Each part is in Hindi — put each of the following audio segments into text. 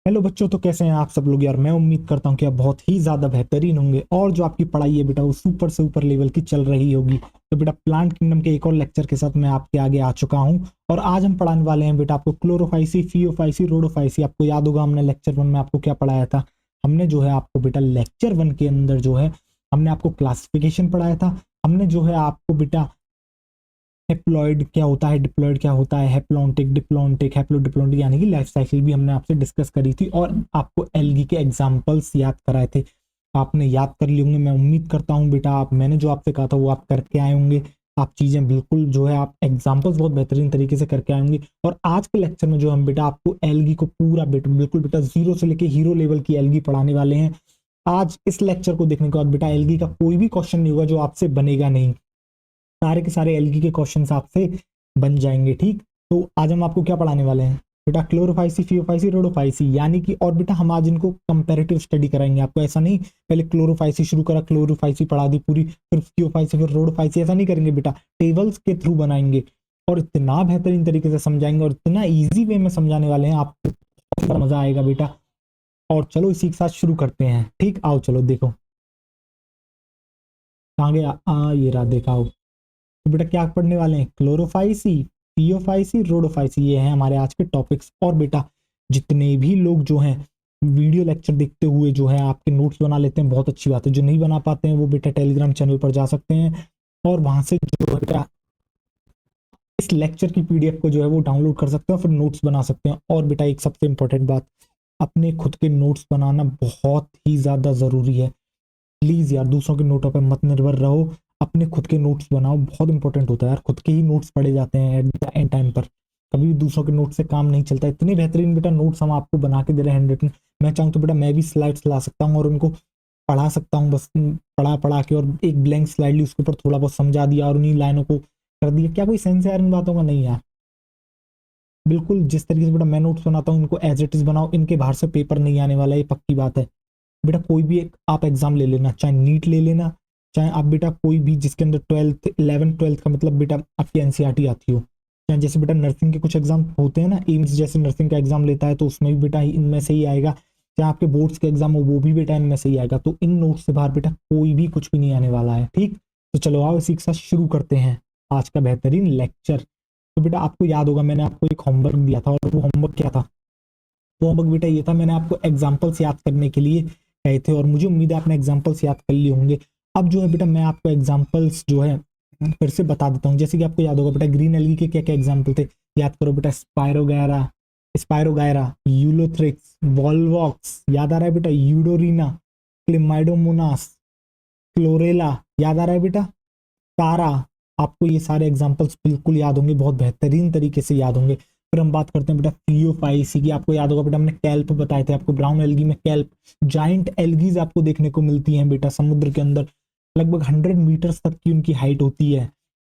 हेलो बच्चों, तो कैसे हैं आप सब लोग यार। मैं उम्मीद करता हूँ कि आप बहुत ही ज़्यादा बेहतरीन होंगे और जो आपकी पढ़ाई है बेटा वो सुपर से ऊपर लेवल की चल रही होगी। तो बेटा प्लांट किंगडम के एक और लेक्चर के साथ मैं आपके आगे आ चुका हूँ और आज हम पढ़ाने वाले हैं बेटा आपको क्लोरोफाइसी, फियोफाइसी, रोडोफाइसी। आपको याद होगा हमने लेक्चर 1 में आपको क्या पढ़ाया था। हमने जो है आपको बेटा लेक्चर 1 के अंदर जो है हमने आपको क्लासिफिकेशन पढ़ाया था। हमने जो है आपको बेटा हेप्लॉइड क्या होता है, डिप्लॉइड क्या होता है, हेप्लॉन्टिक, डिप्लॉन्टिक, हेप्लोडिप्लॉन्टिक यानी कि लाइफ साइकिल भी हमने आपसे डिस्कस करी थी और आपको एल्गी के एग्जांपल्स याद कराए थे। आपने याद कर लिए होंगे, मैं उम्मीद करता हूँ बेटा आप मैंने जो आपसे कहा था वो आप करके आए होंगे। आप चीजें बिल्कुल जो है आप एग्जांपल्स बहुत बेहतरीन तरीके से करके आए होंगे। और आज के लेक्चर में जो हम बेटा आपको एल्गी को पूरा बेटा बिल्कुल बेटा जीरो से लेके हीरो लेवल की एल्गी पढ़ाने वाले हैं। आज इस लेक्चर को देखने के बाद बेटा एल्गी का कोई भी क्वेश्चन नहीं होगा जो आपसे बनेगा नहीं। सारे के सारे एल्गी के क्वेश्चंस आपसे बन जाएंगे। ठीक, तो आज हम आपको क्या पढ़ाने वाले हैं बेटा, क्लोरोफाइसी, फियोफाइसी, रोडोफाइसी यानी कि। और बेटा हम आज इनको कंपैरेटिव स्टडी कराएंगे आपको। ऐसा नहीं पहले क्लोरोफाइसी शुरू करा, क्लोरोफाइसी पढ़ा दी पूरी, फिर फियोफाइसी, फिर रोडोफाइसी, ऐसा नहीं करेंगे बेटा। टेबल्स के थ्रू बनाएंगे और इतना बेहतरीन तरीके से समझाएंगे और इतना ईजी वे में समझाने वाले हैं आपको, बहुत मजा आएगा बेटा। और चलो इसी के साथ शुरू करते हैं। ठीक, आओ चलो देखो कहाँ गया। ये रहा, देखा हो। तो बेटा क्या पढ़ने वाले हैं, क्लोरोफाइसी, पियोफाइसी, रोडोफाइसी, ये हैं हमारे आज के टॉपिक्स। और बेटा जितने भी लोग जो हैं वीडियो लेक्चर देखते हुए जो है आपके नोट्स बना लेते हैं, बहुत अच्छी बात है। जो नहीं बना पाते हैं वो बेटा टेलीग्राम चैनल पर जा सकते हैं और वहां से जो है बेटा इस लेक्चर की पीडीएफ को जो है वो डाउनलोड कर सकते हैं, फिर नोट्स बना सकते हैं। और बेटा एक सबसे इंपॉर्टेंट बात, अपने खुद के नोट्स बनाना बहुत ही ज्यादा जरूरी है। प्लीज यार दूसरों के नोटों पर मत निर्भर रहो, अपने खुद के नोट्स बनाओ। बहुत इंपॉर्टेंट होता है यार, खुद के ही नोट्स पढ़े जाते हैं एट द एंड टाइम पर। कभी भी दूसरों के नोट से काम नहीं चलता। इतने बेहतरीन बेटा नोट्स हम आपको बना के दे रहे हैं हैंड रिटन। मैं चाहूँ तो बेटा मैं भी स्लाइड्स ला सकता हूँ और उनको पढ़ा सकता हूँ, बस पढ़ा पढ़ा के, और एक ब्लैंक स्लाइड ली उसके ऊपर थोड़ा बहुत समझा दिया और उन्हीं लाइनों को कर दिया। क्या कोई सेंस है यार इन बातों का? नहीं यार। बिल्कुल जिस तरीके से बेटा मैं नोट्स बनाता हूँ इनको एज इट इज बनाओ, इनके बाहर से पेपर नहीं आने वाला, ये पक्की बात है। बेटा कोई भी एक आप एग्जाम ले लेना, चाहे नीट ले लेना, चाहे आप बेटा कोई भी जिसके अंदर 12th का मतलब बेटा आपकी एनसीईआरटी आती हो, चाहे जैसे बेटा नर्सिंग के कुछ एग्जाम होते हैं ना, एम्स जैसे नर्सिंग का एग्जाम लेता है तो उसमें भी बेटा इनमें से ही आएगा। चाहे आपके बोर्ड्स के एग्जाम हो वो भी बेटा इनमें से ही आएगा। तो इन नोट्स से बाहर बेटा कोई भी कुछ भी नहीं आने वाला है। ठीक, तो चलो आओ इसी के साथ शुरू करते हैं आज का बेहतरीन लेक्चर। तो बेटा आपको याद होगा मैंने आपको एक होमवर्क दिया था और वो होमवर्क क्या था। वो होमवर्क बेटा ये था, मैंने आपको एग्जाम्पल्स याद करने के लिए कहे थे और मुझे उम्मीद है आपने एग्जाम्पल्स याद कर लिए होंगे। अब जो है बेटा मैं आपको एग्जाम्पल्स जो है फिर से बता देता हूँ। जैसे कि आपको याद होगा बेटा ग्रीन एल्गी के क्या क्या एग्जाम्पल थे, याद करो बेटा। स्पायरोगायरा, स्पायरोगायरा, यूलोथ्रिक्स, वॉलवॉक्स, याद आ रहा है बेटा, यूडोरीना, क्लिमाइडोमोनास, क्लोरेला, याद आ रहा है बेटा, तारा। आपको ये सारे एग्जांपल्स बिल्कुल याद होंगे, बहुत बेहतरीन तरीके से याद होंगे। फिर हम बात करते हैं बेटा फियोफाइसी की। आपको याद होगा बेटा हमने कैल्प बताए थे आपको, ब्राउन एल्गी में कैल्प, जाइंट एल्गीज आपको देखने को मिलती हैं बेटा समुद्र के अंदर, लगभग 100 मीटर्स तक की उनकी हाइट होती है।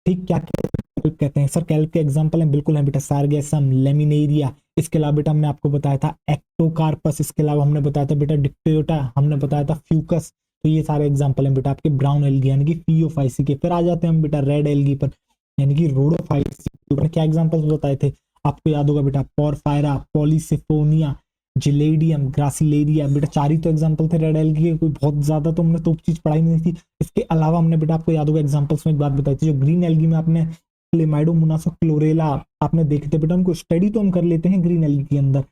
ठीक, क्या कैल्प कहते हैं सर? कैल्प के एग्जाम्पल हैं, बिल्कुल है बेटा, सार्गेसम, लेमिनेरिया। इसके अलावा बेटा हमने आपको बताया था एक्टोकार्पस, इसके अलावा हमने बताया था बेटा डिक्टेटा, हमने बताया था फ्यूकस। तो ये सारे एग्जाम्पल हैं बेटा आपके ब्राउन एल्गी यानी कि फियोफाइसी के। फिर आ जाते हैं हम बेटा रेड एल्गी पर यानी कि रोडोफाइसी। क्या एग्जाम्पल्स बताए थे आपको याद होगा बेटा, पोरफायरा, पॉलीसिफोनिया, जिलेडियम, ग्रासिलेरिया। बेटा चार ही तो एग्जाम्पल थे रेड एल्गी के, कोई बहुत ज्यादा तो हमने तो चीज पढ़ाई नहीं थी। इसके अलावा हमने बेटा आपको याद होगा एग्जाम्पल्स में एक बात बताई थी, जो ग्रीन एल्गी में आपने क्लेमाइडोमोनास और क्लोरेला आपने देखे थे बेटा, उनको स्टडी तो हम कर लेते हैं ग्रीन एल्गी के अंदर,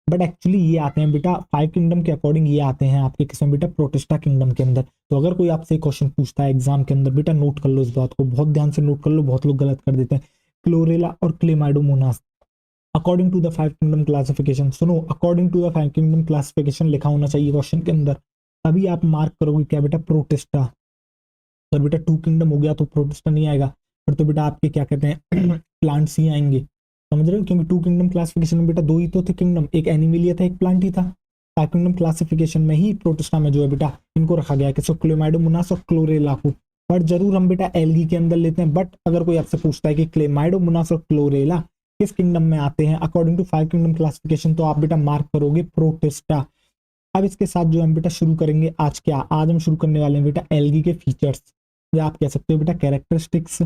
बट एक्चुअली ये आते हैं बेटा फाइव किंगडम के अकॉर्डिंग, ये आते हैं आपके किसमें बेटा, प्रोटिस्टा किंगडम के अंदर। तो अगर कोई आपसे क्वेश्चन पूछता है एग्जाम के अंदर बेटा, नोट कर लो इस बात को, बहुत ध्यान से नोट कर लो, बहुत लोग गलत कर देते हैं। क्लोरेला और Chlamydomonas according to the five kingdom classification, सुनो, according to the five kingdom classification लिखा होना चाहिए क्वेश्चन के अंदर, तभी आप मार्क करोगे क्या बेटा, प्रोटिस्टा। अगर बेटा टू किंगडम हो गया तो प्रोटिस्टा नहीं आएगा, फिर तो बेटा आपके क्या कहते हैं प्लांट्स ही आएंगे, समझ रहे हो? क्योंकि टू किंगडम क्लासिफिकेशन में बेटा दो ही तो थे किंगडम, एक एनिमिलिया था एक प्लांट ही था। फाइव किंगडम क्लासिफिकेशन में ही प्रोटिस्टा में जो है बेटा इनको रखा गया है, किसको, क्लेमाइडोमोनास और क्लोरेला को। पर जरूर हम बेटा एल्गी के अंदर लेते हैं, बट अगर कोई आपसे पूछता है कि क्लेमाइडोमोनास और क्लोरेला किस किंगडम में आते हैं according to five kingdom classification, तो आप बेटा मार्क करोगे प्रोटिस्टा। अब इसके साथ जो हम बेटा शुरू करेंगे आज, क्या आज हम शुरू करने वाले हैं बेटा एल्गी के फीचर्स, या आप कह सकते हो बेटा कैरेक्टरिस्टिक्स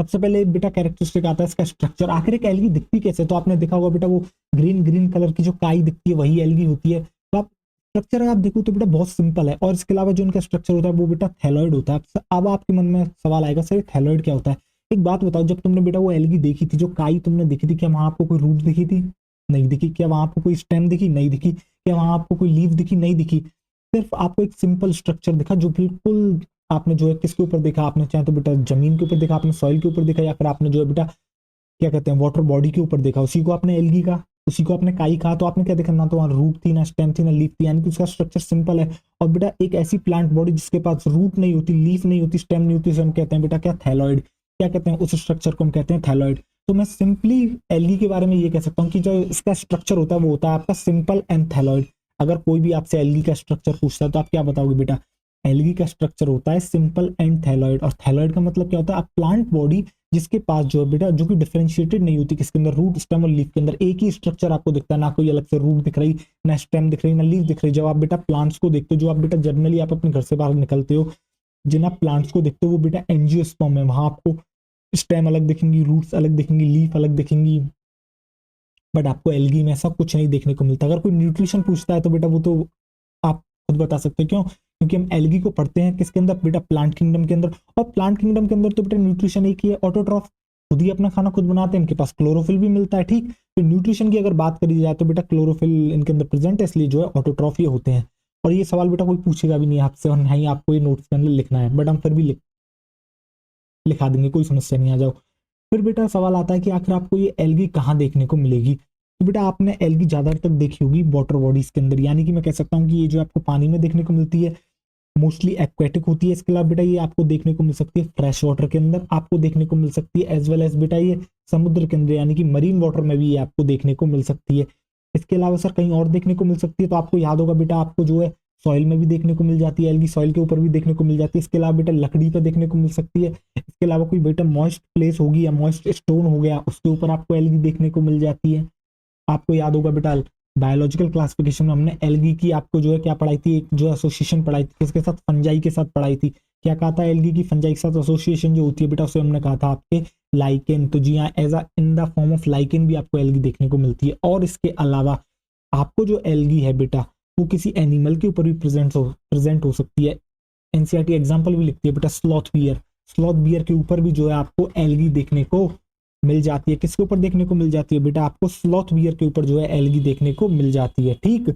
सबसे पहले बेटा कैरेक्टरिस्टिक आता है इसका स्ट्रक्चर। आखिर एक एल्गी दिखती कैसे, तो आपने देखा होगा बेटा वो ग्रीन ग्रीन कलर की जो काई दिखती है वही एल्गी होती है। तो आप स्ट्रक्चर आप देखो तो बेटा बहुत सिंपल है, और इसके अलावा जो इनका स्ट्रक्चर होता है वो बेटा थैलॉइड होता है। अब आपके मन में सवाल आएगा सर थैलॉइड क्या होता है। एक बात बताओ, जब तुमने बेटा वो एल्गी देखी थी, जो काई तुमने देखी थी, क्या वहां आपको कोई रूट दिखी थी? नहीं दिखी। क्या वहां आपको कोई स्टेम दिखी? नहीं दिखी। क्या वहां आपको कोई लीफ दिखी? नहीं दिखी। सिर्फ आपको एक सिंपल स्ट्रक्चर दिखा, जो बिल्कुल आपने जो है किसके ऊपर देखा, आपने चाहे तो बेटा जमीन के ऊपर देखा, आपने सॉइल के ऊपर देखा, या फिर आपने जो है बेटा क्या कहते हैं वाटर बॉडी के ऊपर देखा, उसी को आपने एल्गी कहा, उसी को आपने काई कहा। तो आपने क्या देखा, ना तो वहां रूट थी, ना स्टेम थी, ना लीफ थी, यानी कि उसका स्ट्रक्चर सिंपल है। और बेटा एक ऐसी प्लांट बॉडी जिसके पास रूट नहीं होती, लीफ नहीं होती, स्टेम नहीं होती, उसे हम कहते हैं बेटा क्या, थैलॉइड। क्या कहते हैं उस स्ट्रक्चर को, हम कहते हैं थैलॉइड। तो मैं सिंपली एल्गी के बारे में ये कह सकता हूँ कि जो इसका स्ट्रक्चर होता है वो होता है आपका सिंपल एंड थैलॉइड। अगर कोई भी आपसे एल्गी का स्ट्रक्चर पूछता है तो आप क्या बताओगे बेटा, एल्गी का स्ट्रक्चर होता है सिंपल एंड थैलॉइड। और थैलॉइड का मतलब क्या होता है, प्लांट बॉडी जिसके पास जो है बेटा जो कि डिफरेंशिएटेड नहीं होती, किसके अंदर, रूट स्टेम और लीफ के अंदर एक ही स्ट्रक्चर आपको दिखता है, ना कोई अलग से रूट दिख रही, ना स्टेम दिख रही, ना लीफ दिख रही। जब आप बेटा प्लांट्स को देखते हो, जो आप बेटा जनरली आप अपने घर से बाहर निकलते हो, जिन आप प्लांट्स को देखते हो वो बेटा एंजियोस्पर्म है, वहां आपको स्टेम अलग दिखेंगी, रूट्स अलग दिखेंगी, लीफ अलग दिखेंगी। बट आपको एल्गी में ऐसा कुछ नहीं देखने को मिलता। अगर कोई न्यूट्रिशन पूछता है तो बेटा वो तो आप खुद बता सकते हो, क्यों, क्योंकि हम एल्गी को पढ़ते हैं किसके अंदर बेटा, प्लांट किंगडम के अंदर। और प्लांट किंगडम के अंदर तो बेटा न्यूट्रिशन एक ही है, ऑटोट्रॉफ, खुद ही अपना खाना खुद बनाते हैं, इनके पास क्लोरोफिल भी मिलता है। ठीक, तो न्यूट्रिशन की अगर बात करी जाए तो बेटा क्लोरोफिल इनके अंदर प्रेजेंट है, इसलिए जो है ऑटोट्रॉफ ये होते हैं। और ये सवाल बेटा कोई पूछेगा भी नहीं आपसे, और नहीं आपको ये नोट्स के अंदर लिखना है, बट हम फिर भी लिखा देंगे, कोई समस्या नहीं, आ जाओ। फिर बेटा सवाल आता है कि आखिर आपको ये एल्गी कहाँ देखने को मिलेगी। तो बेटा आपने एल्गी ज्यादातर देखी होगी वाटर बॉडीज के अंदर, यानी कि मैं कह सकता हूँ कि ये जो आपको पानी में देखने को मिलती है मोस्टली एक्वेटिक होती है। इसके अलावा बेटा ये आपको देखने को मिल सकती है फ्रेश वाटर के अंदर, आपको देखने को मिल सकती है एज वेल एज बेटा ये समुद्र के अंदर, यानी कि मरीन वाटर में भी ये आपको देखने को मिल सकती है। इसके अलावा सर कहीं और देखने को मिल सकती है, तो आपको याद होगा बेटा आपको जो है सॉइल में भी देखने को मिल जाती है एल्गी, सॉइल के ऊपर भी देखने को मिल जाती है। इसके अलावा बेटा लकड़ी पर देखने को मिल सकती है। इसके अलावा कोई बेटा मॉइस्ट प्लेस होगी या मॉइस्ट स्टोन हो गया, उसके ऊपर आपको एल्गी देखने को मिल जाती है। आपको याद होगा बेटा बायोलॉजिकल क्लासिफिकेशन में हमने एल्गी की आपको जो है क्या पढ़ाई थी, एक जो एसोसिएशन पढ़ाई थी, किसके साथ, फंजाई के साथ पढ़ाई थी। क्या कहा था, एल्गी की फंजाई के साथ एसोसिएशन जो होती है बेटा, उसे हमने कहा था आपके लाइकेन। तो जी हाँ, as in the form of lichen भी आपको एल्गी देखने को मिलती है। और इसके अलावा आपको जो एल्गी है बेटा वो किसी एनिमल के ऊपर भी प्रेजेंट हो सकती है। एनसीईआरटी एग्जाम्पल भी लिखती है बेटा, स्लॉथ बियर, स्लॉथ बियर के ऊपर भी जो है आपको एल्गी देखने को मिल जाती है। किसके ऊपर देखने को मिल जाती है बेटा, आपको स्लॉथ बियर के ऊपर जो है एल्गी देखने को मिल जाती है। ठीक,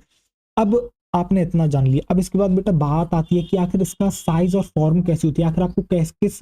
अब आपने इतना जान लिया। अब इसके बाद बेटा बात आती है कि आखिर इसका साइज और फॉर्म कैसी होती है, आखिर आपको किस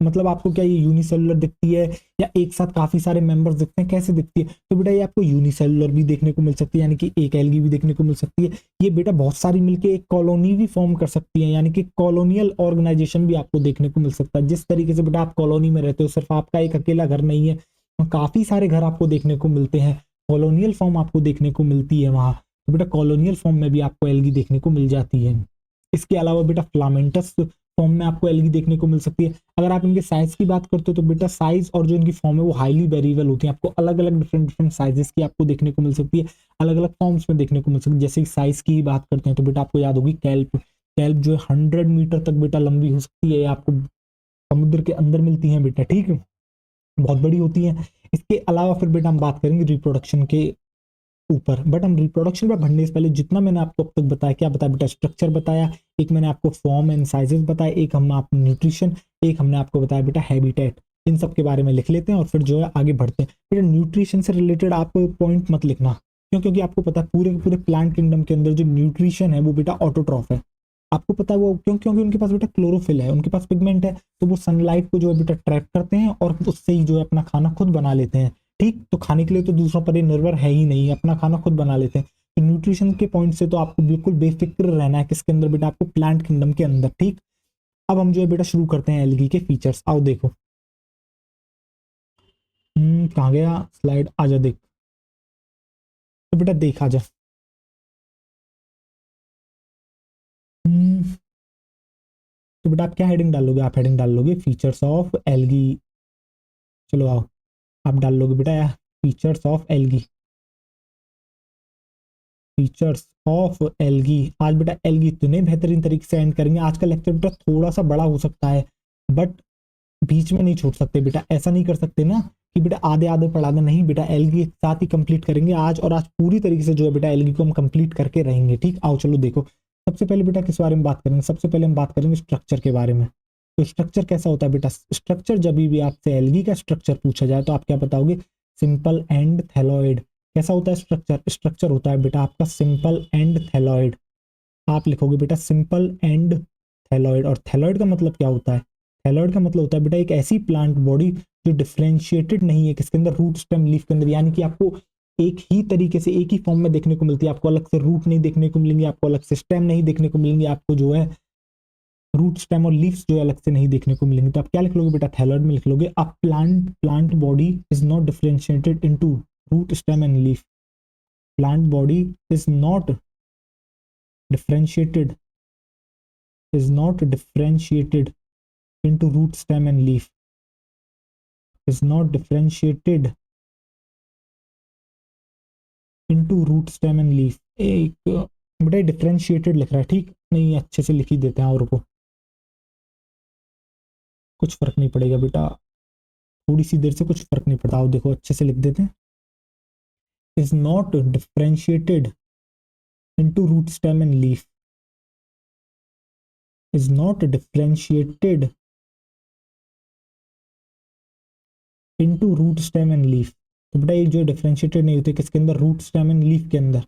मतलब आपको क्या ये यूनिसेलुलर दिखती है या एक साथ काफी सारे मेंबर्स दिखते हैं, कैसे दिखती है। तो बेटा ये आपको यूनिसेलुलर भी देखने को मिल सकती है, यानी कि एक एल्गी भी देखने को मिल सकती है। ये बेटा बहुत सारी मिलकर एक कॉलोनी भी फॉर्म कर सकती है, यानी कि कॉलोनियल ऑर्गेनाइजेशन भी आपको देखने को मिल सकता है। जिस तरीके से बेटा आप कॉलोनी में रहते हो, सिर्फ आपका एक अकेला घर नहीं है, काफी सारे घर आपको देखने को मिलते हैं, कॉलोनियल फॉर्म आपको देखने को मिलती है वहां। तो बेटा कॉलोनियल फॉर्म में भी आपको एल्गी देखने को मिल जाती है। इसके अलावा बेटा फ्लामेंटस फॉर्म में आपको एल्गी देखने को मिल सकती है। अगर आप इनके साइज की बात करते हो तो बेटा साइज और जो इनकी फॉर्म है वो हाईली वेरिएबल होती है, आपको अलग अलग डिफरेंट डिफरेंट साइजेस की आपको देखने को मिल सकती है, अलग अलग फॉर्म्स में देखने को मिल सकती है। जैसे साइज की बात करते हैं तो बेटा आपको याद होगी कैल्प, कैल्प जो है 100 मीटर तक बेटा लंबी हो सकती है, आपको समुद्र के अंदर मिलती है बेटा। ठीक है, बहुत बड़ी होती है। इसके अलावा फिर बेटा हम बात करेंगे रिप्रोडक्शन के ऊपर, बट हम रिप्रोडक्शन पर बढ़ने से पहले जितना मैंने आपको अब तक बताया, क्या बताया बेटा, स्ट्रक्चर बताया, एक मैंने आपको फॉर्म एंड साइजेस बताया, एक हमने आपको न्यूट्रिशन, एक हमने आपको बताया बेटा हैबिटेट। इन सब के बारे में लिख लेते हैं और फिर जो है आगे बढ़ते हैं। बेटा न्यूट्रिशन से रिलेटेड आप पॉइंट मत लिखना, क्यों, क्योंकि आपको पता है पूरे पूरे प्लांट किंगडम के अंदर जो न्यूट्रिशन है वो बेटा ऑटोट्रॉफ है। आपको पता है वो क्यों, क्योंकि उनके पास बेटा क्लोरोफिल है, उनके पास पिगमेंट है, तो वो सनलाइट को जो है बेटा ट्रैप करते हैं और उससे ही जो है अपना खाना खुद बना लेते हैं। ठीक, तो खाने के लिए तो दूसरों पर निर्भर है ही नहीं, अपना खाना खुद बना लेते हैं। तो न्यूट्रिशन के पॉइंट से तो आपको बिल्कुल बेफिक्र रहना है, किसके अंदर बेटा, आपको प्लांट किंगडम के अंदर। ठीक, अब हम जो है बेटा शुरू करते हैं एल्गी के फीचर्स। आओ देखो, कहाँ गया स्लाइड, आजा देख, तो बेटा देख आजा। तो बेटा आप क्या हेडिंग डालोगे, आप हेडिंग डाल लोगे फीचर्स ऑफ एल्गी। चलो आओ, आप डाल लोगे बेटा features of algae, features of algae. आज बेटा एल्गी इतने बेहतरीन तरीके से एंड करेंगे, आज का लेक्चर बेटा थोड़ा सा बड़ा हो सकता है, बट बीच में नहीं छोड़ सकते बेटा, ऐसा नहीं कर सकते ना कि बेटा आधे आधे पढ़ा दे, नहीं बेटा एलगी एक साथ ही कंप्लीट करेंगे आज, और आज पूरी तरीके से जो है बेटा एलगी को हम कंप्लीट करके रहेंगे। ठीक, आओ चलो देखो सबसे पहले बेटा किस बारे में बात करेंगे, सबसे पहले हम बात करेंगे स्ट्रक्चर के बारे में। तो स्ट्रक्चर कैसा होता है बेटा, स्ट्रक्चर जब भी आपसे एलगी का स्ट्रक्चर पूछा जाए तो आप क्या बताओगे, सिंपल एंड थैलॉइड। कैसा होता है स्ट्रक्चर, स्ट्रक्चर होता है बेटा आपका सिंपल एंड थैलॉइड। आप लिखोगे बेटा सिंपल एंड थैलॉइड। और थैलॉइड का मतलब क्या होता है, थैलॉइड का मतलब होता है बेटा एक ऐसी प्लांट बॉडी जो डिफरेंशिएटेड नहीं है, किसके अंदर, रूट स्टेम लीफ के अंदर, यानी कि आपको एक ही तरीके से एक ही फॉर्म में देखने को मिलती है, आपको अलग से रूट नहीं देखने को मिलेंगे, आपको अलग से स्टेम नहीं देखने को मिलेंगे, आपको जो है रूट स्टेम और लीव्स जो है अलग से नहीं देखने को मिलेंगे। तो आप क्या लिख लोगे बेटा, थैलॉइड में लिख लोगे a plant body is not differentiated into root stem and leaf. Plant body is not differentiated is not differentiated into root stem and leaf, is not differentiated into root stem and leaf। एक बेटा डिफरेंशिएटेड लिख रहा है, ठीक नहीं, अच्छे से लिख ही देते हैं, और को कुछ फर्क नहीं पड़ेगा बेटा, थोड़ी सी देर से कुछ फर्क नहीं पड़ता, आओ देखो अच्छे से लिख देते हैं, is not differentiated into root stem and leaf, is not differentiated into root stem and leaf। तो बेटा ये जो डिफरेंशिएटेड नहीं होते किसके अंदर, रूट स्टेम एंड लीफ के अंदर।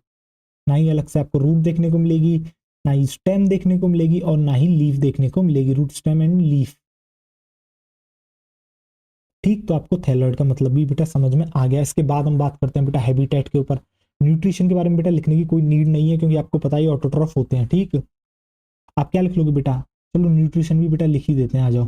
ना ही अलग से आपको रूट देखने को मिलेगी, ना ही स्टेम देखने को मिलेगी, और ना ही लीफ देखने को मिलेगी, रूट स्टेम एंड लीफ। ठीक, तो आपको थैलॉइड का मतलब भी बेटा समझ में आ गया। इसके बाद हम बात करते हैं बेटा हैबिटेट के ऊपर। न्यूट्रिशन के बारे में बेटा लिखने की कोई नीड नहीं है, क्योंकि आपको पता ही ऑटोट्रॉफ होते हैं। ठीक, आप क्या लिख लोगे बेटा, चलो न्यूट्रिशन भी बेटा लिख ही देते हैं, आ जाओ।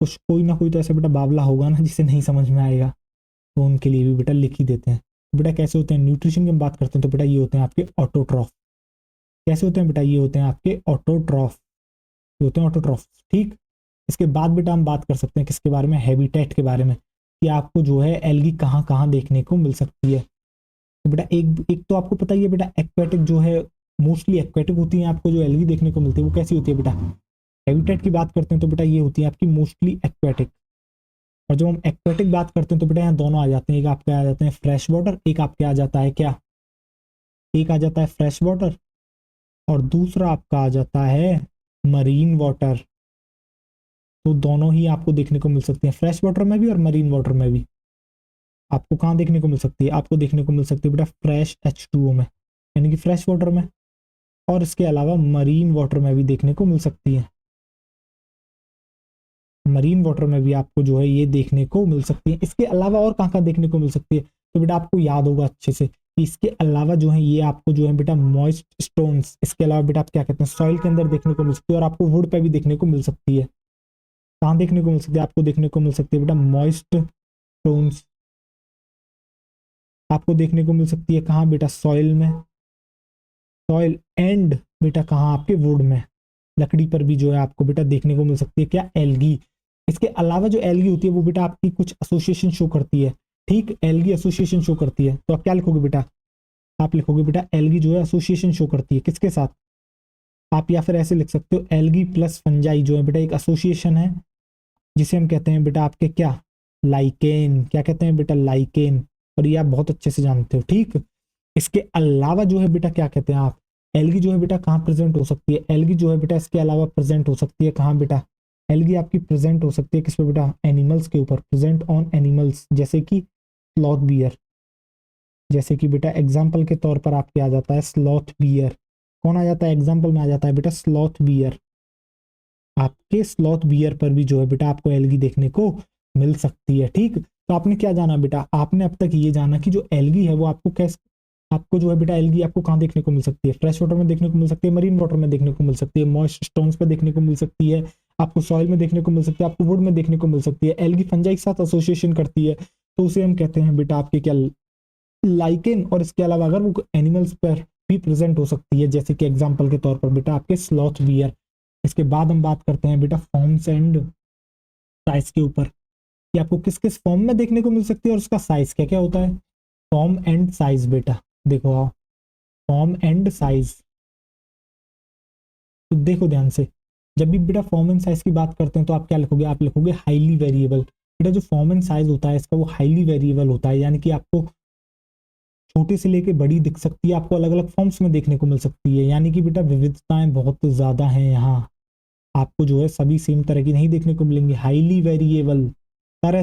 कुछ कोई ना कोई तो ऐसा बेटा बावला होगा ना जिसे नहीं समझ में आएगा, तो उनके लिए भी बेटा लिख ही देते हैं। बेटा कैसे होते हैं, न्यूट्रिशन की हम बात करते हैं तो बेटा ये होते हैं आपके ऑटोट्रॉफ। कैसे होते हैं बेटा, ये होते हैं आपके ऑटोट्रॉफ, ये होते हैं ऑटोट्रॉफ। ठीक, इसके बाद बेटा हम बात कर सकते हैं किसके बारे में, हैबिटेट के बारे में, कि आपको जो है एल्गी कहाँ कहाँ देखने को मिल सकती है। तो बेटा एक एक तो आपको पता ही है बेटा, एक्वेटिक जो है, मोस्टली एक्वेटिक होती है आपको जो एल्गी देखने को मिलती है, वो कैसी होती है बेटा, हैबिटेट की बात करते हैं तो बेटा ये होती है आपकी मोस्टली एक्वेटिक। और जब हम एक्वेटिक बात करते हैं तो बेटा यहाँ दोनों आ जाते हैं, एक आपके आ जाते हैं फ्रेश वाटर, एक आपके आ जाता है क्या, एक आ जाता है फ्रेश वाटर, और दूसरा आपका आ जाता है मरीन वाटर। तो दोनों ही आपको देखने को मिल सकती है, फ्रेश वाटर में भी और मरीन वाटर में भी। आपको कहाँ देखने को मिल सकती है, आपको देखने को मिल सकती है बेटा फ्रेश H2O में, यानी कि फ्रेश वाटर में, और इसके अलावा मरीन वाटर में भी देखने को मिल सकती है। मरीन वाटर में भी आपको जो है ये देखने को मिल सकती है। इसके अलावा और कहाँ कहाँ देखने को मिल सकती है, तो बेटा आपको याद होगा अच्छे से कि इसके अलावा जो है ये आपको जो है बेटा मॉइस्ट स्टोन्स, इसके अलावा बेटा आप क्या कहते हैं, सॉइल के अंदर देखने को मिल सकती है, और आपको वुड पे भी देखने को मिल सकती है। कहाँ देखने को मिल सकती है, आपको देखने को मिल सकती है बेटा मॉइस्ट स्टोन्स, आपको देखने को मिल सकती है कहाँ बेटा, सॉइल में, सॉइल एंड बेटा कहाँ आपके वुड में, लकड़ी पर भी जो है आपको बेटा देखने को मिल सकती है क्या, एल्गी। इसके अलावा जो एल्गी होती है वो बेटा आपकी कुछ एसोसिएशन शो करती है। ठीक, एल्गी एसोसिएशन शो करती है, तो आप क्या लिखोगे बेटा, आप लिखोगे बेटा एल्गी जो है एसोसिएशन शो करती है किसके साथ, आप या फिर ऐसे लिख सकते हो एल्गी प्लस फंजाई जो है बेटा एक एसोसिएशन है, जिसे हम कहते हैं बेटा आपके क्या, लाइकेन। क्या कहते हैं बेटा, लाइकेन, और ये आप बहुत अच्छे से जानते हो। ठीक, इसके अलावा जो है बेटा क्या कहते हैं आप, एल्गी जो है बेटा कहाँ प्रेजेंट हो सकती है, एल्गी जो है बेटा इसके अलावा प्रेजेंट हो सकती है कहाँ बेटा, एल्गी आपकी प्रेजेंट हो सकती है किस पे बेटा, एनिमल्स के ऊपर, प्रेजेंट ऑन एनिमल्स, जैसे कि स्लॉथ बियर, जैसे कि बेटा एग्जाम्पल के तौर पर आपके आ जाता है स्लॉथ बियर। कौन आ जाता है एग्जाम्पल में, आ जाता है बेटा स्लॉथ बियर। आपके स्लॉथ बियर पर भी जो है बेटा आपको एल्गी देखने को मिल सकती है। ठीक, तो आपने क्या जाना बेटा, आपने अब तक ये जाना कि जो एल्गी है वो आपको कैसे, आपको जो है बेटा एल्गी आपको कहाँ देखने को मिल सकती है, फ्रेश वाटर में देखने को मिल सकती है, मरीन वाटर में देखने को मिल सकती है, मॉइस्ट स्टोन्स पे देखने को मिल सकती है, आपको सॉइल में देखने को मिल सकती है, आपको वुड में देखने को मिल सकती है। एल्गी फंजाई के साथ एसोसिएशन करती है, तो उसे हम कहते हैं बेटा आपके क्या, लाइकेन। और इसके अलावा अगर वो एनिमल्स पर भी प्रेजेंट हो सकती है, जैसे कि एग्जाम्पल के तौर पर बेटा आपके स्लॉथ बियर। इसके बाद हम बात करते हैं बेटा फॉर्म्स एंड साइज के ऊपर, कि आपको किस किस फॉर्म में देखने को मिल सकती है और उसका साइज क्या क्या होता है। फॉर्म एंड साइज बेटा देखो आओ, फॉर्म एंड साइज, तो देखो ध्यान से, जब भी बेटा फॉर्म एंड साइज की बात करते हैं तो आप क्या लिखोगे, आप लिखोगे हाईली वेरिएबल। बेटा जो फॉर्म एंड साइज होता है इसका वो हाईली वेरिएबल होता है, यानी कि आपको छोटे से लेके बड़ी दिख सकती है, आपको अलग अलग फॉर्म्स में देखने को मिल सकती है, यानी कि बेटा विविधताएं बहुत ज्यादा हैं यहाँ। आपको जो है सभी सेम तरह की नहीं देखने को मिलेंगी, हाईली वेरिएबल, तरह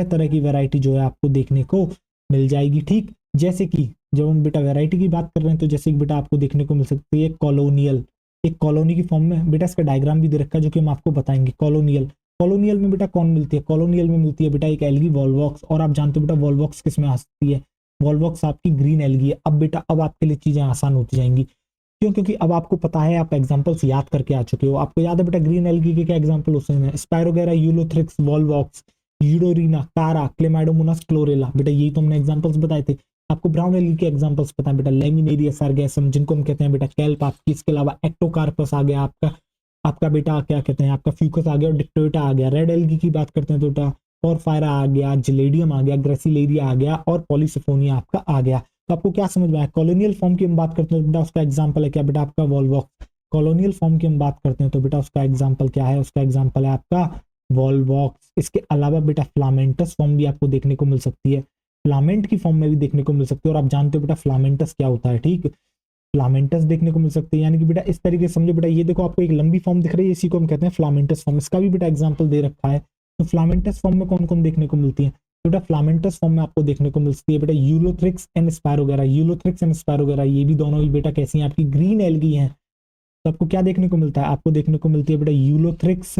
तरह की वैरायटी जो है आपको देखने को मिल जाएगी। ठीक, जैसे कि जब हम बेटा वैरायटी की बात कर रहे हैं तो जैसे कि बेटा आपको देखने को मिल सकती है कॉलोनियल, एक कॉलोनी की फॉर्म में, बेटा इसका डायग्राम भी दे रखा है जो कि हम आपको बताएंगे। कॉलोनियल, कॉलोनियल में बेटा कौन मिलती है, कॉलोनियल में मिलती है बेटा एक एल्गी वॉलवॉक्स, और आप जानते हो बेटा वॉलवॉक्स किस में आ सकती है, वॉलवॉक्स आपकी ग्रीन एल्गी है। अब बेटा अब आपके लिए चीजें आसान होती जाएंगी, क्यों, क्योंकि अब आपको पता है, आप एग्जांपल्स याद करके आ चुके हो, आपको याद है बेटा ग्रीन एल्गी के क्या एग्जांपल होते हैं, स्पायरोगेरा, यूलोथ्रिक्स, वॉलवॉक्स, यूडोरीना, कारा, क्लेमाइडोमोनास, क्लोरेला, बेटा यही तो हमने एग्जांपल्स बताए थे। आपको ब्राउन एल्गी के एग्जांपल्स पता है बेटा, लेमिनेरिया सार्गेसम जिनको हम कहते हैं बेटा कैल्प आपकी, इसके अलावा एक्टोकार्पस आ गया आपका, आपका बेटा क्या कहते हैं आपका फ्यूकस आ गया और डिक्टोटा आ गया। रेड एल्गी की बात करते हैं तो बेटा पोरफायरा आ गया, जिलेडियम आ गया, ग्रेसिलेरिया आ गया और पॉलीसिफोनिया आपका आ गया। तो आपको क्या समझ में आया, कॉलोनियल फॉर्म की हम बात करते हैं तो बेटा उसका एग्जांपल है क्या बेटा आपका वॉलवॉक्स। कॉलोनियल फॉर्म की हम बात करते हैं तो बेटा उसका एग्जांपल क्या है, उसका एग्जांपल है आपका वॉलवॉक्स। इसके अलावा बेटा फ्लामेंटस फॉर्म भी आपको देखने को मिल सकती है, फ्लामेंट की फॉर्म में भी देखने को मिल सकती है, और आप जानते हो बेटा फ्लामेंटस क्या होता है। ठीक, फ्लामेंटस देखने को मिल सकती है, यानी कि बेटा इस तरीके से समझो बेटा, ये देखो आपको एक लंबी फॉर्म दिख रही है, इसी को हम कहते हैं फ्लामेंटस फॉर्म, इसका भी बेटा एग्जांपल दे रखा है। तो फ्लामेंटस फॉर्म में कौन कौन देखने को मिलती है, तो बेटा फ्लामेंटस फॉर्म में आपको देखने को मिलती है बेटा Ulothrix and spirogyra, Ulothrix and spirogyra, ये भी दोनों ही बेटा कैसी हैं आपकी ग्रीन एल्गी हैं। तो आपको क्या देखने को मिलता है, आपको देखने को मिलती है बेटा यूलोथ्रिक्स,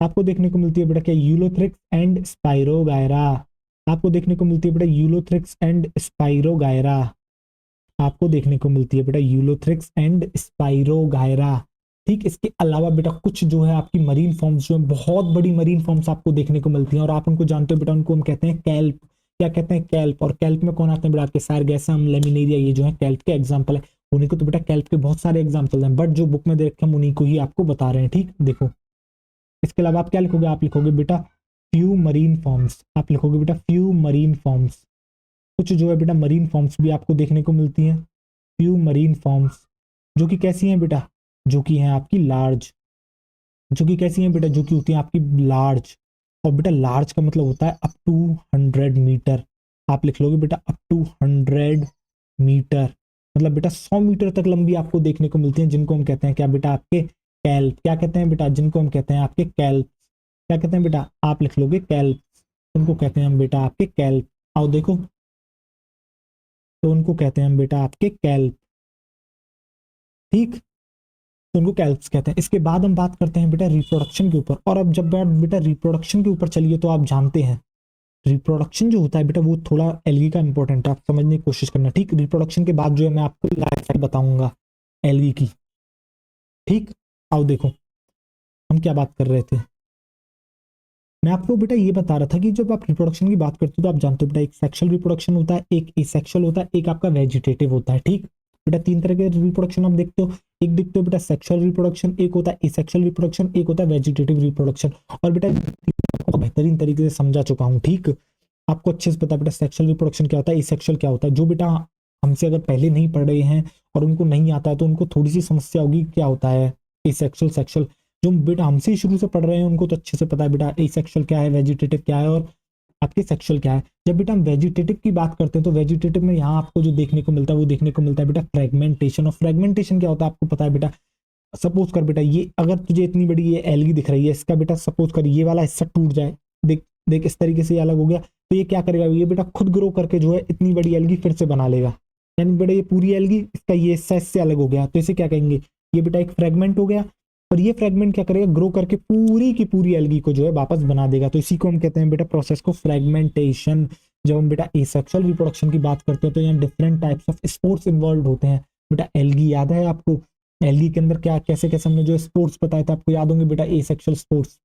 आपको देखने को मिलती है बेटा क्या यूलोथ्रिक्स एंड स्पायरोगायरा, आपको देखने को मिलती है बेटा यूलोथ्रिक्स एंड स्पायरोगायरा, आपको देखने को मिलती है बेटा यूलोथ्रिक्स एंड स्पायरोगायरा। ठीक, इसके अलावा बेटा कुछ जो है आपकी मरीन फॉर्म्स जो है, बहुत बड़ी मरीन फॉर्म्स आपको देखने को मिलती हैं, और आप उनको जानते हो बेटा, उनको हम कहते हैं कैल्प। क्या कहते हैं, कैल्प। और कैल्प में कौन आते हैं बेटा आपके सारगैसम, लेमिनेरिया, ये जो है कैल्प के एग्जाम्पल है। उन्हीं को तो बेटा कैल्प के बहुत सारे एग्जाम्पल हैं, बट जो बुक में दे रखे हम उन्हीं को ही आपको बता रहे हैं। ठीक, देखो इसके अलावा आप क्या लिखोगे, आप लिखोगे बेटा फ्यू मरीन फॉर्म्स, आप लिखोगे बेटा फ्यू मरीन फॉर्म्स। कुछ जो है बेटा मरीन फॉर्म्स भी आपको देखने को मिलती हैं, फ्यू मरीन फॉर्म्स, जो कि कैसी हैं बेटा, जो कि हैं आपकी लार्ज, जो कि कैसी हैं बेटा, जो कि होती हैं आपकी लार्ज। और बेटा लार्ज का मतलब होता है अप टू 100 मीटर, आप लिख लोगे बेटा अप टू 100 मीटर, मतलब बेटा 100 मीटर तक लंबी आपको देखने को मिलती हैं, जिनको हम कहते हैं क्या बेटा आपके कैल्प। क्या कहते हैं बेटा, जिनको हम कहते हैं आपके कैल्प। क्या कहते हैं बेटा, आप लिख लोगे कैल्प, उनको कहते हैं हम बेटा आपके कैल्प। आओ देखो, तो उनको कहते हैं हम बेटा आपके कैल्प। ठीक, तो उनको कैल्प्स कहते हैं। इसके बाद हम बात करते हैं बेटा रिप्रोडक्शन के ऊपर, और अब जब बात बेटा रिप्रोडक्शन के ऊपर चलिए तो आप जानते हैं रिप्रोडक्शन जो होता है बेटा वो थोड़ा एल्गी का इंपॉर्टेंट है, आप समझने की कोशिश करना। ठीक, रिप्रोडक्शन के बाद जो है मैं आपको लाइफ साइकिल बताऊंगा एल्गी की। ठीक, आओ देखो हम क्या बात कर रहे थे, मैं आपको बेटा ये बता रहा था कि जब आप रिप्रोडक्शन की बात करते हो तो आप जानते हो बेटा एक सेक्सुअल रिप्रोडक्शन होता है, एक एसेक्सुअल होता है, एक आपका वेजिटेटिव होता है। ठीक, बेटा तीन तरह के रिप्रोडक्शन आप देखते हो, एक देखते हो बेटा सेक्सुअल रिप्रोडक्शन, एक होता है एसेक्सुअल रिप्रोडक्शन, एक होता है वेजिटेटिव रिप्रोडक्शन। और बेटा आपको बेहतरीन तरीके से समझा चुका हूँ। ठीक, आपको अच्छे से पता बेटा सेक्सुअल रिप्रोडक्शन क्या होता है, एसेक्सुअल क्या होता है। जो बेटा हमसे अगर पहले नहीं पढ़ रहे हैं और उनको नहीं आता है तो उनको थोड़ी सी समस्या होगी क्या होता है एसेक्सुअल, सेक्सुअल। जो बेटा हमसे ही शुरू से पढ़ रहे हैं उनको तो अच्छे से पता है बेटा एसेक्सुअल क्या है, वेजिटेटिव क्या है और आपके सेक्सुअल क्या है। जब बेटा हम वेजिटेटिव की बात करते हैं तो वेजिटेटिव में यहाँ आपको जो देखने को मिलता है वो देखने को मिलता है बेटा फ्रेगमेंटेशन। और फ्रेगमेंटेशन क्या होता है आपको पता है बेटा, सपोज कर बेटा ये अगर तुझे इतनी बड़ी ये एल्गी दिख रही है, इसका बेटा सपोज कर ये वाला हिस्सा टूट जाए, देख देख इस तरीके से ये अलग हो गया, तो ये क्या करेगा, ये बेटा खुद ग्रो करके जो है इतनी बड़ी एल्गी फिर से बना लेगा। यानी बेटा ये पूरी एल्गी, इसका ये हिस्सा इससे अलग हो गया, तो इसे क्या कहेंगे, ये बेटा एक फ्रेगमेंट हो गया। और ये फ्रेगमेंट क्या करेगा, ग्रो करके पूरी की पूरी एल्गी को जो है वापस बना देगा। तो इसी को हम कहते हैं बेटा प्रोसेस को फ्रेगमेंटेशन। जब हम बेटा एसेक्सुअल रिप्रोडक्शन की बात करते हैं तो यहाँ different types of sports involve होते हैं। बेटा एल्गी याद है आपको, एल्गी के अंदर क्या कैसे कैसे हमने जो स्पोर्ट्स बताया था आपको याद होंगे बेटा, एसेक्सुअल स्पोर्ट्स।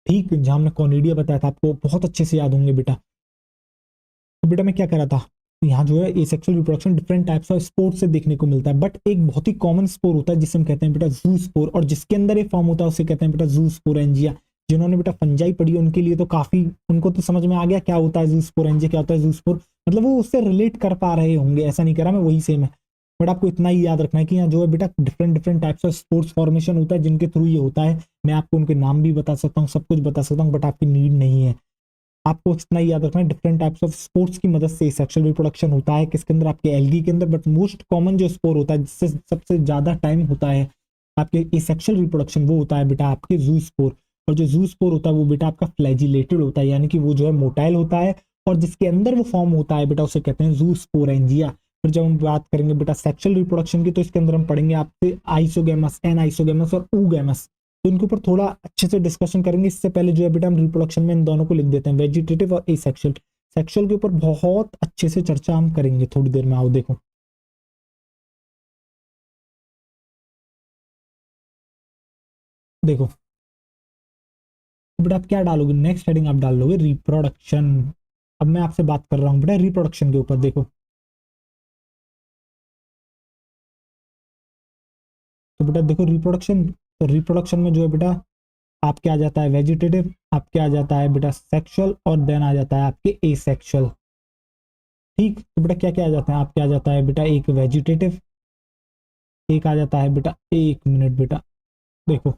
ठीक, जहां हमने कॉनिडिया बताया था आपको बहुत अच्छे से याद होंगे बेटा। तो बेटा मैं क्या कह रहा था, यहाँ जो है asexual reproduction different types of spore से देखने को मिलता है, बट एक बहुत ही कॉमन स्पोर होता है जिसे हम कहते हैं बेटा जू स्पोर, और जिसके अंदर ये फॉर्म होता है उसे कहते हैं बेटा जू स्पोरेंजिया। जिन्होंने बेटा फंजाई पढ़ी उनके लिए तो काफी, उनको तो समझ में आ गया क्या होता है जू स्पोरेंजिया, क्या होता है जू स्पोर, मतलब वो उससे रिलेट कर पा रहे होंगे, ऐसा नहीं कह रहा मैं, वही सेम है। बट आपको इतना ही याद रखना है कि यहाँ जो है बेटा different different types of sports formation होता है जिनके थ्रू ये होता है। मैं आपको उनके नाम भी बता सकता हूँ, सब कुछ बता सकता हूँ, बट आपकी नीड नहीं है। आपको इतना ही याद रखना है डिफरेंट टाइप्स ऑफ स्पोर्ट्स की मदद से सेक्सुअल रिप्रोडक्शन होता है, किसके अंदर, आपके एल्गी के अंदर। बट मोस्ट कॉमन जो स्पोर होता है जिससे सबसे ज्यादा टाइम होता है आपके एसेक्सुअल रिप्रोडक्शन, वो होता है बेटा आपके जू स्पोर। और जो जू स्पोर होता है वो बेटा आपका फ्लैजिलेटेड होता है, यानी कि वो जो है मोटाइल होता है, और जिसके अंदर वो फॉर्म होता है बेटा उसे कहते हैं जू स्पोरेंजिया। फिर जब हम बात करेंगे बेटा सेक्सुअल रिप्रोडक्शन की, तो इसके अंदर हम पढ़ेंगे आपसे आइसोगेमस, एन आइसोगेमस और ऊगेमस। तो इनके ऊपर थोड़ा अच्छे से डिस्कशन करेंगे। इससे पहले जो है बेटा हम रिप्रोडक्शन में इन दोनों को लिख देते हैं, वेजिटेटिव और एसेक्सुअल। सेक्सुअल के ऊपर बहुत अच्छे से चर्चा हम करेंगे थोड़ी देर में, आओ देखो। देखो बेटा आप क्या डालोगे, नेक्स्ट हेडिंग आप डाल लोगे रिप्रोडक्शन। अब मैं आपसे बात कर रहा हूँ बेटा रिप्रोडक्शन के ऊपर। देखो तो बेटा देखो रिप्रोडक्शन, तो रिप्रोडक्शन में जो है बेटा आपके आ जाता है वेजिटेटिव, आपके आ जाता है बेटा सेक्सुअल, और देन आ जाता है आपके एसेक्सुअल। ठीक, तो बेटा क्या क्या आ जाता है, आपके आ जाता है बेटा एक वेजिटेटिव, एक आ जाता है बेटा, एक मिनट बेटा, देखो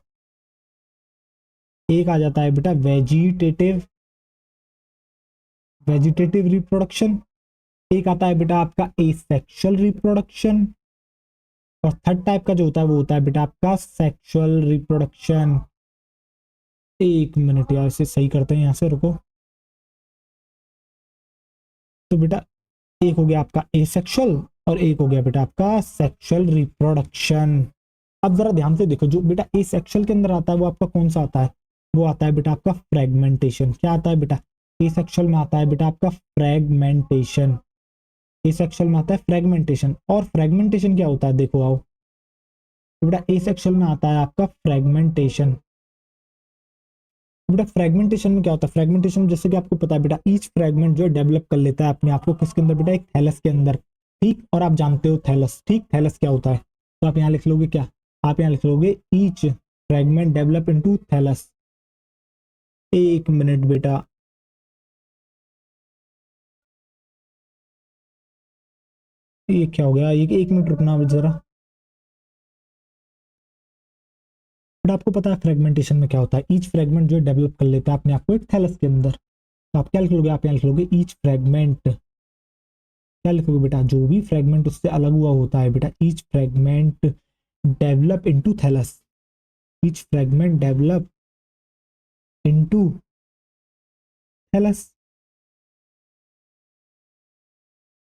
एक आ जाता है बेटा वेजिटेटिव, वेजिटेटिव रिप्रोडक्शन। एक आता है बेटा आपका एसेक्सुअल रिप्रोडक्शन, और थर्ड टाइप का जो होता है वो होता है बेटा आपका सेक्सुअल रिप्रोडक्शन। एक मिनट यार, इसे सही करते हैं, यहाँ से रुको। तो बेटा एक हो गया आपका एसेक्सुअल, और एक हो गया बेटा आपका सेक्सुअल रिप्रोडक्शन। अब जरा ध्यान से देखो, जो बेटा एसेक्सुअल के अंदर आता है वो आपका कौन सा आता है, वो आता है बेटा आपका फ्रेगमेंटेशन। क्या आता है बेटा, एसेक्सुअल में आता है बेटा आपका फ्रेगमेंटेशन। एसेक्सुअल में आता है फ्रेगमेंटेशन, और फ्रेगमेंटेशन क्या होता है देखो आओ। तो बेटा एसेक्सुअल में आता है आपका फ्रेगमेंटेशन। बेटा फ्रेगमेंटेशन में क्या होता है, फ्रेगमेंटेशन जैसे कि आपको पता है बेटा, ईच फ्रेगमेंट जो है डेवलप कर लेता है अपने आप को किसके अंदर बेटा, एक थैलस के अंदर। ठीक, और आप जानते हो थैलस, ठीक, थैलस क्या होता है, तो आप यहाँ लिख लोगे क्या, आप यहाँ लिख लोगे each fragment develop into thallus. एक मिनट बेटा, ये क्या हो गया, ये एक मिनट रुकना जरा। बट आपको पता है फ्रेगमेंटेशन में क्या होता है, ईच फ्रेगमेंट जो डेवलप कर लेता है अपने आप को एक थैलस के अंदर। तो आप क्या लिख लोगे, आप यहाँ लिख लोगे ईच फ्रेगमेंट, क्या लिखोगे बेटा, जो भी फ्रेगमेंट उससे अलग हुआ होता है बेटा, each fragment develop into thallus, each fragment develop into thallus.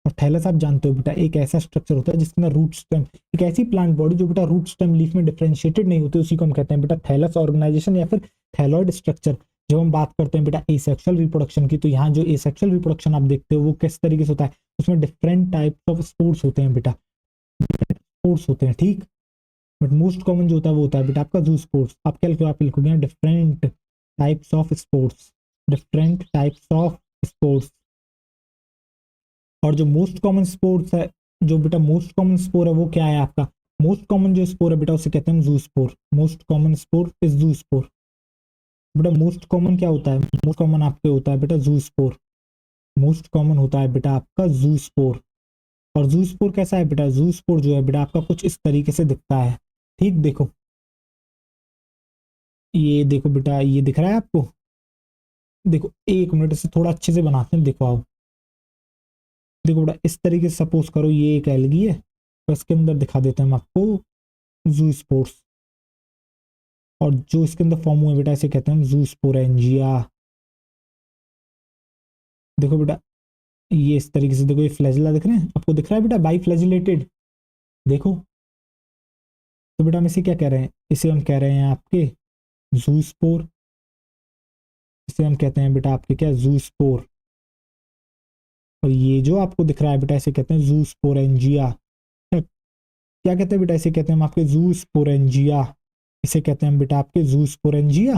और थैलस आप जानते हो बेटा एक ऐसा स्ट्रक्चर होता है जिसके अंदर रूट स्टेम, एक ऐसी प्लांट बॉडी जो बेटा रूट स्टेम लीफ में डिफरेंशिएटेड नहीं होती, उसी को हम कहते हैं बेटा थैलस ऑर्गेनाइजेशन या फिर थैलॉइड स्ट्रक्चर। जब हम बात करते हैं बेटा एसेक्सुअल रिप्रोडक्शन की, तो यहाँ जो एसेक्सुअल रिप्रोडक्शन आप देखते हो वो किस तरीके से होता है, उसमें डिफरेंट टाइप्स ऑफ स्पोर्ट्स होते हैं बेटा, स्पोर्ट्स होते हैं। ठीक, बट मोस्ट कॉमन जो होता है वो होता है बेटा आपका जू स्पोर्ट्स। आप क्या लिखोगे, आप लिखोगे different types of sports, different types of sports. और जो मोस्ट कॉमन स्पोर्ट्स है, जो बेटा मोस्ट कॉमन स्पोर है वो क्या है आपका, मोस्ट कॉमन जो स्पोर है बेटा उसे कहते हैं जू spore. Most common spore is जू स्पोर। बेटा मोस्ट कॉमन क्या होता है, मोस्ट कॉमन आपके होता है बेटा जू स्पोर। मोस्ट कॉमन होता है बेटा आपका जू स्पोर। और जू स्पोर कैसा है बेटा, जू स्पोर जो है बेटा आपका कुछ इस तरीके से दिखता है। ठीक, देखो ये देखो बेटा, ये दिख रहा है आपको, देखो एक मिनट से थोड़ा अच्छे से बनाते हैं, देखो आओ। देखो बेटा इस तरीके से सपोज करो ये एक एलगी है, तो इसके अंदर दिखा देते हैं हम आपको जू स्पोर्स। और जो इसके अंदर फॉर्म हुए बेटा इसे कहते हैं हम जू स्पोरेंजिया। देखो बेटा ये इस तरीके से, देखो ये फ्लैजिला दिख रहे हैं आपको, दिख रहा है बेटा बाई फ्लैजिलेटेड। देखो, तो बेटा हम इसे क्या कह रहे हैं, इसे हम कह रहे हैं आपके जू स्पोर। इसे हम कहते हैं बेटा आपके क्या, जू स्पोर। और ये जो आपको दिख रहा है बेटा इसे कहते हैं जू स्पोरेंजिया। क्या कहते हैं बेटा, इसे कहते हैं हम आपके जू स्पोरेंजिया। इसे कहते हैं हम बेटा आपके जू स्पोरेंजिया।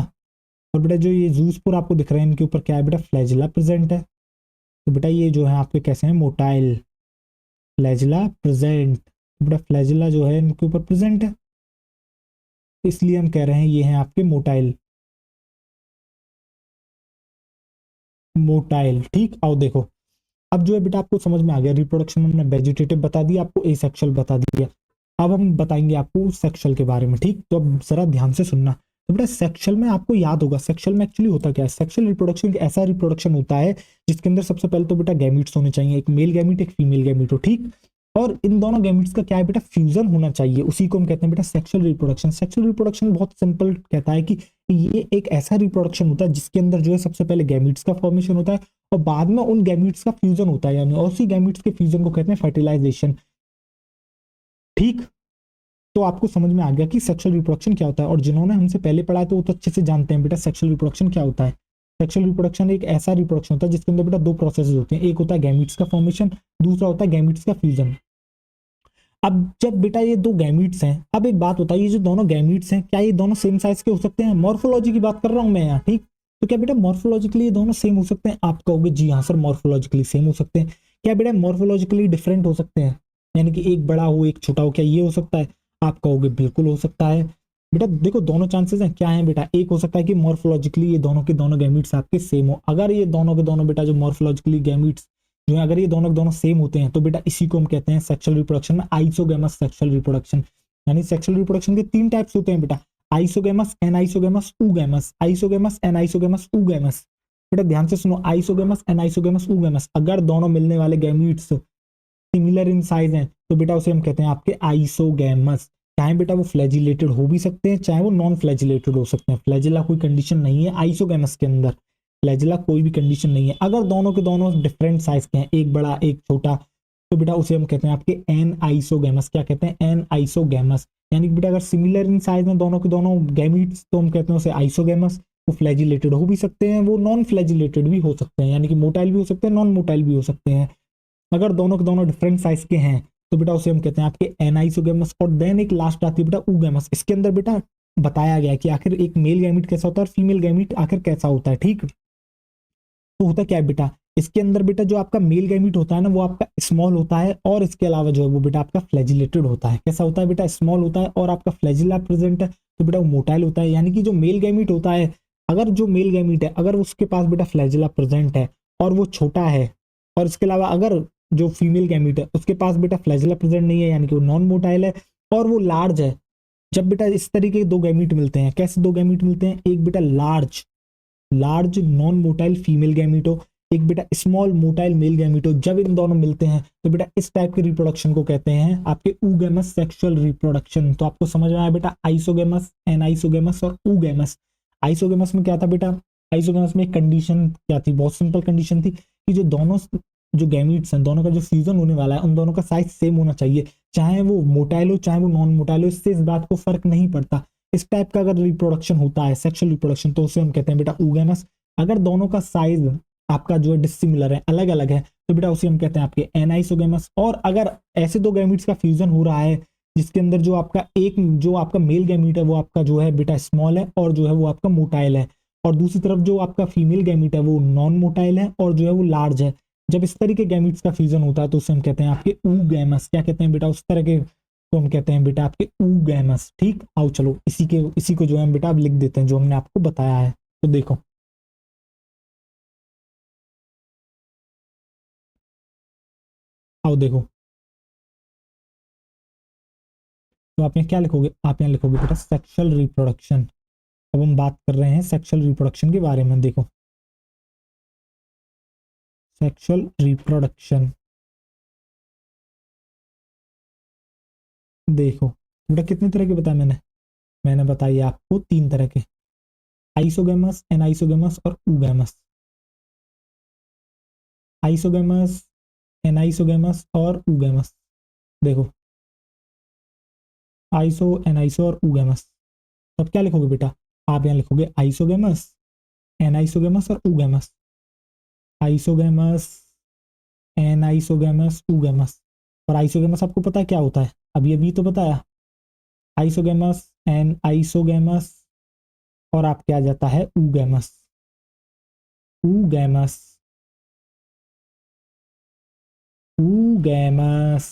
और बेटा जो ये जू स्पोर आपको दिख रहे हैं इनके ऊपर क्या है बेटा, फ्लैजिला प्रेजेंट है। तो बेटा ये जो है आपके कैसे हैं, मोटाइल, फ्लैजिला प्रेजेंट। तो बेटा फ्लैजिला जो है इनके ऊपर प्रेजेंट है, इसलिए हम कह रहे हैं ये हैं आपके मोटाइल, मोटाइल। ठीक, आओ देखो, अब जो है बेटा आपको समझ में आ गया, रिप्रोडक्शन में हमने वेजिटेटिव बता दिया, आपको एसेक्सुअल बता दिया। अब हम बताएंगे आपको सेक्सुअल के बारे में, ठीक। तो अब जरा ध्यान से सुनना। तो बेटा सेक्सुअल में आपको याद होगा, सेक्सुअल में एक्चुअली होता क्या है। सेक्सुअल रिप्रोडक्शन एक ऐसा रिप्रोडक्शन होता है जिसके अंदर सबसे पहले तो बेटा गैमीट्स होने चाहिए, एक मेल गैमीट एक फीमेल गैमीट हो, ठीक। और इन दोनों गैमीट्स का क्या है बेटा, फ्यूजन होना चाहिए, उसी को हम कहते हैं बेटा सेक्सुअल रिप्रोडक्शन। सेक्सुअल रिप्रोडक्शन बहुत सिंपल कहता है कि ये एक ऐसा रिप्रोडक्शन होता है जिसके अंदर जो है सबसे पहले गैमीट्स का फॉर्मेशन होता है और बाद में उन गैमीट्स का फ्यूजन होता है, यानी उसी गैमीट्स के फ्यूजन को कहते हैं फर्टिलाइजेशन, ठीक। तो आपको समझ में आ गया कि सेक्सुअल रिप्रोडक्शन क्या होता है, और जिन्होंने हमसे पहले पढ़ा है तो वो तो अच्छे से जानते हैं बेटा सेक्सुअल रिप्रोडक्शन क्या होता है। सेक्सुअल रिप्रोडक्शन एक ऐसा रिप्रोडक्शन होता है जिसके अंदर बेटा दो प्रोसेस होते हैं, एक होता है गैमीट्स का फॉर्मेशन, दूसरा होता है गैमीट्स का फ्यूजन। अब जब बेटा ये दो गैमीट्स हैं, अब एक बात बताइए, जो दोनों गैमीट्स हैं क्या ये दोनों सेम साइज के हो सकते हैं। मॉर्फोलॉजी की बात कर रहा हूं मैं यहाँ, ठीक। तो क्या बेटा मॉर्फोलॉजिकली ये दोनों सेम हो सकते हैं, आप कहोगे जी हाँ सर मॉर्फोलॉजिकली सेम हो सकते हैं। क्या बेटा मॉर्फोलॉजिकली डिफरेंट हो सकते हैं, यानी कि एक बड़ा हो एक छोटा हो, क्या ये हो सकता है। आप कहोगे बिल्कुल हो सकता है। बेटा देखो दोनों चांसेस हैं, क्या है बेटा, एक हो सकता है कि मॉर्फोलॉजिकली ये दोनों के दोनों गैमीट्स आपके सेम हो। अगर ये दोनों के दोनों बेटा जो मॉर्फोलॉजिकली गैमीट्स जो है अगर ये दोनों के दोनों सेम होते हैं तो बेटा इसी को हम कहते हैं सेक्सुअल रिप्रोडक्शन में आइसोगेमस सेक्सुअल रिप्रोडक्शन। यानी सेक्सुअल रिप्रोडक्शन के तीन टाइप्स होते हैं बेटा, isogamous, anisogamous, oogamous. Isogamous, anisogamous, oogamous. बेटा ध्यान से सुनो, आइसोगेमस, एनाइसोगेमस, ऊगेमस। अगर दोनों मिलने वाले गैमीट्स सिमिलर इन साइज हैं तो बेटा उसे हम कहते हैं आपके आइसोगेमस। चाहे बेटा वो फ्लैजिलेटेड हो भी सकते हैं, चाहे वो नॉन फ्लैजिलेटेड हो सकते हैं। फ्लैजिला कोई कंडीशन नहीं है आइसोगेमस के अंदर, फ्लैजिला कोई भी कंडीशन नहीं है। अगर दोनों के दोनों डिफरेंट साइज के हैं, एक बड़ा एक छोटा, तो बेटा उसे हम कहते हैं आपके एन आइसोगेमस। क्या कहते हैं, एन आइसोगेमस। यानी कि बेटा अगर सिमिलर इन साइज में दोनों के दोनों गैमीट्स तो हम कहते हैं उसे आइसोगेमस। वो फ्लैजिलेटेड हो भी सकते हैं, वो नॉन फ्लैजिलेटेड भी हो सकते हैं, यानी कि मोटाइल भी हो सकते हैं, नॉन मोटाइल भी हो सकते हैं। अगर दोनों के दोनों डिफरेंट साइज के हैं तो बेटा उसे हम कहते हैं आपके एनाइसोगेमस। और देन एक लास्ट आती है बेटा ऊगेमस। इसके अंदर बेटा बताया गया है कि आखिर एक मेल गैमीट कैसा होता है और फीमेल गैमीट आखिर कैसा होता है, ठीक। तो होता क्या है बेटा, इसके अंदर बेटा जो आपका मेल गैमीट होता है ना वो आपका स्मॉल होता है, और इसके अलावा जो है वो बेटा आपका फ्लैजिलेटेड होता है। कैसा होता है बेटा, स्मॉल होता है और आपका फ्लैजिला प्रेजेंट है, तो बेटा वो मोटाइल होता है। यानी कि जो मेल गैमीट होता है, अगर जो मेल गैमीट है अगर उसके पास बेटा फ्लैजिला प्रेजेंट है और वो छोटा है, और इसके अलावा अगर जो फीमेल गैमीट है उसके पास बेटा फ्लैजिला प्रेजेंट नहीं है, यानी कि वो नॉन मोटाइल है और वो लार्ज है। जब बेटा इस तरीके के दो गैमीट मिलते हैं, कैसे दो गैमीट मिलते हैं, एक बेटा large large non motile female gamete हो, एक बेटा स्मॉल मोटाइल मेल गैमीट हो, जब इन दोनों मिलते हैं तो बेटा इस टाइप के रिप्रोडक्शन को कहते हैं आपके ऊगेमस सेक्सुअल रिप्रोडक्शन। तो आपको समझ में आया बेटा आइसोगेमस, एनाइसोगेमस और ऊगेमस। आइसोगेमस में क्या था बेटा, आइसोगेमस में एक कंडीशन क्या थी, बहुत सिंपल कंडीशन थी कि जो दोनों जो गैमीट्स हैं दोनों का जो फ्यूजन होने वाला है उन दोनों का साइज सेम होना चाहिए, चाहे वो मोटाइल हो चाहे वो नॉन मोटाइल हो, इससे इस बात को फर्क नहीं पड़ता। इस टाइप का अगर रिप्रोडक्शन होता है सेक्सुअल रिप्रोडक्शन तो उसे हम कहते हैं बेटा ऊगेमस। अगर दोनों का साइज आपका जो है डिसिमिलर है, अलग अलग है, तो बेटा उसे हम कहते हैं आपके एनाइसोगेमस। और अगर ऐसे दो गैमीट्स का फ्यूजन हो रहा है जिसके अंदर जो आपका एक जो आपका मेल गैमीट है वो आपका जो है बेटा स्मॉल है और जो है वो आपका मोटाइल है, और दूसरी तरफ जो आपका फीमेल गैमीट है वो नॉन मोटाइल है और जो है वो लार्ज है, जब इस तरह के गैमीट्स का फ्यूजन होता है तो उसे हम कहते हैं आपके ऊगैमस। क्या कहते हैं बेटा, उस तरह के तो हम कहते हैं बेटा आपके ऊगैमस, ठीक। आओ चलो इसी को जो है हम बेटा अब लिख देते हैं जो हमने आपको बताया है। तो देखो आओ देखो, तो आप यहाँ क्या लिखोगे, आप यहाँ लिखोगे बेटा सेक्सुअल रिप्रोडक्शन। अब हम बात कर रहे हैं सेक्सुअल रिप्रोडक्शन के बारे में। देखो सेक्सुअल रिप्रोडक्शन, देखो बेटा कितने तरह के बताया मैंने, मैंने बताई आपको तीन तरह के, आइसोगेमस, एनाइसोगेमस और ऊगैमस। आइसोगेमस, एनाइसोगेमस और ऊगैमस। देखो आइसो, एनाइसो और ऊगैमस। तब क्या लिखोगे बेटा, आप यहाँ लिखोगे आइसोगेमस, एनाइसोगेमस और ऊगैमस। Isogamous, anisogamous, oogamous. और आइसोगेमस आपको पता है क्या होता है, अभी अभी तो बताया, आइसोगेमस, एन आइसोगेमस और आपके आ जाता है ऊगैमस। ऊगैमस, ऊगैमस,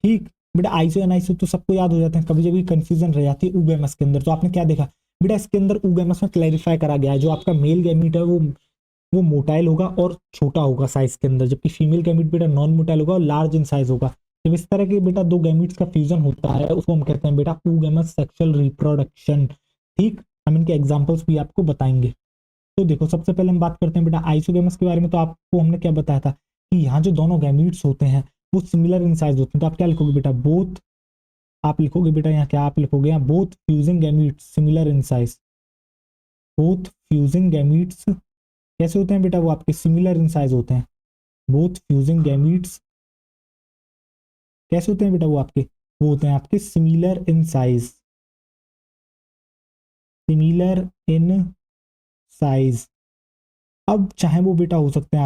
ठीक। बेटा आइसो एनाइसो तो सबको याद हो जाते हैं, कभी कभी कंफ्यूजन रह जाती है ऊगैमस के अंदर। तो आपने क्या देखा बेटा, इसके अंदर ऊगैमस में क्लैरिफाई करा गया है जो आपका मेल गैमीट है वो वो मोटाइल होगा और छोटा होगा साइज के अंदर, जबकि फीमेल गैमीट बेटा नॉन मोटाइल होगा और लार्ज इन साइज होगा। जब इस तरह के बेटा दो गैमीट्स का फ्यूजन होता है उसको हम कहते हैं बेटा oogamous सेक्सुअल रिप्रोडक्शन। ठीक, हम इनके एग्जांपल्स भी आपको बताएंगे। तो देखो सबसे पहले हम बात करते हैं बेटा आइसोगेमस के बारे में। तो आपको हमने क्या बताया था कि यहाँ जो दोनों गैमीट्स होते हैं वो सिमिलर इन साइज होते हैं। तो आप क्या लिखोगे बेटा, बोथ, आप लिखोगे बेटा यहाँ क्या आप लिखोगे, यहाँ both fusing gametes similar in size. Both fusing gametes कैसे होते हैं बेटा, वो आपके सिमिलर इन साइज होते हैं। बोथ फ्यूजिंग गैमीट्स कैसे होते हैं बेटा, वो आपके वो होते हैं आपके similar in size, similar in size. अब चाहे वो बेटा हो सकते हैं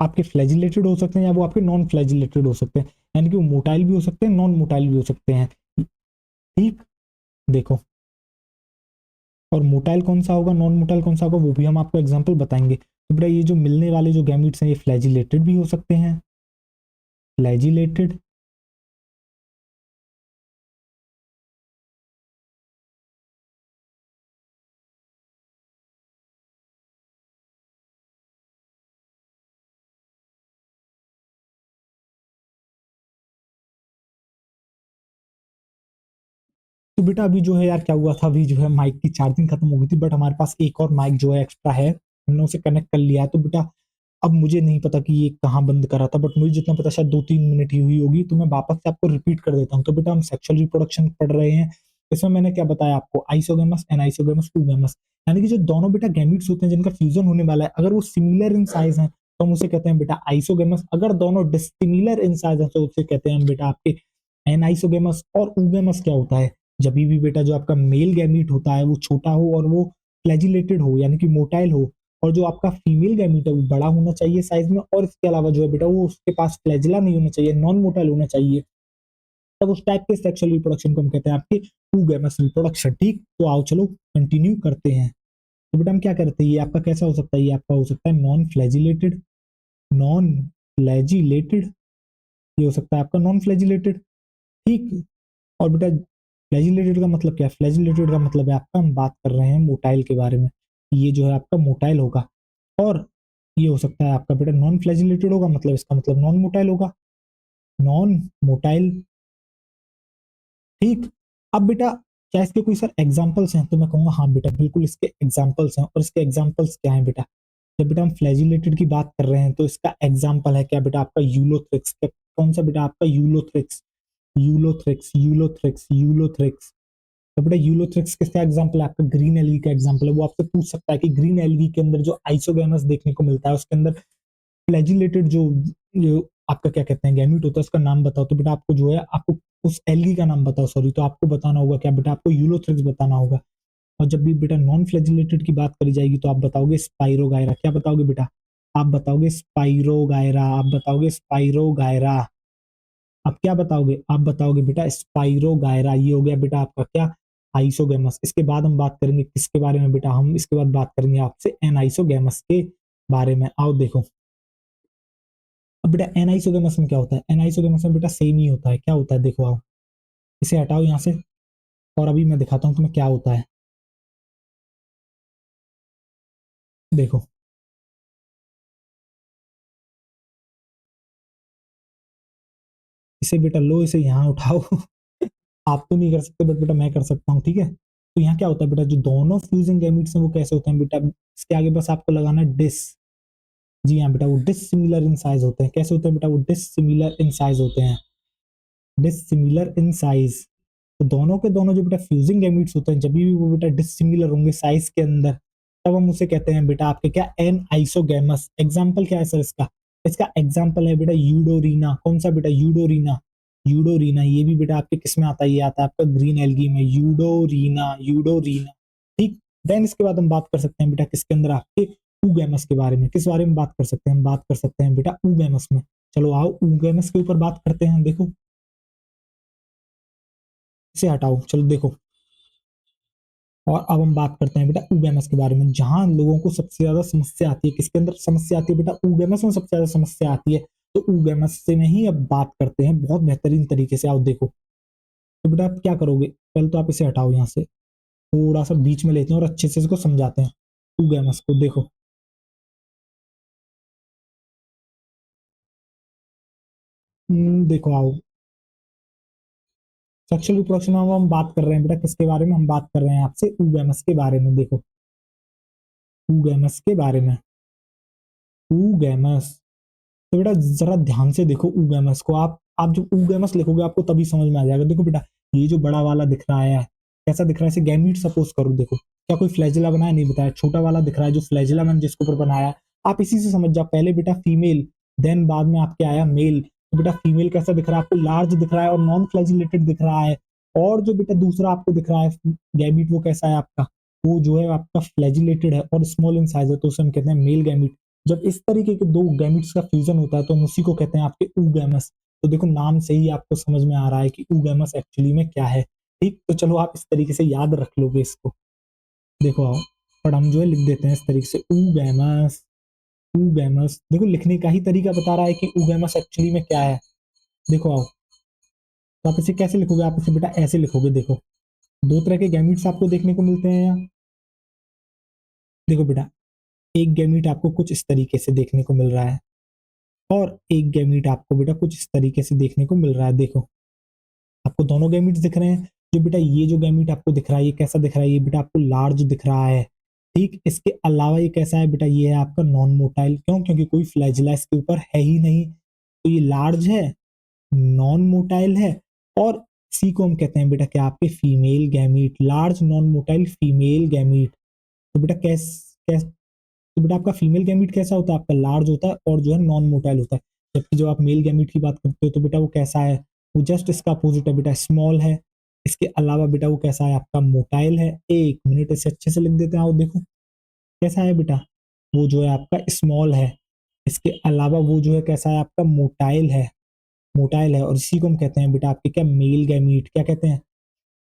आपके फ्लैजिलेटेड हो सकते हैं या वो आपके नॉन फ्लैजिलेटेड हो सकते हैं, यानी कि वो मोटाइल भी हो सकते हैं नॉन मोटाइल भी हो सकते हैं। ठीक, देखो, और मोटाइल कौन सा होगा नॉन मोटाइल कौन सा होगा वो भी हम आपको एग्जांपल बताएंगे। तो बेटा ये जो मिलने वाले जो गैमीट्स हैं ये फ्लैजिलेटेड भी हो सकते हैं, फ्लैजिलेटेड, तो बेटा अभी जो है यार क्या हुआ था, अभी जो है माइक की चार्जिंग खत्म हो गई थी, बट हमारे पास एक और माइक जो है एक्स्ट्रा है, हमने उसे कनेक्ट कर लिया है। तो बेटा अब मुझे नहीं पता कि ये कहाँ बंद करा था, बट मुझे जितना पता शायद 2-3 मिनट ही हुई होगी, तो मैं वापस से आपको रिपीट कर देता हूँ। तो बेटा हम सेक्सुअल रिप्रोडक्शन पढ़ रहे हैं, इसमें मैंने क्या बताया आपको, आइसोगेमस एनाइसोगेमस oogamous, यानी कि जो दोनों बेटा गैमीट्स होते हैं जिनका फ्यूजन होने वाला है, अगर वो सिमिलर इन साइज हैं तो हम उसे कहते हैं बेटा आइसोगेमस, अगर दोनों डिसिमिलर इन साइज हैं तो उसे कहते हैं बेटा आपके एनाइसोगेमस। और oogamous क्या होता है, जब भी बेटा जो आपका मेल गैमीट होता है वो छोटा हो और वो फ्लैजिलेटेड हो यानी कि मोटाइल हो, और जो आपका फीमेल गैमीट है वो बड़ा होना चाहिए साइज में, और इसके अलावा जो है बेटा वो उसके पास फ्लैजिला नहीं होना चाहिए, नॉन मोटाइल होना चाहिए, तब उस टाइप के सेक्सुअल रिप्रोडक्शन को हम कहते हैं आपके oogamous रिप्रोडक्शन। ठीक, तो आओ चलो कंटिन्यू करते हैं। तो बेटा हम क्या करते हैं, ये आपका कैसा हो सकता है, ये आपका हो सकता है नॉन फ्लैजिलेटेड, नॉन फ्लैजिलेटेड, ये हो सकता है आपका नॉन फ्लैजिलेटेड। ठीक, और बेटा फ्लैजिलेटेड का मतलब क्या है, फ्लैजिलेटेड का मतलब है आपका, हम बात कर रहे हैं मोटाइल के बारे में, ये जो है आपका मोटाइल होगा। और ये हो सकता है आपका बेटा नॉन फ्लैजिलेटेड होगा, मतलब इसका मतलब नॉन मोटाइल होगा, नॉन मोटाइल। ठीक, अब बेटा क्या इसके कोई सर एग्जाम्पल्स हैं, तो मैं कहूंगा हाँ बेटा बिल्कुल इसके एग्जाम्पल्स हैं, और इसके एग्जाम्पल्स क्या हैं बेटा, जब बेटा हम फ्लैजिलेटेड की बात कर रहे हैं तो इसका एग्जाम्पल है क्या बेटा आपका यूलोथ्रिक्स। कौन सा बेटा आपका यूलोथ्रिक्स, यूलोथ्रिक्स यूलोथ्रिक्स यूलोथ्रिक्स। तो बेटा यूलोथ्रिक्स किसका एग्जांपल है, आपका ग्रीन एलगी का एग्जांपल है। वो आपसे पूछ सकता है कि ग्रीन एलगी के अंदर जो आइसोगेमस देखने को मिलता है उसके अंदर फ्लैजिलेटेड जो आपका क्या कहते हैं गैमीट होता है उसका नाम बताओ। तो बेटा आपको जो है आपको उस एलगी का नाम बताओ, सॉरी, तो आपको बताना होगा क्या बेटा, आपको यूलोथ्रिक्स बताना होगा। और जब भी बेटा नॉन फ्लैजिलेटेड की बात करी जाएगी तो आप बताओगे स्पाइरोगायरा। क्या बताओगे बेटा, आप बताओगे स्पाइरोगायरा, आप बताओगे स्पाइरोगायरा। आप क्या बताओगे, आप बताओगे बेटा स्पाइरोगायरा। ये हो गया बेटा आपका क्या, आइसोगेमस। इसके बाद हम बात करेंगे किसके बारे में बेटा, हम इसके बाद बात करेंगे आपसे एनाइसोगेमस के बारे में। आओ देखो, अब बेटा एनाइसोगेमस में क्या होता है, एनाइसोगेमस में बेटा सेम ही होता है। क्या होता है देखो, आओ इसे हटाओ यहाँ से, और अभी मैं दिखाता हूँ तुम्हें क्या होता है। देखो, इसे बेटा लो, इसे यहाँ उठाओ आप तो नहीं कर सकते बट बेटा मैं कर सकता हूँ, ठीक है। तो यहाँ क्या होता है बेटा, जो दोनों फ्यूजिंग गैमीट्स हैं वो कैसे होते हैं बेटा, इसके आगे बस आपको लगाना है डिस। जी हाँ बेटा, वो डिसिमिलर इन साइज होते हैं। कैसे होते हैं बेटा, वो डिसिमिलर इन साइज होते हैं, डिसिमिलर इन साइज। तो दोनों के दोनों जो बेटा फ्यूजिंग गैमीट्स होते हैं जब भी वो बेटा डिसिमिलर होंगे साइज के अंदर, तब हम उसे कहते हैं बेटा आपके क्या, एन आइसोगैमस। एग्जाम्पल क्या है सर इसका, इसका एग्जाम्पल है बेटा यूडोरीना। कौन सा बेटा, यूडोरीना, यूडोरीना। ये भी बेटा आपके किस में आता है, ये आता है आपका ग्रीन एल्गी में, यूडोरीना, यूडोरीना। ठीक, देन इसके बाद हम बात कर सकते हैं बेटा किसके अंदर, आपके ऊगैमस के बारे में। किस बारे में बात कर सकते हैं, हम बात कर सकते हैं बेटा ऊगैमस में। चलो आओ ऊगैमस के ऊपर बात करते हैं। देखो, इसे हटाओ, चलो देखो, और अब हम बात करते हैं बेटा ऊगैमस के बारे में, जहां लोगों को सबसे ज्यादा समस्या आती है। किसके अंदर समस्या आती है बेटा, ऊगैमस में सबसे ज्यादा समस्या आती है। तो ऊगैमस से में ही अब बात करते हैं बहुत बेहतरीन तरीके से। आओ देखो, तो बेटा आप क्या करोगे, पहले तो आप इसे हटाओ यहाँ से, थोड़ा सा बीच में लेते हैं और अच्छे से इसको समझाते हैं ऊगैमस को। देखो, देखो आओ, सेक्सुअल रिप्रोडक्शन में हम बात कर रहे हैं बेटा किसके बारे में, हम बात कर रहे हैं आपसे ऊगैमस के बारे में। देखो ऊगैमस के बारे में, ऊगैमस। तो बेटा जरा ध्यान से देखो ऊगैमस को। आप जब ऊगैमस लिखोगे आपको तभी समझ में आ जाएगा। देखो बेटा ये जो बड़ा वाला दिख रहा है कैसा दिख रहा है, इसे गैमीट सपोज करो। देखो क्या कोई फ्लैजिला बनाया, नहीं बताया। छोटा वाला दिख रहा है जो फ्लैजिला मैंने जिसके ऊपर बनाया, आप इसी से समझ जाओ। पहले बेटा फीमेल, देन बाद में आपके आया मेल। तो बेटा फीमेल कैसा दिख रहा है आपको, लार्ज दिख रहा है और नॉन फ्लैजिलेटेड दिख रहा है। और जो बेटा दूसरा आपको दिख रहा है गैमीट, वो कैसा है आपका, वो जो है आपका फ्लैजिलेटेड है और स्मॉल इन साइज है, तो उसे हम कहते हैं मेल गैमीट। जब इस तरीके के दो गैमिट्स का फ्यूजन होता है तो हम उसी को कहते हैं आपके ऊगैमस। तो देखो नाम से ही आपको समझ में आ रहा है कि ऊगैमस एक्चुअली में क्या है। ठीक, तो चलो आप इस तरीके से याद रख लोगे इसको। देखो आओ, पर हम जो है लिख देते हैं इस तरीके से ऊगैमस। ऊगैमस देखो लिखने का ही तरीका बता रहा है कि ऊगैमस एक्चुअली में क्या है। देखो आओ, तो आप इसे कैसे लिखोगे, आप इसे बेटा ऐसे लिखोगे। देखो दो तरह के गैमिट्स आपको देखने को मिलते हैं यहाँ। देखो बेटा एक गैमिट आपको कुछ इस तरीके से देखने को मिल रहा है और एक गैमीट आपको बेटा कुछ इस तरीके से देखने को मिल रहा है। देखो आपको दोनों गैमीट्स दिख रहे हैं। जो बेटा ये जो गैमीट आपको दिख रहा है ये कैसा दिख रहा है, ये बेटा आपको लार्ज दिख रहा है। ठीक, इसके अलावा ये कैसा है बेटा, ये है आपका नॉन मोटाइल। क्यों, क्योंकि कोई फ्लैजिला इसके ऊपर है ही नहीं। तो ये लार्ज है, नॉन मोटाइल है और इसी को हम कहते हैं बेटा क्या, आपके female gamete. Large non motile female gamete. तो बेटा कैस कैस तो बेटा आपका फीमेल गैमीट कैसा होता है, आपका लार्ज होता है और जो है नॉन मोटाइल होता है। जबकि जब आप मेल गैमीट की बात करते हो तो बेटा वो कैसा है, वो जस्ट इसका अपोजिट है बेटा, स्मॉल है। इसके अलावा बेटा वो कैसा है आपका, मोटाइल है। एक मिनट इसे अच्छे से लिख देते हैं। आओ देखो कैसा है बेटा, वो जो है आपका स्मॉल है। इसके अलावा वो जो है कैसा है आपका, मोटाइल है। मोटाइल है और इसी को हम कहते हैं बेटा आपके क्या, मेल गैमीट। क्या कहते हैं,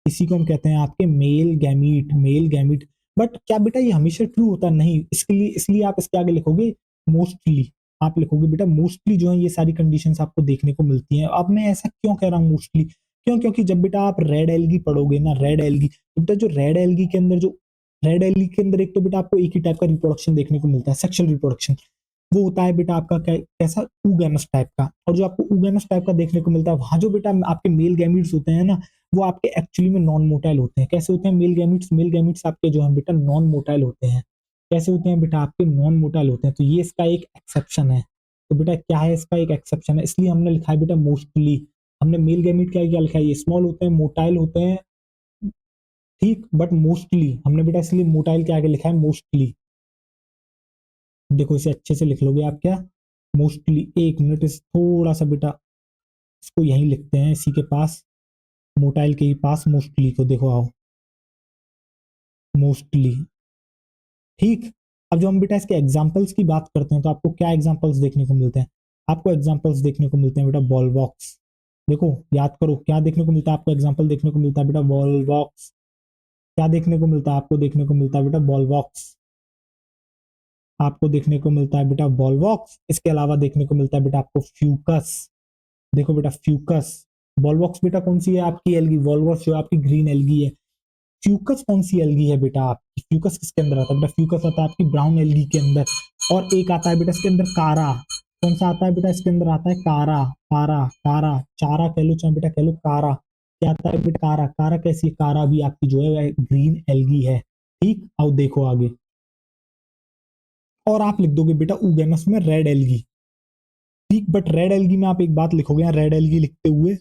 इसी को हम कहते हैं आपके male gamete. Male gamete. But क्या बेटा ये हमेशा ट्रू होता नहीं, इसके लिए इसलिए आप इसके आगे लिखोगे मोस्टली। आप लिखोगे बेटा मोस्टली जो है ये सारी कंडीशंस आपको देखने को मिलती हैं। अब मैं ऐसा क्यों कह रहा हूँ मोस्टली, क्यों, क्योंकि जब बेटा आप रेड एल्गी पढ़ोगे ना, रेड एल्गी, तो बेटा जो रेड एल्गी के अंदर जो रेड एल्गी के अंदर एक तो बेटा आपको एक ही टाइप का रिप्रोडक्शन देखने को मिलता है, सेक्सुअल रिप्रोडक्शन। वो होता है बेटा आपका कैसा, ऊगैमस टाइप का। और जो आपको ऊगैमस टाइप का देखने को मिलता है, वहां जो बेटा आपके मेल गैमीट्स होते हैं ना, वो आपके एक्चुअली में नॉन मोटाइल होते हैं। कैसे होते हैं मेल गैमीट्स, मेल गैमीट्स आपके जो है बेटा नॉन मोटाइल होते हैं। कैसे होते हैं बेटा, आपके नॉन मोटाइल होते हैं। तो ये इसका एक एक्सेप्शन है। तो बेटा क्या है, इसका एक एक्सेप्शन है, इसलिए हमने लिखा है बेटा मोस्टली। हमने मेल गैमीट क्या क्या लिखा है, ये स्मॉल होते हैं, मोटाइल होते हैं। ठीक, बट मोस्टली हमने बेटा इसलिए मोटाइल के आगे लिखा है मोस्टली। देखो इसे अच्छे से लिख लोगे आप क्या, मोस्टली। एक मिनट इस थोड़ा सा बेटा इसको यहीं लिखते हैं, इसी के पास, मोटाइल के ही पास मोस्टली को। देखो आओ, मोस्टली। ठीक, अब जो हम बेटा इसके एग्जांपल्स की बात करते हैं तो आपको क्या एग्जांपल्स देखने को मिलते हैं, आपको एग्जांपल्स देखने को मिलते हैं बेटा बॉल बॉक्स। देखो याद करो क्या देखने को मिलता है आपको, एग्जांपल देखने को मिलता है बेटा बॉल बॉक्स। क्या देखने को मिलता है आपको, देखने को मिलता है बेटा बॉल बॉक्स। आपको देखने को मिलता है बेटा बॉल बॉक्स। इसके अलावा देखने को मिलता है बेटा आपको फ्यूकस। देखो बेटा फ्यूकस। बॉल बॉक्स बेटा कौन सी है आपकी, एल्गी। बॉल बॉक्स जो आपकी ग्रीन एल्गी है। फ्यूकस कौन सी एल्गी है बेटा आपकी, फ्यूकस किसके अंदर आता है बेटा, फ्यूकस आता है आपकी ब्राउन एल्गी के अंदर। और एक आता है बेटा इसके अंदर कारा। कौन सा आता है बेटा, इसके अंदर आता है कारा। कारा, कारा, चारा कह लो चाहे बेटा कह लो कारा। क्या आता है बेटा, कारा। कारा कैसी है, कारा भी आपकी जो है ग्रीन एल्गी है। ठीक, आओ देखो आगे। और आप लिख दोगे बेटा ऊगेमस में रेड एल्गी। ठीक, बट रेड एल्गी में आप एक बात लिखोगे यहाँ, रेड एल्गी लिखते हुए,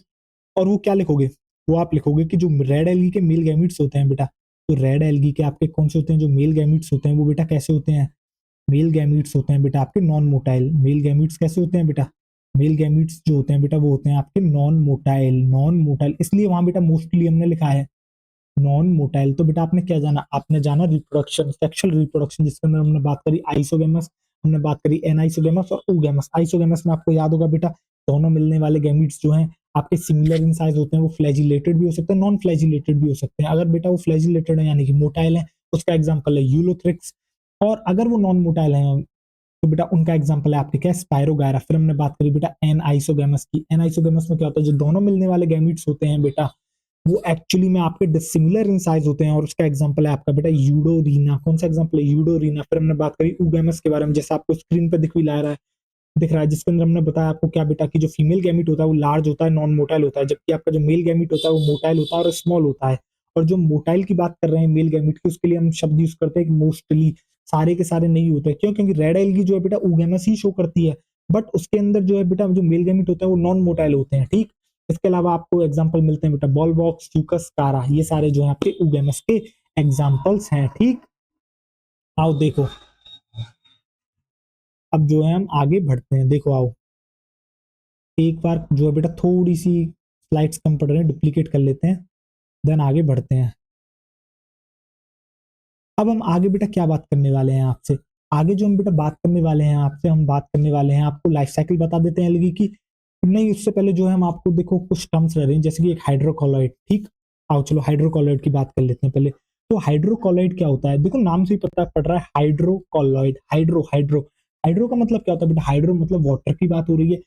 और वो क्या लिखोगे, वो आप लिखोगे कि जो रेड एल्गी के मेल गैमिट्स होते हैं बेटा, तो रेड एल्गी के आपके कौन से होते हैं, जो मेल गैमिट्स होते हैं वो बेटा कैसे होते हैं, मेल गैमिट्स होते हैं बेटा आपके नॉन मोटाइल। मेल गैमिट्स कैसे होते हैं बेटा, मेल गैमिट्स जो होते हैं बेटा वो होते हैं आपके नॉन मोटाइल। नॉन मोटाइल इसलिए वहां बेटा मोस्टली हमने लिखा है नॉन मोटाइल। तो बेटा आपने क्या जाना, आपने जाना रिप्रोडक्शन, सेक्सुअल रिप्रोडक्शन, जिसके अंदर हमने बात करी आइसोगेमस, हमने बात करी एनाइसोगेमस और ओगेमस। आइसोगेमस में आपको याद होगा बेटा, दोनों मिलने वाले गैमीट्स जो हैं आपके सिमिलर इन साइज होते हैं, वो फ्लैजिलेटेड भी हो सकते हैं, नॉन फ्लैजिलेटेड भी हो सकते हैं। अगर बेटा वो फ्लैजिलेटेड है यानी कि मोटाइल है, उसका एग्जाम्पल है यूलोथ्रिक्स। और अगर वो नॉन मोटाइल है तो बेटा उनका एग्जाम्पल है आपके क्या, स्पायरोगायरा। फिर हमने बात करी बेटा एन आइसोगेमस की। एन आइसोगेमस में क्या होता है, जो दोनों मिलने वाले गैमीट्स होते हैं बेटा वो एक्चुअली में आपके डिसिमिलर इन साइज होते हैं, और उसका एग्जांपल है आपका बेटा यूडोरीना। कौन सा एग्जांपल है, यूडोरीना। फिर हमने बात करी ऊगैमस के बारे में, जैसे आपको स्क्रीन पे दिख भी ला रहा है, दिख रहा है, जिसके अंदर हमने बताया आपको क्या बेटा कि जो फीमेल गैमीट होता है वो लार्ज होता है, नॉन मोटाइल होता है, जबकि आपका जो मेल गैमीट होता है वो मोटाइल होता है और स्मॉल होता है। और जो मोटाइल की बात कर रहे हैं मेल गैमीट की, उसके लिए हम शब्द यूज करते हैं कि मोस्टली, सारे के सारे नहीं होते। क्यों? क्योंकि रेड एल्गी जो है बेटा ओगेमस ही शो करती है, बट उसके अंदर जो है बेटा जो मेल गैमीट होता है वो नॉन मोटाइल होते हैं। ठीक, इसके अलावा आपको एग्जाम्पल मिलते हैं बेटा बॉल बॉक्स, ट्यूकस, कारा, ये सारे जो है आपके ओगेमस के एग्जाम्पल्स हैं। ठीक, आओ देखो, अब जो है हम आगे बढ़ते हैं। देखो आओ, एक बार जो है बेटा थोड़ी सी स्लाइड्स कम पड़ रही हैं, डुप्लीकेट कर लेते हैं, देन आगे बढ़ते हैं। अब हम आगे बेटा क्या बात करने वाले हैं आपसे, आगे जो हम बेटा बात करने वाले हैं आपसे, हम बात करने वाले हैं, आपको लाइफ साइकिल बता देते हैं एल्गी की। नहीं, उससे पहले जो है हम आपको देखो कुछ टर्म्स रह रहे हैं, जैसे कि एक हाइड्रोकोलॉइड। ठीक, आओ चलो हाइड्रोकोलॉइड की बात कर लेते हैं पहले। तो हाइड्रोकोलॉइड क्या होता है? देखो नाम से ही पता पड़ रहा है हाइड्रोकोलॉइड। हाइड्रो हाइड्रो हाइड्रो का मतलब क्या होता है बेटा? हाइड्रो मतलब वाटर की बात हो रही है,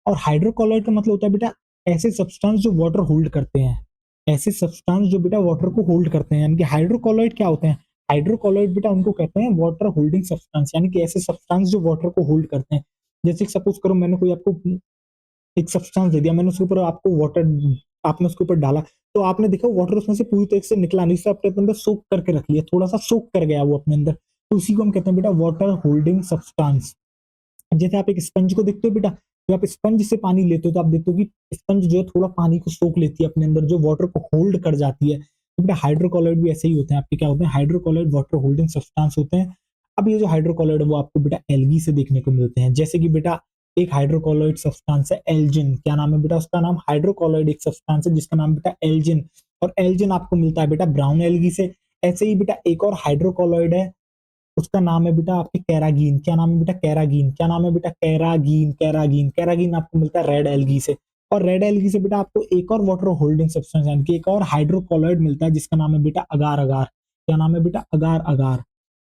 और हाइड्रोकोलॉइड का मतलब होता है बेटा ऐसे सब्सटेंस जो वाटर होल्ड करते हैं, ऐसे सब्सटेंस जो बेटा वाटर को होल्ड करते हैं, यानी कि हाइड्रोकोलॉइड क्या होते हैं? हाइड्रोकोलॉइड बेटा उनको कहते हैं वाटर होल्डिंग सब्सटेंस, यानी कि ऐसे सब्सटेंस जो वाटर को होल्ड करते हैं। जैसे सपोज करो मैंने कोई आपको एक सब्सटेंस दे दिया, मैंने उसके ऊपर आपको वाटर, आपने उसके ऊपर डाला, तो आपने देखा वाटर उसमें से पूरी तरह से निकला नहीं, उससे अपने अंदर सोक करके रख लिया, थोड़ा सा सोक कर गया वो अपने अंदर, तो उसी को हम कहते हैं बेटा वाटर होल्डिंग सब्सटेंस। जैसे आप एक स्पंज को देखते हो बेटा, जब आप स्पंज से पानी लेते हो तो आप देखते हो कि स्पंज जो है थोड़ा पानी को सोख लेती है अपने अंदर, जो वाटर को होल्ड कर जाती है। तो बेटा हाइड्रोकोलॉइड भी ऐसे ही होते हैं आपके, क्या होते हैं? हाइड्रोकोलॉइड वाटर होल्डिंग सब्सटेंस होते हैं। अब ये जो हाइड्रोकोलॉइड है वो आपको बेटा एल्गी से देखने को मिलते हैं, जैसे कि बेटा एक हाइड्रोकोलॉइड सब्सटेंस है एल्जिन। क्या नाम है बेटा उसका? नाम हाइड्रोकोलॉइड एक सब्सटेंस है जिसका नाम बेटा एल्जिन, और एल्जिन आपको मिलता है बेटा ब्राउन एल्गी से। ऐसे ही बेटा एक और हाइड्रोकोलॉइड है, उसका नाम है बेटा आपके कैरागीन। क्या नाम है बेटा? कैरागीन। क्या नाम है बेटा? कैरागीन। कैरागीन कैरागीन आपको मिलता है रेड एल्गी से। और रेड एल्गी से बेटा आपको एक और वाटर होल्डिंग सब्सटेंस यानी कि एक और हाइड्रोकोलॉइड मिलता है जिसका नाम है बेटा अगार अगार। क्या नाम है बेटा? अगार अगार।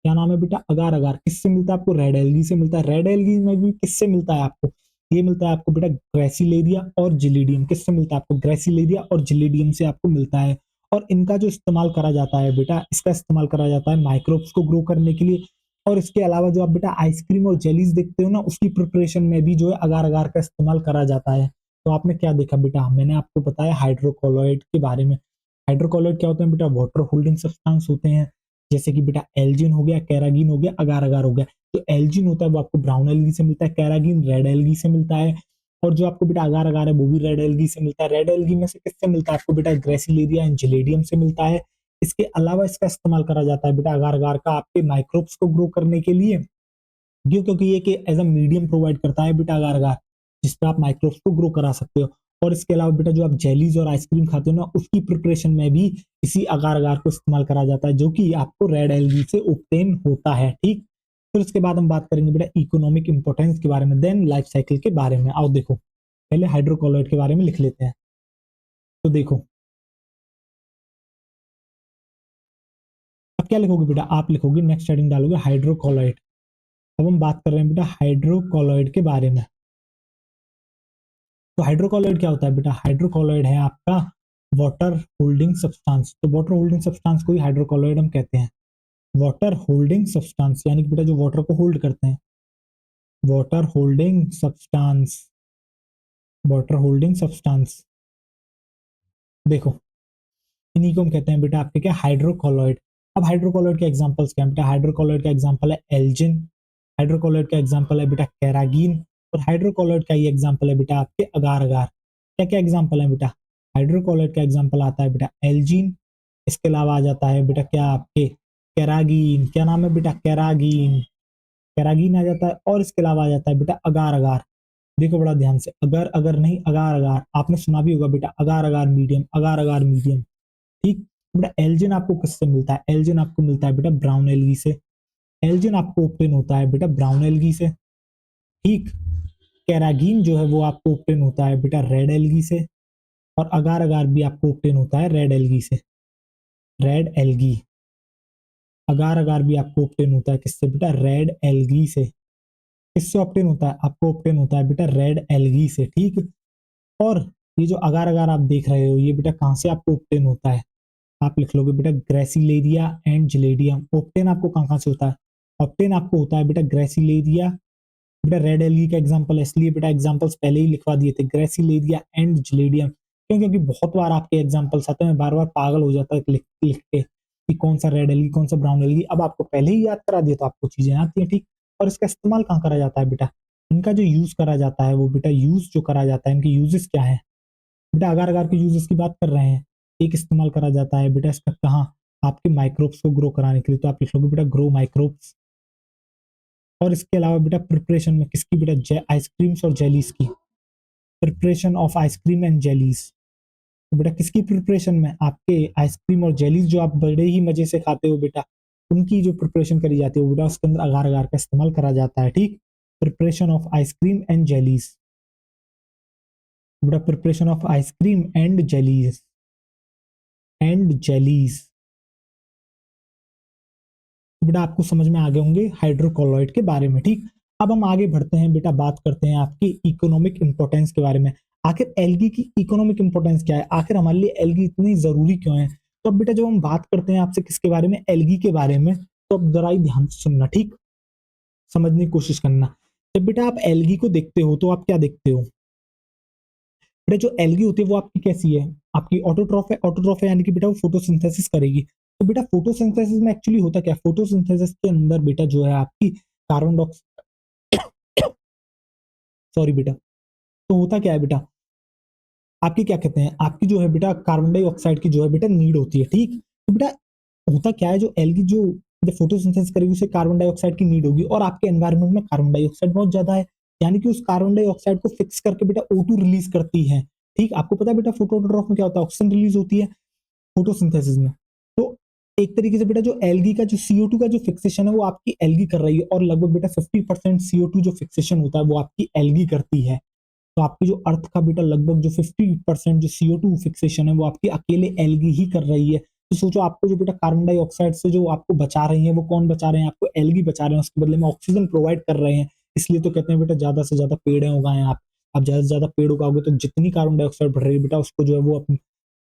क्या नाम है बेटा? अगार अगार। किससे मिलता है आपको? रेड एल्गी से मिलता है। रेड एल्गी में भी किससे मिलता है आपको? ये मिलता है आपको बेटा ग्रेसिलेरिया और जिलीडियम। किससे मिलता है आपको? ग्रेसिलेरिया और जिलीडियम से आपको मिलता है। और इनका जो इस्तेमाल करा जाता है बेटा, इसका इस्तेमाल करा जाता है माइक्रोब्स को ग्रो करने के लिए। और इसके अलावा जो आप बेटा आइसक्रीम और जेलीज देखते हो ना, उसकी प्रिपरेशन में भी जो है अगार अगार का इस्तेमाल करा जाता है। तो आपने क्या देखा बेटा? मैंने आपको बताया हाइड्रोकोलॉइड के बारे में। हाइड्रोकोलॉइड क्या होते हैं बेटा? वाटर होल्डिंग सब्सटेंस होते हैं, जैसे कि बेटा एल्जिन हो गया, कैरागीन हो गया, अगार अगार हो गया। तो एल्जिन होता है वो आपको ब्राउन एल्गी से मिलता है, कैरागीन रेड एल्गी से मिलता है, और जो आपको बेटा अगार अगार है वो भी रेड एल्गी से मिलता है। रेड एल्गी में से किससे मिलता है आपको बेटा? ग्रेसिलेरिया एंड जिलेडियम से मिलता है। इसके अलावा इसका इस्तेमाल करा जाता है बेटा अगार अगार का आपके माइक्रोब्स को ग्रो करने के लिए। क्यों? क्योंकि ये कि एज अ मीडियम प्रोवाइड करता है बेटा अगार अगार, जिसपे आप माइक्रोब्स को ग्रो करा सकते हो। और इसके अलावा बेटा जो आप जेलीज और आइसक्रीम खाते हो ना, उसकी प्रिपरेशन में भी इसी अगार अगार को इस्तेमाल करा जाता है, जो कि आपको रेड एल्गी से ऑब्टेन होता है। ठीक, फिर उसके बाद हम बात करेंगे बेटा इकोनॉमिक इंपोर्टेंस के बारे में, देन लाइफ साइकिल के बारे में। आओ देखो, पहले हाइड्रोकोलॉइड के बारे में लिख लेते हैं। तो देखो, अब क्या लिखोगे बेटा? आप लिखोगे नेक्स्ट हेडिंग डालोगे हाइड्रोकोलॉइड। अब हम बात कर रहे हैं बेटा हाइड्रोकोलॉइड के बारे में। तो हाइड्रोकोलॉइड क्या होता है बेटा? हाइड्रोकोलॉइड है आपका वाटर होल्डिंग सब्सटेंस। तो वाटर होल्डिंग सब्सटेंस को ही हाइड्रोकोलॉइड हम कहते हैं। वाटर होल्डिंग सब्सटेंस यानी कि बेटा जो वाटर को होल्ड करते हैं, water holding substance, water holding substance. देखो, इन्हीं को हम कहते हैं बेटा आपके क्या? हाइड्रोकोलॉइड। अब हाइड्रोकोलॉइड के एग्जांपल्स क्या है बेटा? हाइड्रोकोलॉइड का एग्जांपल है एल्जिन, हाइड्रोकोलॉइड का एग्जांपल है बेटा कैरागीन, और हाइड्रोकोलॉइड का ही एग्जांपल है बेटा आपके अगार अगार। क्या क्या एग्जांपल है बेटा? हाइड्रोकोलॉइड का एग्जांपल आता है बेटा एल्जीन, इसके अलावा आ जाता है बेटा क्या आपके? कैरागीन। क्या नाम है बेटा? कैरागीन। कैरागीन आ जाता है, और इसके अलावा आ जाता है बेटा अगार अगार। देखो बड़ा ध्यान से, अगर अगर नहीं अगार अगार, आपने सुना भी होगा बेटा अगार अगार मीडियम, अगार अगार मीडियम। ठीक, बेटा एल्जिन आपको किससे मिलता है? एल्जिन आपको मिलता है बेटा ब्राउन एल्गी से। एल्जिन आपको ओप्टेन होता है बेटा ब्राउन एल्गी से। ठीक, कैरागीन जो है वो आपको ओप्टेन होता है बेटा रेड एल्गी से, और अगार अगार भी आपको ओप्टेन होता है रेड एल्गी से। रेड एल्गी, अगार अगार भी आपको ओप्टेन होता है किससे बेटा? रेड एल्गी से। किससे ऑप्टेन होता है? आपको ऑप्टेन होता है बेटा रेड एल्गी से। ठीक, और ये जो अगार अगार आप देख रहे हो, ये बेटा कहाँ से आपको ऑप्टेन होता है? आप लिख लोगे बेटा ग्रेसिलेरिया एंड जिलेडियम। ऑप्टेन आपको कहाँ कहाँ से होता है? ऑप्टेन आपको होता है बेटा ग्रेसिलेरिया बेटा रेड एलगी का एग्जांपल है, इसलिए बेटा एग्जांपल्स पहले ही लिखवा दिए थे, ग्रेसिलेरिया एंड जिलेडियम। क्यों? क्योंकि बहुत बार आपके एग्जांपल्स आते हैं, मैं बार बार पागल हो जाता है लिख लिख के कि कौन सा रेड एलगी कौन सा ब्राउन एलगी। अब आपको पहले ही याद करा दिया तो आपको चीजें आती हैं, ठीक। और इसका इस्तेमाल कहाँ करा जाता है बेटा? इनका जो यूज करा जाता है वो बेटा यूज जो करा जाता है, इनके यूजेस क्या है बेटा? अगार अगार के यूजेस की बात कर रहे हैं। एक इस्तेमाल करा जाता है बेटा इसका कहाँ? आपके माइक्रोब्स को ग्रो कराने के लिए, तो आप लिख लोगे बेटा ग्रो माइक्रोब्स। और इसके अलावा बेटा प्रिपरेशन में किसकी बेटा? आइसक्रीम्स और जेलीज की, preparation of ice cream and jellies. तो बेटा किसकी प्रिपरेशन में? आपके आइसक्रीम और जेलीज जो आप बड़े ही मजे से खाते हो बेटा, उनकी जो प्रिपरेशन करी जाती है वो बेटा उसके अंदर अगार अगार का इस्तेमाल करा जाता है, ठीक। Preparation of ice cream and jellies, बेटा preparation of ice cream and jellies. बेटा आपको समझ में आ गए होंगे हाइड्रोकोलॉइड के बारे में, ठीक। अब हम आगे बढ़ते हैं बेटा, बात करते हैं आपकी इकोनॉमिक इंपॉर्टेंस के बारे में। आखिर एलगी की इकोनॉमिक इंपॉर्टेंस क्या है? आखिर हमारे लिए एलगी इतनी जरूरी क्यों है? तो अब बेटा जब हम बात करते हैं आपसे किसके बारे में? एलगी के बारे में, तो अब जरा ही ध्यान से सुनना, ठीक। समझने की कोशिश करना। जब बेटा आप एलगी को देखते हो तो आप क्या देखते हो बेटा? जो एलगी होती है वो आपकी कैसी है? आपकी ऑटोट्रॉफ है। ऑटोट्रॉफ है यानी कि बेटा वो फोटोसिंथेसिस करेगी। तो बेटा फोटोसिंथेसिस में एक्चुअली होता क्या है? फोटोसिंथेसिस के अंदर बेटा जो है आपकी कार्बन डाइऑक्साइड, सॉरी बेटा, तो होता क्या है बेटा? आपकी क्या कहते हैं, आपकी जो है बेटा कार्बन डाइऑक्साइड की जो है बेटा नीड होती है, ठीक। तो बेटा होता क्या है, जो एलगी जो जब फोटोसिंथेसिस करेगी उसे कार्बन डाइऑक्साइड की नीड होगी, और आपके एनवायरनमेंट में कार्बन डाइऑक्साइड बहुत ज्यादा है, यानी कि उस कार्बन डाइऑक्साइड को फिक्स करके बेटा O2 रिलीज करती है, ठीक। आपको पता है बेटा फोटोट्रॉफ में क्या होता है? ऑक्सीजन रिलीज होती है फोटोसिंथेसिस में। तो एक तरीके से बेटा जो एलगी का जो CO2 का जो फिक्सेशन है वो आपकी एलगी कर रही है, और लगभग बेटा 50% CO2 जो फिक्सेशन होता है वो आपकी एलगी करती है। तो आपकी जो अर्थ का बेटा लगभग जो 50% जो CO2 फिक्सेशन है वो आपकी अकेले एलगी ही कर रही है। तो सोचो आपको जो बेटा कार्बन डाइऑक्साइड से जो आपको बचा रही है वो कौन बचा रहे हैं? आपको एलगी बचा रहे हैं, उसके बदले में ऑक्सीजन प्रोवाइड कर रहे हैं। इसलिए तो कहते हैं बेटा ज्यादा से ज्यादा पेड़ उगाएं आप ज्यादा से ज्यादा पेड़ उगाओगे तो जितनी कार्बन डाइऑक्साइड बढ़ रही है बेटा उसको जो है वो अपनी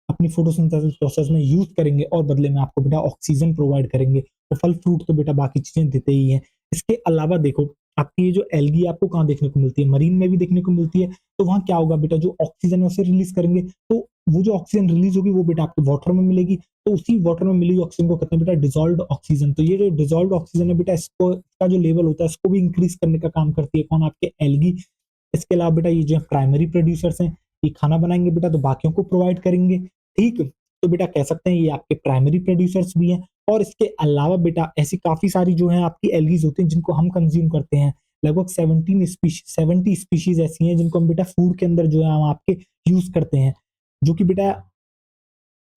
अपनी फोटोसिंथेसिस प्रोसेस में यूज करेंगे, और बदले में आपको बेटा ऑक्सीजन प्रोवाइड करेंगे। तो फल फ्रूट तो बेटा बाकी चीजें देते ही हैं। इसके अलावा देखो आपकी ये जो एलगी आपको कहाँ देखने को मिलती है? मरीन में भी देखने को मिलती है। तो वहां क्या होगा बेटा? जो ऑक्सीजन है उसे रिलीज करेंगे, तो वो जो ऑक्सीजन रिलीज होगी वो बेटा आपके वाटर में मिलेगी। तो उसी वाटर में मिली ऑक्सीजन को कहते हैं बेटा डिजॉल्व्ड ऑक्सीजन। तो ये जो डिजॉल्व्ड ऑक्सीजन है बेटा इसको इसका जो लेवल होता है इसको भी इंक्रीज करने का काम करती है कौन? आपके एलगी। इसके अलावा बेटा ये जो प्राइमरी प्रोड्यूसर्स हैं, ये खाना बनाएंगे बेटा तो बाकियों को प्रोवाइड करेंगे, ठीक। तो बेटा कह सकते हैं ये आपके प्राइमरी प्रोड्यूसर्स भी हैं। और इसके अलावा बेटा ऐसी काफी सारी जो है आपकी एलगीज होती हैं जिनको हम कंज्यूम करते हैं। लगभग 70 स्पीशीज ऐसी हैं जिनको हम बेटा फूड के अंदर जो है हम आपके यूज करते हैं, जो कि बेटा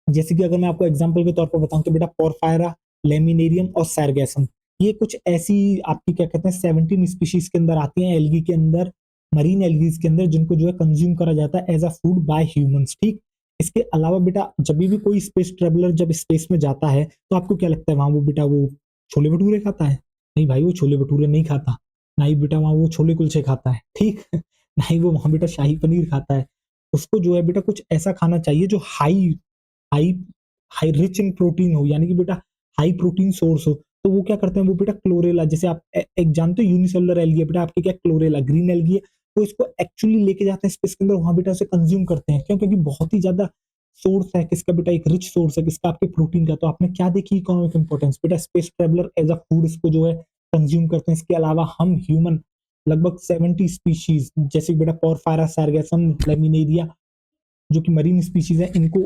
जैसे कि अगर मैं आपको एग्जांपल के तौर पर बताऊं तो बेटा पोरफायरा, लेमिनेरियम और सैरगैसम, ये कुछ ऐसी आपकी क्या कहते हैं 17 स्पीशीज के अंदर आती हैं एलगी के अंदर, मरीन एलगीज के अंदर, जिनको जो है कंज्यूम करा जाता है as a food by humans, ठीक। इसके अलावा बेटा जब भी कोई स्पेस ट्रेवलर जब स्पेस में जाता है तो आपको क्या लगता है वहां वो बेटा वो छोले भटूरे खाता है? नहीं भाई, वो छोले भटूरे नहीं खाता। ना ही बेटा वहां वो छोले कुलचे खाता है, ठीक। ना ही वो वहां बेटा शाही पनीर खाता है। उसको जो है बेटा कुछ ऐसा खाना चाहिए जो high high high rich in protein हो, यानी कि बेटा हाई प्रोटीन सोर्स हो। तो वो क्या करते हैं वो बेटा क्लोरेला, जैसे आप एक जानते हो यूनिसेलुलर एल्गी है बेटा आपकी क्या क्लोरेला ग्रीन एल्गी है, तो इसको एक्चुअली लेके जाते हैं स्पेस के अंदर, वहां बेटा उसे कंज्यूम करते हैं। क्यों? क्योंकि बहुत ही ज्यादा सोर्स है किसका बेटा? एक रिच सोर्स है किसका? आपके प्रोटीन का। तो आपने क्या देखी इकोनॉमिक इंपॉर्टेंस बेटा? Space traveller as a food इसको जो है कंज्यूम करते हैं। इसके अलावा हम ह्यूमन लगभग 70 स्पीशीज जैसे बेटा पोरफायरा, सार्गेसम, लेमिनेरिया जो कि मरीन स्पीशीज है, इनको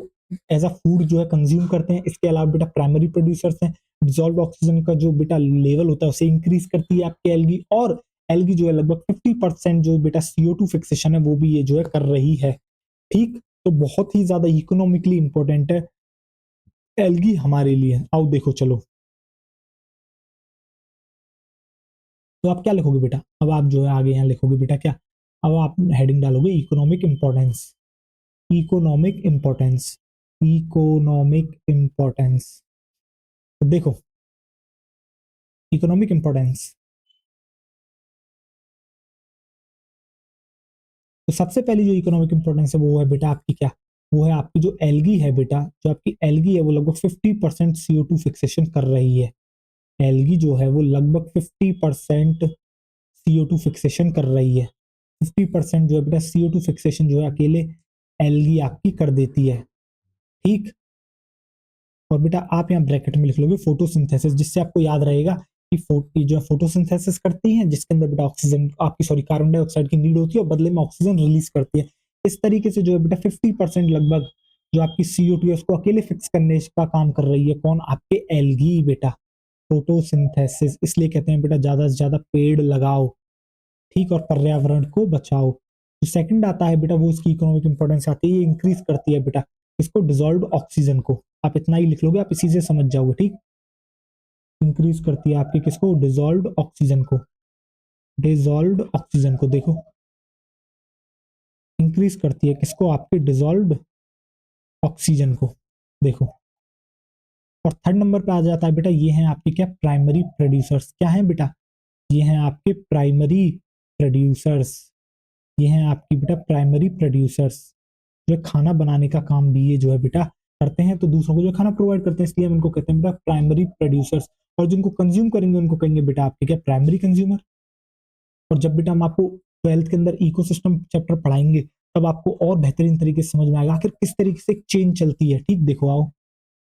एज अ फूड जो है कंज्यूम करते हैं। इसके अलावा बेटा प्राइमरी प्रोड्यूसर्स हैं, डिजॉल्व ऑक्सीजन का जो बेटा लेवल होता है उसे इंक्रीज करती है आपकी एल्गी, और एल्गी जो है लगभग 50% जो बेटा CO2 फिक्सेशन है वो भी ये जो है कर रही है, ठीक। तो बहुत ही ज्यादा इकोनॉमिकली इंपॉर्टेंट है एल्गी हमारे लिए। आओ देखो चलो, तो आप क्या लिखोगे बेटा? अब आप जो है आगे यहाँ लिखोगे बेटा क्या? अब आप हेडिंग डालोगे economic importance, economic importance, economic importance. तो देखो इकोनॉमिक इंपॉर्टेंस, तो सबसे पहली जो इकोनॉमिक इंपॉर्टेंस है वो है बेटा आपकी क्या? वो है आपकी जो एल्गी है बेटा, जो आपकी एल्गी है वो लगभग 50% CO2 फिक्सेशन कर रही है। एल्गी जो है वो लगभग 50% CO2 फिक्सेशन कर रही है। 50% जो है बेटा CO2 फिक्सेशन जो है अकेले एल्गी आपकी कर देती है, ठीक। और बेटा आप यहाँ ब्रैकेट में लिख लोगे फोटोसिंथेसिस, जिससे आपको याद रहेगा कि जो फोटोसिंथेसिस करती है, जिसके अंदर बेटा ऑक्सीजन आपकी कार्बन डाइऑक्साइड की नीड होती है और बदले में ऑक्सीजन रिलीज करती है। इस तरीके से जो है बेटा 50% लगभग जो आपकी CO2 है उसको अकेले फिक्स करने का काम कर रही है कौन, आपके एल्गी बेटा। फोटोसिंथेसिस इसलिए कहते हैं बेटा ज्यादा से ज्यादा पेड़ लगाओ, ठीक, और पर्यावरण को बचाओ। जो सेकंड आता है बेटा वो इसकी इकोनॉमिक इंपॉर्टेंस आती है, ये इंक्रीज करती है बेटा इसको डिजोल्व ऑक्सीजन को। आप इतना ही लिख लोगे, आप इसी से समझ जाओगे, ठीक। इंक्रीज करती है आपके किसको, डिजोल्व ऑक्सीजन को। डिजोल्व ऑक्सीजन को देखो, इंक्रीज करती है किसको, आपके डिजोल्व ऑक्सीजन को, देखो। और थर्ड नंबर पे आ जाता है बेटा, ये हैं आपके क्या, प्राइमरी प्रोड्यूसर्स। क्या है बेटा, ये हैं आपके प्राइमरी प्रोड्यूसर्स। ये हैं आपकी बेटा प्राइमरी प्रोड्यूसर्स, जो खाना बनाने का काम भी ये जो है बेटा करते हैं, तो दूसरों को जो खाना प्रोवाइड करते हैं, इसलिए हम इनको कहते हैं बेटा प्राइमरी प्रोड्यूसर्स। और जिनको कंज्यूम करेंगे उनको कहेंगे बेटा आपके क्या, प्राइमरी कंज्यूमर। और जब बेटा हम आपको 12th के अंदर इकोसिस्टम चैप्टर पढ़ाएंगे, तब आपको और बेहतरीन तरीके से समझ में आएगा आखिर किस तरीके से चेन चलती है, ठीक। देखो आओ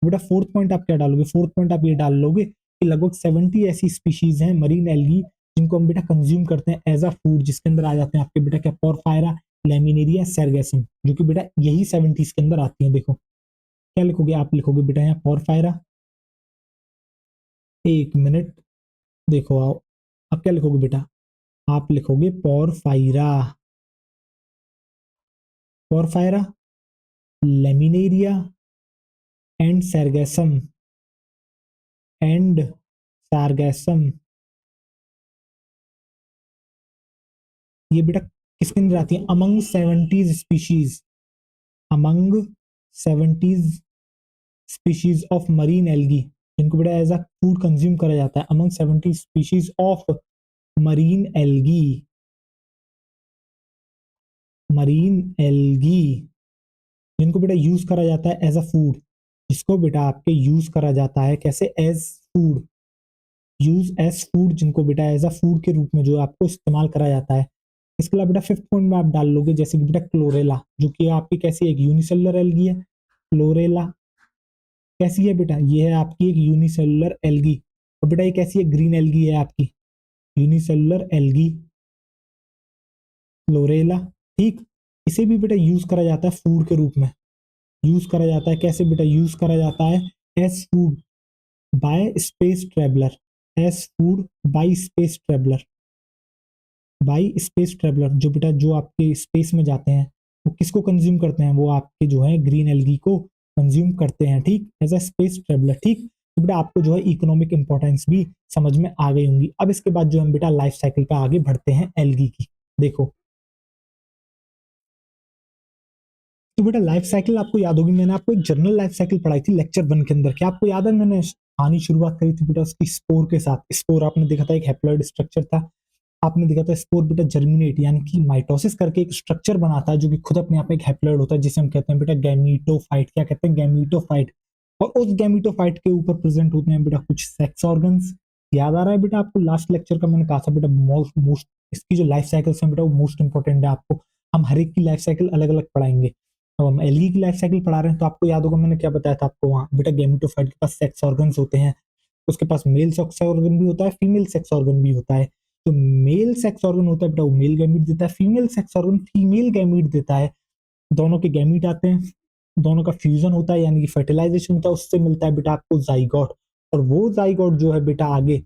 बेटा, फोर्थ पॉइंट आप क्या डालोगे, फोर्थ पॉइंट आप ये डाल लोगे कि लगभग 70 ऐसी स्पीशीज हैं मरीन एल्गी जिनको हम बेटा कंज्यूम करते हैं एज अ फूड, जिसके अंदर आ जाते हैं आपके बेटा क्या, पोरफायरा, लैमिनेरिया, सेरगेसम, जो कि बेटा यही 70 के अंदर आती हैं। देखो क्या लिखोगे, आप लिखोगे बेटा यहाँ पोरफायरा, एक मिनट, देखो आओ, आप क्या लिखोगे बेटा, आप लिखोगे Porphyra, Porphyra, Laminaria and Sargassum, and Sargassum. ये बेटा किसके अंदर आती है, among 70 species, among 70 species of marine algae, जिनको बेटा एज अ फूड कंज्यूम करा जाता है, among 70 species of marine algae, marine algae, जिनको बेटा यूज करा जाता है एज अ फूड, जिसको बेटा आपके यूज करा जाता है कैसे, as food, use as food, जिनको बेटा एज अ फूड के रूप में जो आपको इस्तेमाल करा जाता है। इसके अलावा बेटा फिफ्थ पॉइंट में आप डाल लोगे जैसे कि बेटा क्लोरेला, जो कि आपकी कैसी एक यूनिसेलुलर एल्गी है। क्लोरेला कैसी है बेटा, ये है आपकी एक यूनिसेलुलर एल्गी। और बेटा ये कैसी है, ग्रीन एल्गी है आपकी, यूनिसेलुलर एल्गी क्लोरेला, ठीक। इसे भी बेटा यूज करा जाता है फूड के रूप में, यूज करा जाता है कैसे बेटा, यूज करा जाता है as food by space traveller, as food by space traveller, by space traveller, जो बेटा जो आपके स्पेस में जाते हैं वो किसको कंज्यूम करते हैं, वो आपके जो है ग्रीन एल्गी को कंज्यूम करते हैं, ठीक, एज अ स्पेस ट्रेवलर, ठीक। तो बेटा आपको जो है इकोनॉमिक इंपॉर्टेंस भी समझ में आ गई होंगी। अब इसके बाद जो हम बेटा लाइफ साइकिल पे आगे बढ़ते हैं एल्गी की। देखो तो बेटा लाइफ साइकिल आपको याद होगी, मैंने आपको एक जनरल लाइफ साइकिल पढ़ाई थी लेक्चर 1 के अंदर। क्या आपको याद है, मैंने कहानी शुरुआत करी थी बेटा उसकी स्पोर के साथ। स्पोर आपने देखा था एक हैप्लॉइड स्ट्रक्चर था, आपने देखा था स्पोर बेटा जर्मिनेट यानी कि माइटोसिस करके एक स्ट्रक्चर बनाता है जो कि खुद अपने आप में एक हैप्लॉइड होता है, जिसे हम कहते हैं बेटा गैमीटोफाइट। क्या कहते हैं, गैमीटोफाइट। और उस गैमीटोफाइट के ऊपर प्रेजेंट होते हैं बेटा कुछ सेक्स ऑर्गन्स। याद आ रहा है बेटा आपको, लास्ट लेक्चर का मैंने कहा था बेटा मोस्ट इसकी जो लाइफ साइकिल है बेटा वो मोस्ट इंपॉर्टेंट है। आपको हम हर एक की लाइफ साइकिल अलग अलग पढ़ाएंगे। अब हम एल्गी की लाइफ साइकिल पढ़ा रहे हैं तो आपको याद होगा मैंने क्या बताया था आपको, वहाँ बेटा गैमीटोफाइट के पास सेक्स ऑर्गन्स होते हैं, उसके पास मेल सेक्स ऑर्गन भी होता है, फीमेल सेक्स ऑर्गन भी होता है। तो मेल सेक्स ऑर्गन होता है बेटा वो मेल गैमीट देता है, female sex organ female gamete देता है। दोनों के गैमीट आते हैं, दोनों का फ्यूजन होता है यानी कि फर्टिलाइजेशन होता है, उससे मिलता है बेटा आपको जाइगोट। और वो जाइगोट जो है बेटा आगे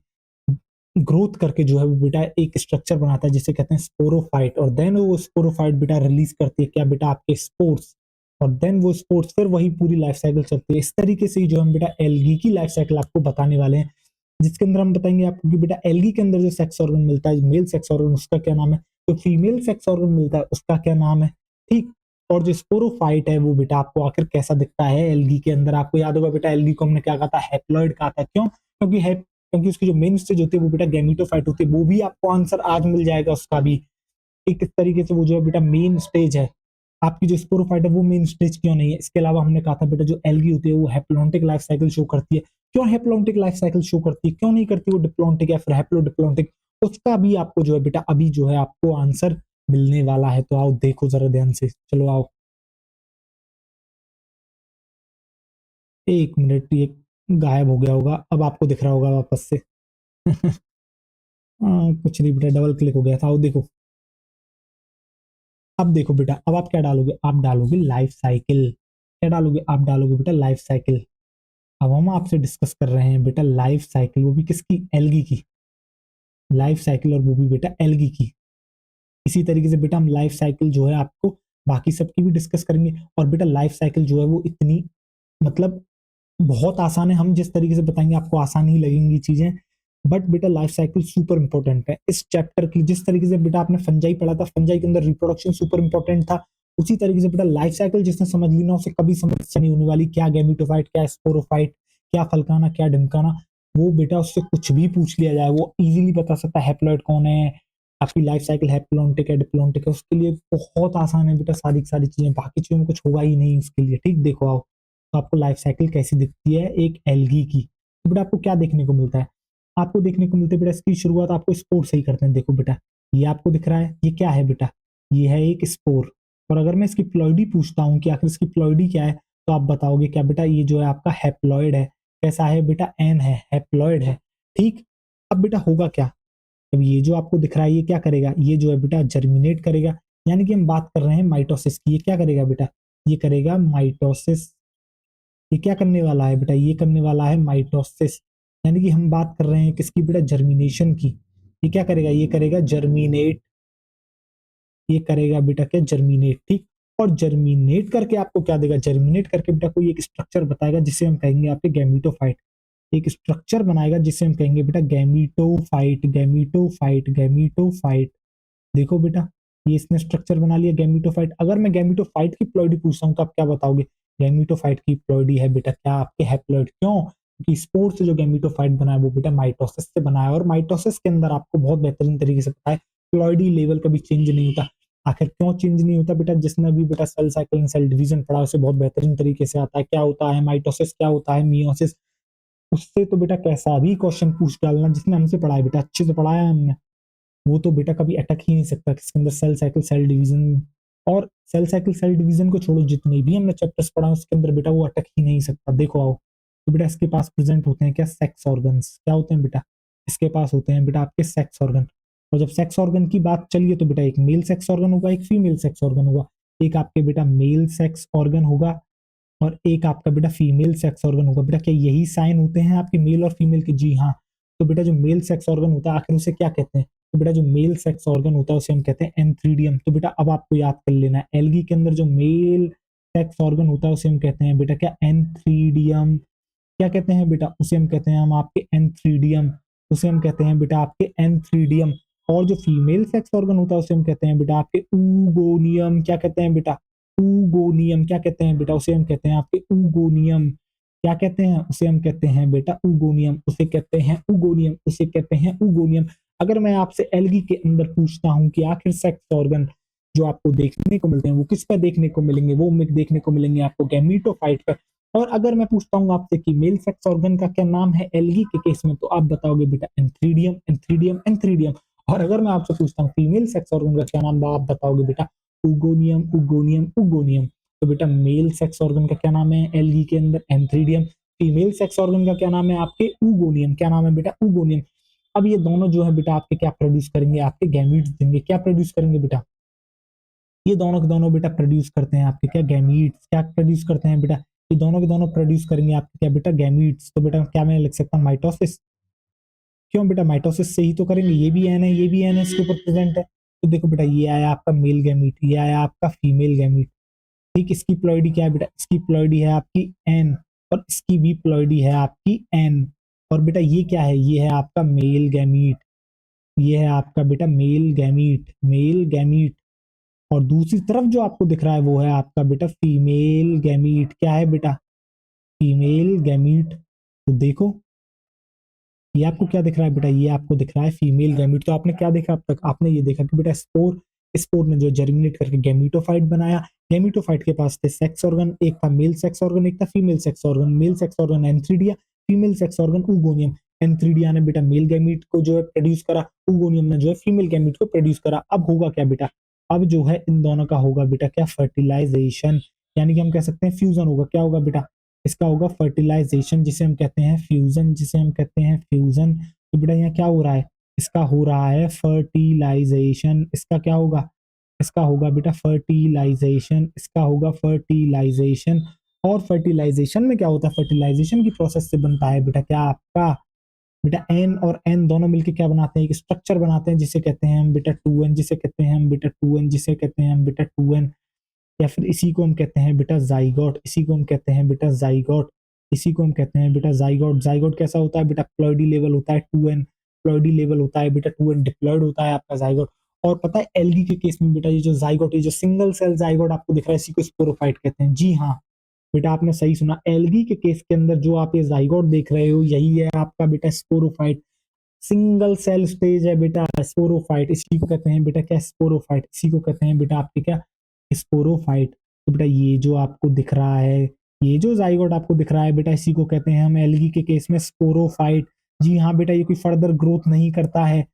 ग्रोथ करके जो है वो बेटा एक स्ट्रक्चर बनाता है जिसे कहते हैं स्पोरोफाइट। और देन वो स्पोरोफाइट बेटा रिलीज करती है क्या बेटा, आपके स्पोर्स। और देन वो स्पोर्ट्स फिर वही पूरी लाइफ साइकिल चलती है। इस तरीके से जो हम बेटा एल्गी की लाइफ साइकिल आपको बताने वाले हैं, जिसके अंदर हम बताएंगे आपको कि बेटा एल्गी के अंदर जो सेक्स ऑर्गन मिलता है, मेल सेक्स ऑर्गन, उसका क्या नाम है, जो फीमेल सेक्स ऑर्गन मिलता है उसका क्या नाम है, ठीक। और जो स्पोरोफाइट है वो बेटा आपको आखिर कैसा दिखता है एल्गी के अंदर। आपको याद होगा बेटा एल्गी को हमने क्या कहा था, हैप्लॉइड कहा था। क्यों, क्योंकि उसकी जो मेन स्टेज होती है वो बेटा गैमीटोफाइट होती है। वो भी आपको आंसर आज मिल जाएगा उसका भी, एक इस तरीके से वो जो है बेटा मेन स्टेज है। आपकी जो स्पोरोफाइट है वो मेन स्टेज क्यों नहीं है। इसके अलावा हमने कहा था बेटा जो एल्गी होती है वो हैप्लॉन्टिक लाइफ साइकिल शो करती है। क्यों हैप्लॉन्टिक लाइफ साइकिल शो करती है, क्यों नहीं करती वो डिप्लॉन्टिक या फिर हैप्लोडिप्लॉन्टिक। उसका भी आपको जो है बेटा अभी जो है आपको आंसर मिलने वाला है। तो आओ देखो जरा ध्यान से, चलो आओ। 1 मिनट, ये गायब हो गया होगा, अब आपको दिख रहा होगा वापस से। कुछ नहीं बेटा, डबल क्लिक हो गया था। आओ देखो, अब देखो बेटा, अब आप क्या डालोगे, आप डालोगे लाइफ साइकिल। क्या डालोगे, आप डालोगे बेटा लाइफ साइकिल। अब हम आपसे डिस्कस कर रहे हैं बेटा लाइफ साइकिल, वो भी किसकी, एल्गी की लाइफ साइकिल, और वो भी बेटा एल्गी की। इसी तरीके से बेटा हम लाइफ साइकिल जो है आपको बाकी सबकी भी डिस्कस करेंगे। और बेटा लाइफ साइकिल जो है वो इतनी मतलब बहुत आसान है, हम जिस तरीके से बताएंगे आपको आसान ही लगेंगी चीजें, बट बेटा लाइफ साइकिल सुपर इंपॉर्टेंट है इस चैप्टर के लिए। जिस तरीके से बेटा आपने फंजाई पढ़ा था, फंजाई के अंदर रिप्रोडक्शन सुपर इंपॉर्टेंट था, उसी तरीके से बेटा लाइफ साइकिल जिसने समझ ली ना, उसे कभी समस्या नहीं होने वाली। क्या गैमिटोफाइट, क्या स्पोरोफाइट, क्या फलकाना, क्या डिमकाना, वो बेटा उससे कुछ भी पूछ लिया जाए वो इजीली बता सकता है। हैप्लॉइड कौन है, आपकी लाइफ साइकिल हैप्लॉन्टिक है डिप्लॉन्टिक है, उसके लिए बहुत आसान है बेटा सारी की सारी चीजें, बाकी चीजों में कुछ होगा ही नहीं उसके लिए। ठीक, देखो आओ, तो आपको लाइफ साइकिल कैसी दिखती है एक एल्गी की। तो बेटा आपको क्या देखने को मिलता है, आपको देखने को मिलता है बेटा इसकी शुरुआत आपको स्पोर से ही करते हैं। देखो बेटा, ये आपको दिख रहा है, ये क्या है बेटा, ये है एक स्पोर। और अगर मैं इसकी प्लॉइडी पूछता हूँ कि आखिर इसकी प्लॉइडी क्या है, तो आप बताओगे क्या बेटा, ये जो है आपका हैप्लॉइड है। कैसा है बेटा, एन है, हैप्लॉइड है। ठीक, अब बेटा होगा क्या, अब ये जो आपको दिख रहा है ये क्या करेगा, ये जो है बेटा जर्मिनेट करेगा। यानी कि हम बात कर रहे हैं माइटोसिस की, ये क्या करेगा बेटा, ये करेगा माइटोसिस। ये क्या करने वाला है बेटा, ये करने वाला है माइटोसिस। यानी कि हम बात कर रहे हैं किसकी बेटा, जर्मिनेशन की। ये क्या करेगा, ये करेगा जर्मिनेट, ये करेगा बेटा क्या, जर्मिनेट। ठीक, और जर्मिनेट करके आपको क्या देगा, जर्मिनेट करके बेटा कोई एक स्ट्रक्चर बताएगा जिसे हम कहेंगे आपके गैमीटोफाइट। एक स्ट्रक्चर बनाएगा जिसे हम कहेंगे बेटा गैमीटोफाइट, गैमीटोफाइट, गैमीटोफाइट। देखो बेटा, ये इसने स्ट्रक्चर बना लिया गैमीटोफाइट। अगर मैं गैमीटोफाइट की प्लॉइडी पूछता हूँ तो आप क्या बताओगे, गैमीटोफाइट की प्लॉइडी है बेटा क्या आपके हैप्लॉइड। क्यों, क्योंकि स्पोर से जो गैमीटोफाइट बना है वो बेटा माइटोसिस से बना है, और माइटोसिस के अंदर आपको बहुत बेहतरीन तरीके से पता है प्लॉइडी लेवल कभी चेंज नहीं होता। आखिर क्यों चेंज नहीं होता बेटा, जिसने भी बेटा cell cycle and cell division पढ़ा उसे बहुत बेहतरीन तरीके से आता है क्या होता है माइटोसिस, क्या होता है मियोसिस। उससे तो बेटा कैसा भी क्वेश्चन पूछ डालना, जिसने हमसे पढ़ा है बेटा, अच्छे से पढ़ाया है हमने, वो तो बेटा कभी अटक ही नहीं सकता किसके अंदर, सेल साइकिल सेल डिवीजन। और सेल साइकिल सेल डिवीजन को छोड़ो, जितने भी हमने चैप्टर्स पढ़ा उसके अंदर बेटा वो अटक ही नहीं सकता। देखो आओ, तो बेटा इसके पास प्रेजेंट होते हैं क्या, सेक्स ऑर्गन्स। क्या होते हैं बेटा, इसके पास होते हैं बेटा आपके सेक्स ऑर्गन। और जब सेक्स ऑर्गन की बात चलिए तो बेटा एक मेल सेक्स ऑर्गन होगा, एक फीमेल सेक्स ऑर्गन होगा। एक आपके बेटा मेल सेक्स ऑर्गन होगा और एक आपका बेटा फीमेल सेक्स ऑर्गन होगा। बेटा क्या यही साइन होते हैं आपके मेल और फीमेल के, जी हाँ। तो बेटा जो मेल सेक्स ऑर्गन होता है आखिर उसे क्या कहते हैं, तो बेटा जो मेल सेक्स ऑर्गन होता है उसे हम कहते हैं एंथ्रीडियम। तो बेटा अब आपको याद कर लेना है, एल्गी के अंदर जो मेल सेक्स ऑर्गन होता है उसे हम कहते हैं बेटा क्या, एंथ्रीडियम। क्या कहते हैं बेटा, उसे हम कहते हैं हम आपके एंथ्रीडियम, उसे हम कहते हैं बेटा आपके एंथ्रीडियम। और जो फीमेल सेक्स ऑर्गन होता है उसे हम कहते हैं बेटा आपके ऊगोनियम। क्या कहते हैं बेटा, ऊगोनियम। क्या कहते हैं बेटा, उसे हम कहते हैं आपके ऊगोनियम। क्या कहते हैं, उसे हम कहते हैं बेटा ऊगोनियम, उसे कहते हैं ऊगोनियम, उसे कहते हैं ऊगोनियम। अगर मैं आपसे एल्गी के अंदर पूछता हूं कि आखिर सेक्स ऑर्गन जो आपको देखने को मिलते हैं वो किस पर देखने को मिलेंगे, वो देखने को मिलेंगे आपको गैमीटोफाइट पर। और अगर मैं पूछता हूँ आपसे कि मेल सेक्स ऑर्गन का क्या नाम है एल्गी के केस में, तो आप बताओगे बेटा एंथ्रीडियम, एंथ्रीडियम, एंथ्रीडियम। और अगर मैं आपसे पूछता हूँ फीमेल सेक्स ऑर्गन का क्या नाम, आप बताओगे बेटा उगोनियम, उगोनियम, उगोनियम। तो बेटा मेल सेक्स ऑर्गन का क्या नाम है एल्गी के अंदर, एंथ्रीडियम। फीमेल सेक्स ऑर्गन का क्या नाम है आपके, उगोनियम। क्या नाम है बेटा, उगोनियम। अब ये दोनों जो है बेटा आपके क्या प्रोड्यूस करेंगे, आपके गैमीट्स देंगे। क्या प्रोड्यूस करेंगे बेटा, ये दोनों के दोनों बेटा प्रोड्यूस करते हैं आपके क्या, गैमीट्स। क्या प्रोड्यूस करते हैं बेटा, ये दोनों के दोनों प्रोड्यूस करेंगे आपके क्या बेटा, गैमीट्स। तो बेटा क्या मैं लिख सकता हूँ माइटोसिस। क्यों बेटा, माइटोसिस से ही तो करेंगे, ये भी एन है, ये भी एन है इसके ऊपर प्रेजेंट है। तो देखो बेटा ये आया आपका मेल गैमीट, ये आया आपका फीमेल गैमीट। ठीक, इसकी प्लॉइडी क्या है बेटा, इसकी प्लॉइडी है आपकी एन, और इसकी भी प्लॉइडी है आपकी एन। और बेटा ये क्या है, ये है आपका मेल गैमीट, ये है आपका बेटा मेल गैमीट, मेल गैमीट। और दूसरी तरफ जो आपको दिख रहा है वो है आपका बेटा फीमेल गैमीट। क्या है बेटा, फीमेल गैमीट। तो देखो ये आपको क्या दिख रहा है बेटा, ये आपको दिख रहा है फीमेल गैमीट। तो आपने क्या देखा अब तक, आपने ये देखा कि बेटा स्पोर, स्पोर ने जो जर्मिनेट करके गैमीटोफाइट बनाया। गैमीटोफाइट के पास थे सेक्स ऑर्गन, एक था मेल सेक्स ऑर्गन, एक था female sex organ. Male sex organ antheridia, female sex organ oogonium. Antheridia ने बेटा मेल गैमीट को जो है प्रोड्यूस करा, oogonia ने जो है फीमेल गैमीट को प्रोड्यूस करा। अब होगा क्या बेटा, अब जो है इन दोनों का होगा बेटा क्या, फर्टिलाइजेशन, यानी कि हम कह सकते हैं फ्यूजन होगा। क्या होगा बेटा, इसका होगा फर्टिलाइजेशन, जिसे हम कहते हैं फ्यूजन, जिसे हम कहते हैं फ्यूजन। तो बेटा यहाँ क्या हो रहा है, इसका हो रहा है फर्टिलाइजेशन। इसका क्या होगा, इसका होगा बेटा फर्टिलाइजेशन, इसका होगा फर्टिलाइजेशन। और फर्टिलाइजेशन में क्या होता है, फर्टिलाइजेशन की प्रोसेस से बनता है बेटा क्या आपका, बेटा एन और एन दोनों मिलकर क्या बनाते हैं, एक स्ट्रक्चर बनाते हैं जिसे कहते हैं हम बेटा 2n, जिसे कहते हैं हम बेटा 2n, जिसे कहते हैं हम बेटा 2n। या फिर इसी को हम कहते हैं बेटा जाइगोट, इसी को हम कहते हैं बेटा जाइगोट, इसी को हम कहते हैं बेटा जाइगोट। जाइगोट कैसा होता है बेटा, प्लॉइडी लेवल होता है 2n, प्लॉइडी लेवल होता है बेटा 2n, डिप्लॉइड होता है आपका जाइगोट। और पता है एल्गी के केस में बेटा ये जो जाइगोट, ये जो सिंगल सेल जाइगोट आपको दिख रहा है, इसी को स्पोरोफाइट कहते हैं। जी हाँ बेटा आपने सही सुना, एल्गी के केस के अंदर जो आप ये जाइगोट देख रहे हो यही है आपका बेटा स्पोरोफाइट। सिंगल सेल स्टेज है बेटा स्पोरोफाइट, इसी को कहते हैं बेटा क्या, स्पोरोफाइट, इसी को कहते हैं बेटा आपके क्या, स्पोरोफाइट। तो बेटा ये जो आपको दिख रहा है, ये जो जाइगोट आपको दिख रहा है बेटा, इसी को कहते हैं हम एल्गी के केस में स्पोरोफाइट। जी हाँ बेटा, ये कोई फर्दर ग्रोथ नहीं करता है,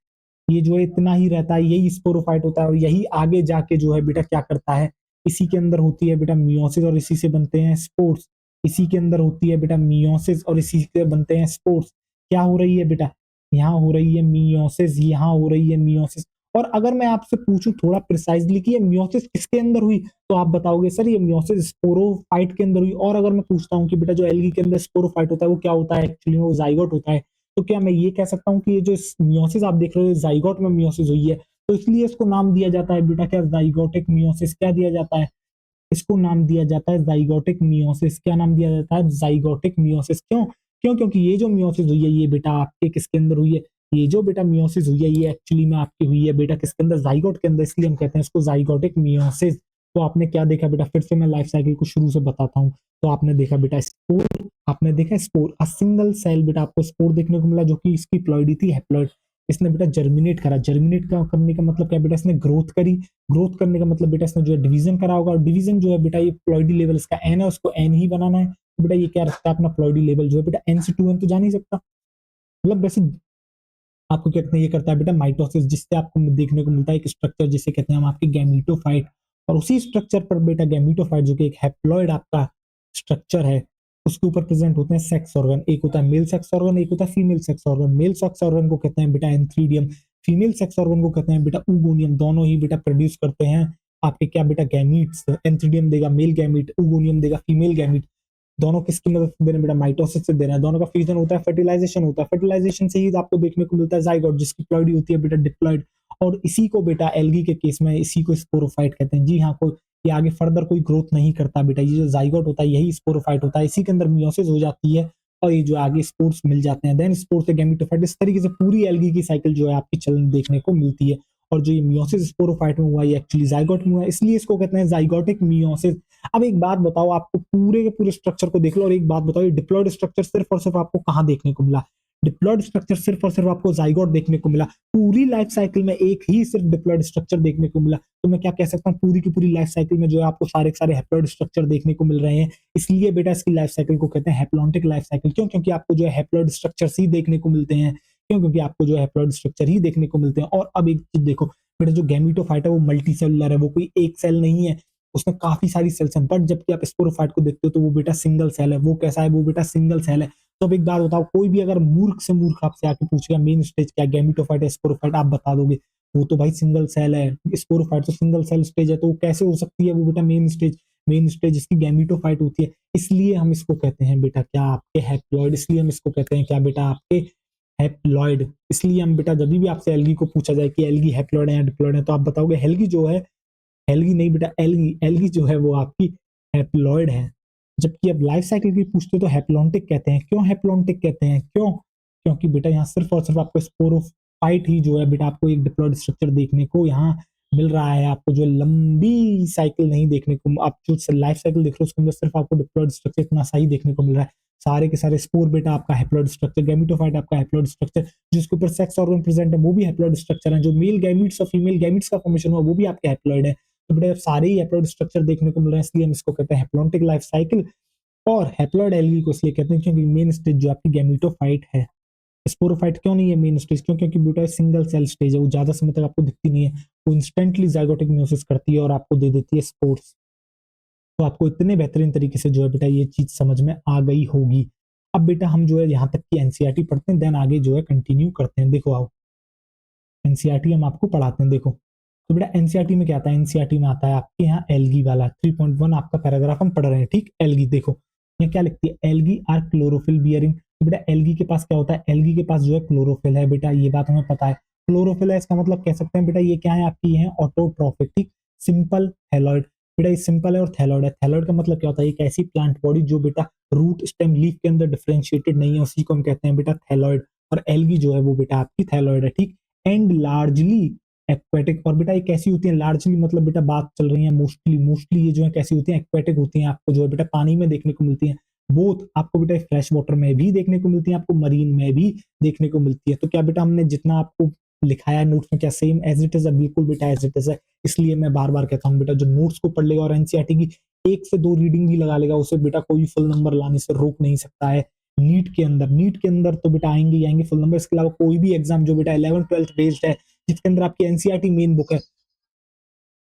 ये जो है इतना ही रहता है, यही स्पोरोफाइट होता है। और यही आगे जाके जो है बेटा क्या करता है, इसी के अंदर होती है बेटा मियोसिस और इसी से बनते हैं स्पोर्स। इसी के अंदर होती है बेटा मियोसिस और इसी से बनते हैं स्पोर्स। क्या हो रही है बेटा, यहाँ हो रही है मियोसिस, यहाँ हो रही है मियोसिस। और अगर मैं आपसे पूछूं थोड़ा प्रिसाइजली कि ये मियोसिस किसके अंदर हुई, तो आप बताओगे सर ये मियोसिस स्पोरोफाइट के अंदर हुई। और अगर मैं पूछता हूँ कि बेटा जो एल्गी के अंदर स्पोरोफाइट होता है वो क्या होता है, एक्चुअली वो जाइगोट होता है, तो क्या मैं ये कह सकता हूँ कि ये जो मियोसिस आप देख रहे हो जाइगोट में मियोसिस हुई है, तो इसलिए इसको नाम दिया जाता है बेटा क्या, जाइगोटिक मियोसिस। क्या दिया जाता है, इसको नाम दिया जाता है जाइगोटिक मियोसिस। क्या नाम दिया जाता है, जाइगोटिक मियोसिस। क्यों, क्यों, क्योंकि ये जो मियोसिस हुई है ये बेटा आपके किसके अंदर हुई है, ये जो बेटा मियोसिस हुई है ये एक्चुअली में आपकी हुई है बेटा किसके अंदर, जाइगोट के अंदर, इसलिए हम कहते हैं इसको जाइगोटिक मियोसिस। तो आपने क्या देखा बेटा, फिर से मैं लाइफ साइकिल को शुरू से बताता हूँ। तो आपने देखा बेटा स्पोर, आपने देखा स्पोर, अ सिंगल सेल बेटा आपको स्पोर देखने को मिला जो कि इसकी प्लॉइडी थी, हैप्लॉइड। इसने बेटा जर्मिनेट करा, जर्मिनेट का करने का मतलब क्या बेटा, इसने ग्रोथ करी, ग्रोथ करने का मतलब बेटा इसने जो है डिवीजन करा होगा, और डिवीजन जो है बेटा ये प्लॉइडी लेवल इसका एन है, उसको एन ही बनाना है। तो बेटा ये क्या रखता है अपना प्लॉइडी लेवल जो है बेटा एन से 2n तो जा नहीं सकता। मतलब वैसे आपको क्या कहते हैं, ये करता है बेटा माइटोसिस, जिससे आपको देखने को मिलता है एक स्ट्रक्चर जिसे कहते हैं हम आपके गैमीटोफाइट। और उसी स्ट्रक्चर पर बेटा गैमीटोफाइट जो कि एक हैप्लॉइड आपका स्ट्रक्चर है, उसके ऊपर प्रेजेंट होते हैं सेक्स ऑर्गन। एक होता है मेल सेक्स ऑर्गन, एक होता है female sex organ. Male sex organ को कहते हैं बेटा एंथ्रीडियम, फीमेल सेक्स ऑर्गन को कहते हैं बेटा ऊगोनियम। दोनों ही बेटा प्रोड्यूस करते हैं आपके क्या बेटा गैमीट्स। एंथ्रीडियम देगा मेल गैमीट, ऊगोनियम देगा फीमेल गैमीट। दोनों किसकी मदद से दे रहे हैं बेटा, माइटोसिस से दे रहे हैं। दोनों का फ्यूजन होता है, फर्टिलाइजेशन होता है, फर्टिलाइजेशन से ही आपको देखने को मिलता है जाइगोट, जिसकी प्लॉइडी होती है बेटा डिप्लॉइड। और इसी को बेटा एल्गी के केस में इसी को स्पोरोफाइट कहते हैं। जी हाँ, कोई ये आगे फर्दर कोई ग्रोथ नहीं करता बेटा, ये जो जाइगोट होता है यही स्पोरोफाइट होता है, इसी के अंदर मियोसिस हो जाती है और ये जो आगे स्पोर्स मिल जाते हैं, देन स्पोर्स से गैमीटोफाइट। इस तरीके से पूरी एल्गी की साइकिल जो है आपकी चलन देखने को मिलती है। और जो ये मियोसिस स्पोरोफाइट में हुआ ये एक्चुअली जाइगोट में हुआ, इसलिए इसको कहते हैं जाइगोटिक मियोसिस। अब एक बात बताओ, आपको पूरे के पूरे स्ट्रक्चर को देख लो और एक बात बताओ, ये डिप्लॉयड स्ट्रक्चर सिर्फ और सिर्फ आपको कहां देखने को मिला, डिप्लॉयड स्ट्रक्चर सिर्फ और सिर्फ आपको जाइगोट देखने को मिला। पूरी लाइफ साइकिल में एक ही सिर्फ डिप्लॉयड स्ट्रक्चर देखने को मिला। तो मैं क्या कह सकता हूँ, पूरी की पूरी लाइफ साइकिल में जो है आपको सारे के सारे हैप्लॉयड स्ट्रक्चर देखने को मिल रहे हैं। इसलिए बेटा इसकी लाइफ साइकिल को कहते हैं हैप्लॉन्टिक लाइफ साइकिल। क्यों, क्योंकि आपको जो है हैप्लॉयड स्ट्रक्चर ही देखने को मिलते हैं। क्यों, क्योंकि आपको जो है हैप्लॉयड स्ट्रक्चर ही देखने को मिलते हैं। और अब एक चीज देखो बेटा, जो गैमीटोफाइट है वो मल्टी सेलुलर है, वो कोई एक सेल नहीं है, उसमें काफी सारी सेल्स हैं। बट जबकि आप स्पोरोफाइट को देखते हो तो वो बेटा सिंगल सेल है। वो कैसा है, वो बेटा सिंगल सेल है। तो अब एक बात बताओ, कोई भी अगर मूर्ख से मूर्ख आपसे आके पूछेगा मेन स्टेज क्या, गैमीटोफाइट है स्पोरोफाइट, आप बता दोगे वो तो भाई सिंगल सेल है, स्पोरोफाइट तो सिंगल सेल स्टेज है, तो वो कैसे हो सकती है वो बेटा मेन स्टेज, मेन स्टेज इसकी गैमीटोफाइट होती है। इसलिए हम इसको कहते हैं बेटा क्या, आपके हैप्लॉइड। इसलिए हम इसको कहते हैं क्या बेटा, आपके हैप्लॉइड। इसलिए हम बेटा जब भी आपसे एल्गी को पूछा जाए कि एल्गी हैप्लॉइड है या डिप्लॉइड है, तो आप बताओगे एल्गी जो है, एल्गी नहीं बेटा, एल्गी, एल्गी जो है वो आपकी हैप्लॉइड है। जबकि अब लाइफ साइकिल की पूछते तो हैप्लॉन्टिक कहते हैं। क्यों हैप्लॉन्टिक कहते हैं, क्यों, क्योंकि बेटा यहाँ सिर्फ और सिर्फ आपको स्पोरोफाइट ही जो है बेटा आपको एक डिप्लॉयड स्ट्रक्चर देखने को यहाँ मिल रहा है। आपको जो लंबी साइकिल नहीं देखने को, आप जो लाइफ साइकिल देख रहे हो उसके अंदर सिर्फ आपको डिप्लॉयड स्ट्रक्चर इतना सही देखने को मिल रहा है। सारे के सारे स्पोर बेटा आपका हैप्लॉइड स्ट्रक्चर, गैमीटोफाइट आपका हैप्लॉइड स्ट्रक्चर, जिसके ऊपर सेक्स ऑर्गन प्रेजेंट है वो भी हैप्लॉइड स्ट्रक्चर है। जो मेल गैमीट्स और फीमेल गैमीट्स का फॉर्मेशन हुआ वो भी आपके हैप्लॉइड है। तो बेटा सारे ही हैप्लॉइड स्ट्रक्चर देखने को मिल रहे हैं, इसलिए हम इसको कहते हैं हैप्लॉन्टिक लाइफ साइकिल। और हैप्लॉइड एल्गी को इसलिए कहते हैं क्योंकि मेन स्टेज जो आपकी गैमीटोफाइट है। स्पोरोफाइट क्यों नहीं है मेन स्टेज? क्यों? क्योंकि बेटा सिंगल सेल स्टेज है, वो ज्यादा समय तक आपको दिखती नहीं है, वो इंस्टेंटली जाइगोटिक मियोसिस करती है और आपको दे देती है स्पोर्स। तो आपको इतने बेहतरीन तरीके से जो है बेटा ये चीज समझ में आ गई होगी। अब बेटा हम जो है यहाँ तक की एनसीईआरटी पढ़ते हैं, देन आगे जो है कंटिन्यू करते हैं। देखो आओ, एनसीईआरटी हम आपको पढ़ाते हैं। देखो तो बेटा एनसीईआरटी में क्या आता है? एनसीईआरटी में आता है आपके यहाँ एल्गी वाला 3.1 आपका पैराग्राफ हम पढ़ रहे हैं, ठीक। एल्गी देखो ये क्या लिखती है? Algae are chlorophyll bearing. तो बेटा एल्गी के पास क्या होता है? एल्गी के पास जो है क्लोरोफिल है बेटा, ये बात हमें पता है। क्लोरोफिल है, इसका मतलब कह सकते हैं बेटा ये क्या है आपकी? ये है ऑटोट्रॉफिक, ठीक। सिंपल थैलॉइड, बेटा ये सिंपल है और थैलॉइड है। थैलॉइड का मतलब क्या होता है? एक ऐसी प्लांट बॉडी जो बेटा रूट स्टेम लीफ के अंदर डिफरेंशिएटेड नहीं है, उसी को हम कहते हैं बेटा थैलॉइड। और एल्गी जो है वो बेटा आपकी थैलॉइड है, ठीक। And largely aquatic. और बेटा ये कैसी होती है? लार्जली मतलब बेटा बात चल रही है मोस्टली, मोस्टली ये जो है कैसी होती है? एक्वेटिक होती है, आपको जो है बेटा पानी में देखने को मिलती है। बोथ आपको बेटा फ्रेश वाटर में भी देखने को मिलती है, आपको मरीन में भी देखने को मिलती है। तो क्या बेटा हमने जितना आपको लिखाया है नोट्स में, क्या सेम एज इट इज है? बिल्कुल बेटा एज इट इज है। इसलिए मैं बार बार कहता हूँ बेटा जो नोट्स को पढ़ लेगा और एनसीईआरटी की 1 से 2 रीडिंग भी लगा लेगा, उसे बेटा कोई फुल नंबर लाने से रोक नहीं सकता है। नीट के अंदर तो बेटा आएंगे ही आएंगे फुल नंबर। इसके अलावा कोई भी एग्जाम जो बेटा 11th 12th बेस्ड है, जिसके अंदर आपकी एनसीईआरटी मेन बुक है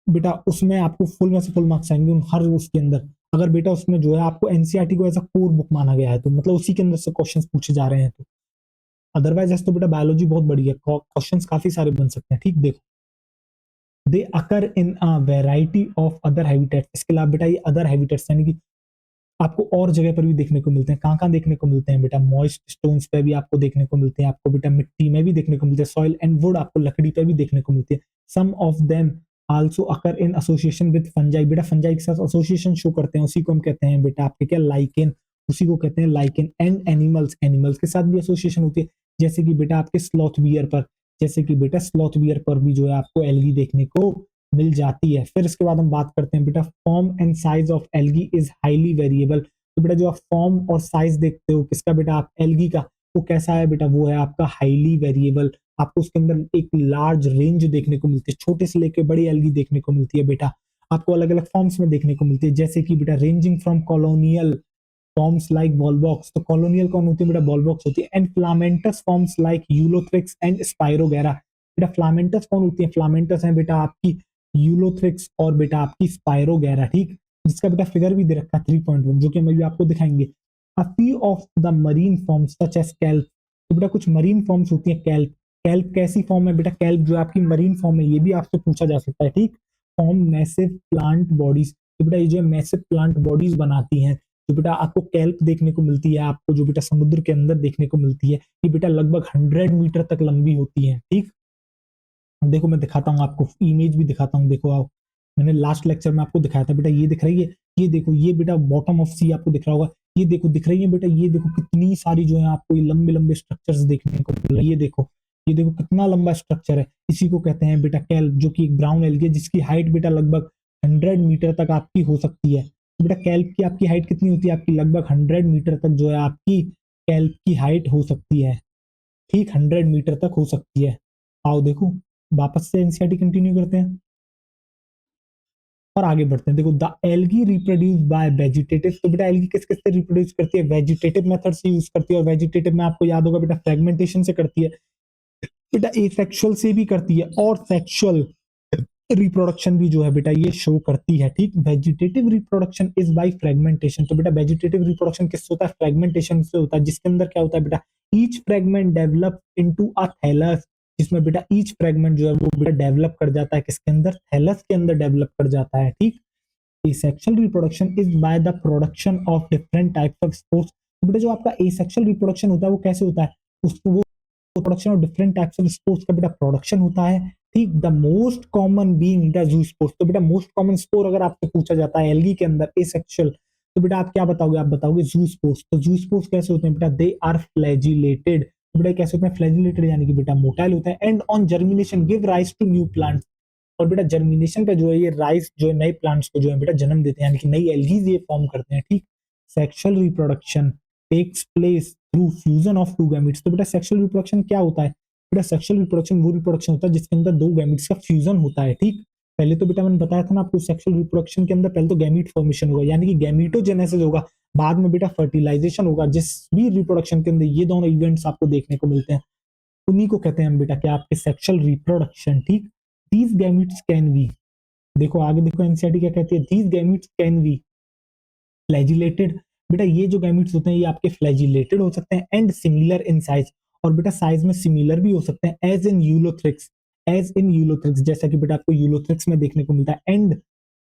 बेटा, उसमें आपको फुल में से फुल मार्क्स आएंगे उन हर उसके अंदर। अगर बेटा उसमें जो है आपको एनसीईआरटी को एज अ कोर बुक माना गया है, तो मतलब उसी के अंदर से क्वेश्चंस पूछे जा रहे हैं। तो अदरवाइज ऐसे तो बेटा बायोलॉजी बहुत बड़ी है, क्वेश्चंस काफी सारे बन सकते हैं, ठीक। देखो they occur in a variety of other habitats. इसके अलावा बेटा ये अदर हैबिटेट्स यानी कि आपको और जगह पर भी देखने को मिलते हैं। कहाँ कहाँ देखने को मिलते हैं बेटा? मॉइस्ट स्टोन्स पे भी आपको देखने को मिलते हैं, आपको बेटा मिट्टी में भी देखने को मिलते हैं, सॉइल एंड वुड आपको लकड़ी पे भी देखने को मिलती है। Some of them also occur in association with fungi. बेटा फंजाई के साथ एसोसिएशन शो करते हैं, उसी को हम कहते हैं बेटा आपके क्या? लाइकेन। उसी को कहते हैं लाइकेन। एंड एनिमल्स, एनिमल्स के साथ भी एसोसिएशन होती है, जैसे कि बेटा आपके स्लॉथ बियर पर, जैसे कि बेटा स्लॉथ बियर पर भी जो है आपको एल्गी देखने को मिल जाती है। फिर इसके बाद हम बात करते हैं बेटा form and size of algae is highly variable. तो बेटा जो आप फॉर्म और साइज देखते हो किसका बेटा? आप एल्गी का, वो कैसा है बेटा? वो है आपका हाईली वेरिएबल। आपको उसके अंदर एक लार्ज रेंज देखने को मिलती है, छोटे से लेके बड़ी एल्गी देखने को मिलती है बेटा। आपको अलग अलग फॉर्म्स में देखने को मिलती है, जैसे कि बेटा ranging from colonial forms like Volvox. तो कॉलोनियल कौन होती है बेटा? बॉलबॉक्स होती है। And filamentous forms like Ulothrix and Spirogyra. बेटा फ्लामेंटस कौन होती है? फ्लामेंटस है बेटा आपकी यूलोथ्रिक्स और बेटा आपकी स्पाइरोगेरा, ठीक। जिसका बेटा फिगर भी दे रखा है 3.1, जो कि हम अभी आपको दिखाएंगे। A few of the marine forms such as kelp. तो बेटा कुछ मरीन फॉर्म्स होती है कैल्प। कैल्प कैसी फॉर्म है बेटा? कैल्प जो आपकी मरीन फॉर्म है, ये भी आपसे पूछा जा सकता है, ठीक। Form massive plant bodies. तो बेटा ये जो मैसिव प्लांट बॉडीज बनाती हैं, तो बेटा आपको कैल्प देखने को मिलती है, आपको जो बेटा समुद्र के अंदर देखने को मिलती है, ये बेटा लगभग 100 मीटर तक लंबी होती है, ठीक। देखो मैं दिखाता हूँ आपको, इमेज भी दिखाता हूँ। देखो आओ, मैंने लास्ट लेक्चर में आपको दिखाया था बेटा, ये दिख रही है, ये देखो ये बेटा बॉटम ऑफ सी आपको दिख रहा होगा। ये देखो दिख रही है बेटा, ये देखो कितनी सारी जो है आपको ये लंबे लंबे स्ट्रक्चर्स देखने को मिल रही है। ये देखो कितना लंबा स्ट्रक्चर है। इसी को कहते हैं बेटा कैल्प, जो कि एक ब्राउन एल्गी है, जिसकी हाइट बेटा लगभग 100 मीटर तक आपकी हो सकती है। तो बेटा कैल्प की आपकी हाइट कितनी होती है? आपकी लगभग 100 मीटर तक जो है आपकी कैल्प की हाइट हो सकती है, ठीक। 100 मीटर तक हो सकती है। आओ देखो वापस से एनसीईआरटी कंटिन्यू करते हैं और आगे बढ़ते हैं। देखो the algae reproduce by vegetative. तो बेटा एल्गी किस किस से रिप्रोड्यूस करती है? वेजिटेटिव मेथड से यूज करती है, और वेजिटेटिव में आपको याद होगा बेटा फ्रेगमेंटेशन से करती है। बेटा एसेक्सुअल से भी करती है और सेक्सुअल रिप्रोडक्शन भी जो है बेटा ये शो करती है, ठीक। Vegetative reproduction is by fragmentation. तो बेटा वेजिटेटिव रिप्रोडक्शन किससे होता है? फ्रेगमेंटेशन से होता है, जिसके अंदर क्या होता है बेटा? Each fragment develop into a thallus. जिसमें बेटा ईच फ्रेगमेंट जो है वो बेटा डेवलप कर जाता है, किसके अंदर? थैलस के अंदर डेवलप कर जाता है, ठीक। Asexual reproduction is by the production of different types of spores. तो बेटा जो आपका एसेक्सुअल रिप्रोडक्शन होता है वो कैसे होता है? उसको वो production of different types of spores का बेटा प्रोडक्शन होता है, ठीक। The most common being the zoo spores. तो बेटा मोस्ट कॉमन स्पोर अगर आपसे पूछा जाता है एल्गी के अंदर एसेक्सुअल, तो बेटा आप क्या बताओगे? आप बताओगे जू स्पोर्स। तो जू स्पोर्स कैसे होते हैं बेटा? They are flagellated. तो बेटा कैसे होते हैं? फ्लैजिलेटेड यानी कि बेटा मोटाइल होते हैं। And on germination give rise to new plants. और बेटा जर्मिनेशन पे जो है ये राइस जो है नए प्लांट्स को जो है बेटा जन्म देते हैं, यानी कि नई एल्गीज ये फॉर्म करते हैं, ठीक। Sexual reproduction takes place through fusion of two gametes. तो बेटा सेक्सुअल रिप्रोडक्शन क्या होता है बेटा? सेक्सुअल रिप्रोडक्शन वो रिप्रोडक्शन होता है जिसके अंदर दो गैमेट्स का फ्यूजन होता है, ठीक। पहले तो बेटा मैंने बताया था ना आपको, सेक्सुअल रिप्रोडक्शन के अंदर पहले तो गैमीट फॉर्मेशन होगा, यानी कि गैमीटोजेनेसिस होगा। बाद में बेटा फर्टिलाइजेशन होगा। जिस भी रिप्रोडक्शन के अंदर ये दोनों इवेंट्स आपको देखने को मिलते हैं उन्हीं को कहते हैं हम बेटा क्या, आपके सेक्सुअल रिप्रोडक्शन। ठीक, दीज गैमिट्स कैन बी, देखो आगे देखो एनसीईआरटी क्या कहती है, these gametes can be flagellated. बेटा ये जो गैमिट्स होते हैं ये आपके फ्लैजिलेटेड हो सकते हैं एंड सिमिलर इन साइज, और बेटा साइज में सिमिलर भी हो सकते हैं as in ulothrix, as in ulothrix, जैसा कि बेटा आपको यूलोथ्रिक्स में देखने को मिलता है। एंड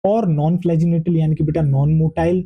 और नॉन फ्लैजिनेटेड यानी कि बेटा non motile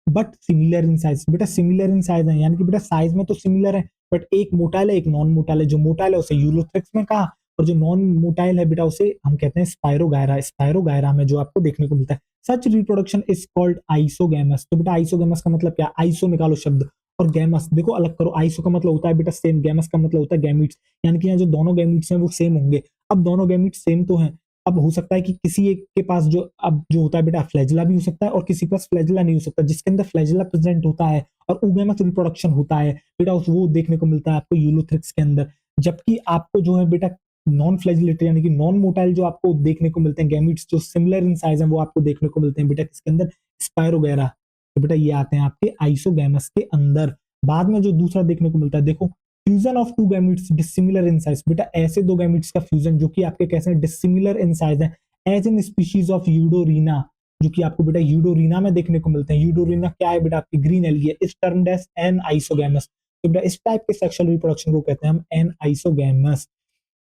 but similar in size, बेटा सिमिलर इन साइज है यानी कि बेटा साइज में तो सिमिलर है बट एक मोटाइल है एक नॉन मोटाइल है। जो मोटाइल है उसे यूलोथ्रिक्स में कहा, और जो नॉन मोटाइल है बेटा उसे हम कहते हैं स्पायरोगायरा, स्पायरोगायरा में जो आपको देखने को मिलता है। सच रिप्रोडक्शन इज कॉल्ड आइसोगैमस। तो बेटा आइसोगैमस का मतलब क्या, आइसो निकालो शब्द और गैमस देखो अलग करो। आइसो का मतलब होता है बेटा सेम, गैमस का मतलब होता है गैमिट्स, यानी कि यहाँ जो दोनों गैमिट्स हैं वो सेम होंगे। अब दोनों गैमिट्स सेम तो हैं, अब हो सकता है कि किसी एक के पास जो अब जो होता है बेटा फ्लैजिला भी हो सकता है और किसी के पास फ्लैजिला नहीं हो सकता। जिसके अंदर फ्लैजिला प्रेजेंट होता है और उगेमस रिप्रोडक्शन होता है बेटा उस वो देखने को मिलता है आपको यूलोथ्रिक्स के अंदर। जबकि आपको जो है बेटा नॉन फ्लैजिलेटेड यानी कि नॉन मोटाइल जो आपको देखने को मिलते हैं गैमिट्स जो सिमिलर इन साइज है वो आपको देखने को मिलते हैं बेटा किसके अंदर, स्पायरोगैरा। तो बेटा ये आते हैं आपके आइसोगैमस के अंदर। बाद में जो दूसरा देखने को मिलता है देखो, fusion of two gametes dissimilar in size, बेटा ऐसे दो गैमिट्स का फ्यूजन जो कि आपके कैसे डिसिमिलर इन साइज है एज इन स्पीशीज ऑफ यूडोरीना, जो कि आपको बेटा यूडोरीना में देखने को मिलते हैं। यूडोरीना क्या है बेटा, आपकी ग्रीन एल्गी है, इस टर्म्ड एज एन आइसोगैमस। तो बेटा इस टाइप के सेक्सुअल रिप्रोडक्शन को कहते हैं हम anisogamous.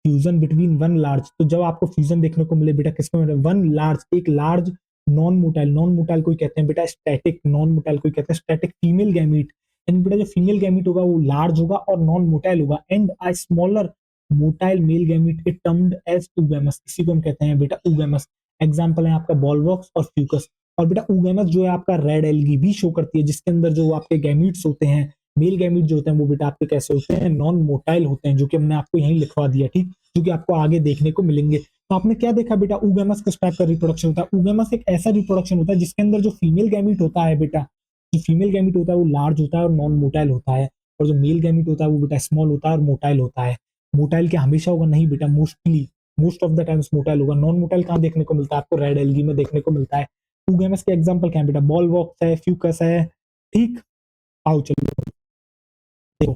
Fusion between one large, तो जब आपको फ्यूजन देखने को मिले बेटा किसको, वन लार्ज, एक large non motile, non motile कोई कहते हैं बेटा स्टैटिक, नॉन मोटाइल कोई कहते हैं स्टैटिक फीमेल गैमीट, यानी बेटा जो फीमेल गैमीट होगा वो लार्ज होगा और नॉन मोटाइल होगा, and a smaller motile male gamete it termed as oogamous, इसी को हम कहते हैं बेटा उगैमस। एग्जांपल है आपका बॉलवॉक्स और फ्यूकस। और बेटा उगैमस जो है आपका रेड एल्गी भी शो करती है जिसके अंदर जो आपके गैमीट्स होते हैं, मेल गैमीट जो होते हैं वो बेटा आपके कैसे होते हैं, नॉन मोटाइल होते हैं, जो कि हमने आपको यहीं लिखवा दिया। ठीक, जो कि आपको आगे देखने को मिलेंगे। तो आपने क्या देखा बेटा, उगैमस किस टाइप का रिप्रोडक्शन होता है, उगैमस एक ऐसा रिप्रोडक्शन होता है जिसके अंदर जो फीमेल गैमीट होता है बेटा, जो फीमेल गैमीट होता है वो लार्ज होता है और नॉन मोटाइल होता है, और जो मेल गैमीट होता है वो बेटा स्मॉल होता है और मोटाइल होता है। मोटाइल क्या हमेशा होगा, नहीं बेटा, mostly most of the times motile होगा। नॉन मोटाइल कहाँ देखने को मिलता है, आपको रेड एल्गी में देखने को मिलता है। उगैमस के एग्जाम्पल क्या है बेटा, बॉल वॉक्स है, फ्यूकस है। ठीक, आओ चलो देखो,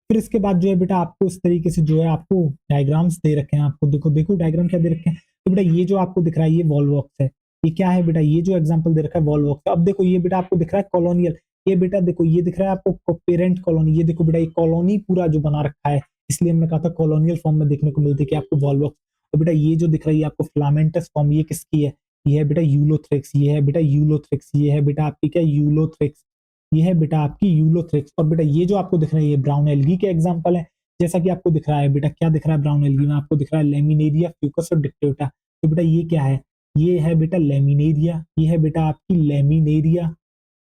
फिर इसके बाद जो है बेटा आपको इस तरीके से जो है आपको डायग्राम्स दे रखे हैं। आपको देखो देखो डायग्राम क्या दे रखे हैं। तो बेटा ये जो आपको दिख रहा है ये वॉलवॉक्स है, ये क्या है बेटा, ये जो एग्जांपल दे रखा है वॉलवॉक्स। अब देखो ये बेटा आपको दिख रहा है कॉलोनियल, ये बेटा देखो ये दिख रहा है आपको पेरेंट कॉलोनी, ये देखो बेटा ये कॉलोनी पूरा जो बना रखा है, इसलिए हमने कहा था कॉलोनियल फॉर्म में देखने को मिलती है कि आपको वॉलवॉक्स। तो बेटा ये जो दिख रही है आपको फ्लामेंटस फॉर्म, ये किसकी है, ये है बेटा यूलोथ्रिक्स, ये है बेटा यूलोथ्रिक्स, ये है बेटा आपकी क्या यूलोथ्रिक्स, ये है बेटा आपकी यूलोथ्रिक्स। और बेटा ये जो आपको दिख रहा है ये ब्राउन एल्गी के एग्जांपल है। जैसा कि आपको दिख रहा है बेटा, क्या दिख रहा है ब्राउन एल्गी में, आपको दिख रहा है लेमिनेरिया, फ्यूकस और डिक्टेटा। तो बेटा ये क्या है, ये है बेटा लेमिनेरिया, ये है बेटा आपकी लेमिनेरिया,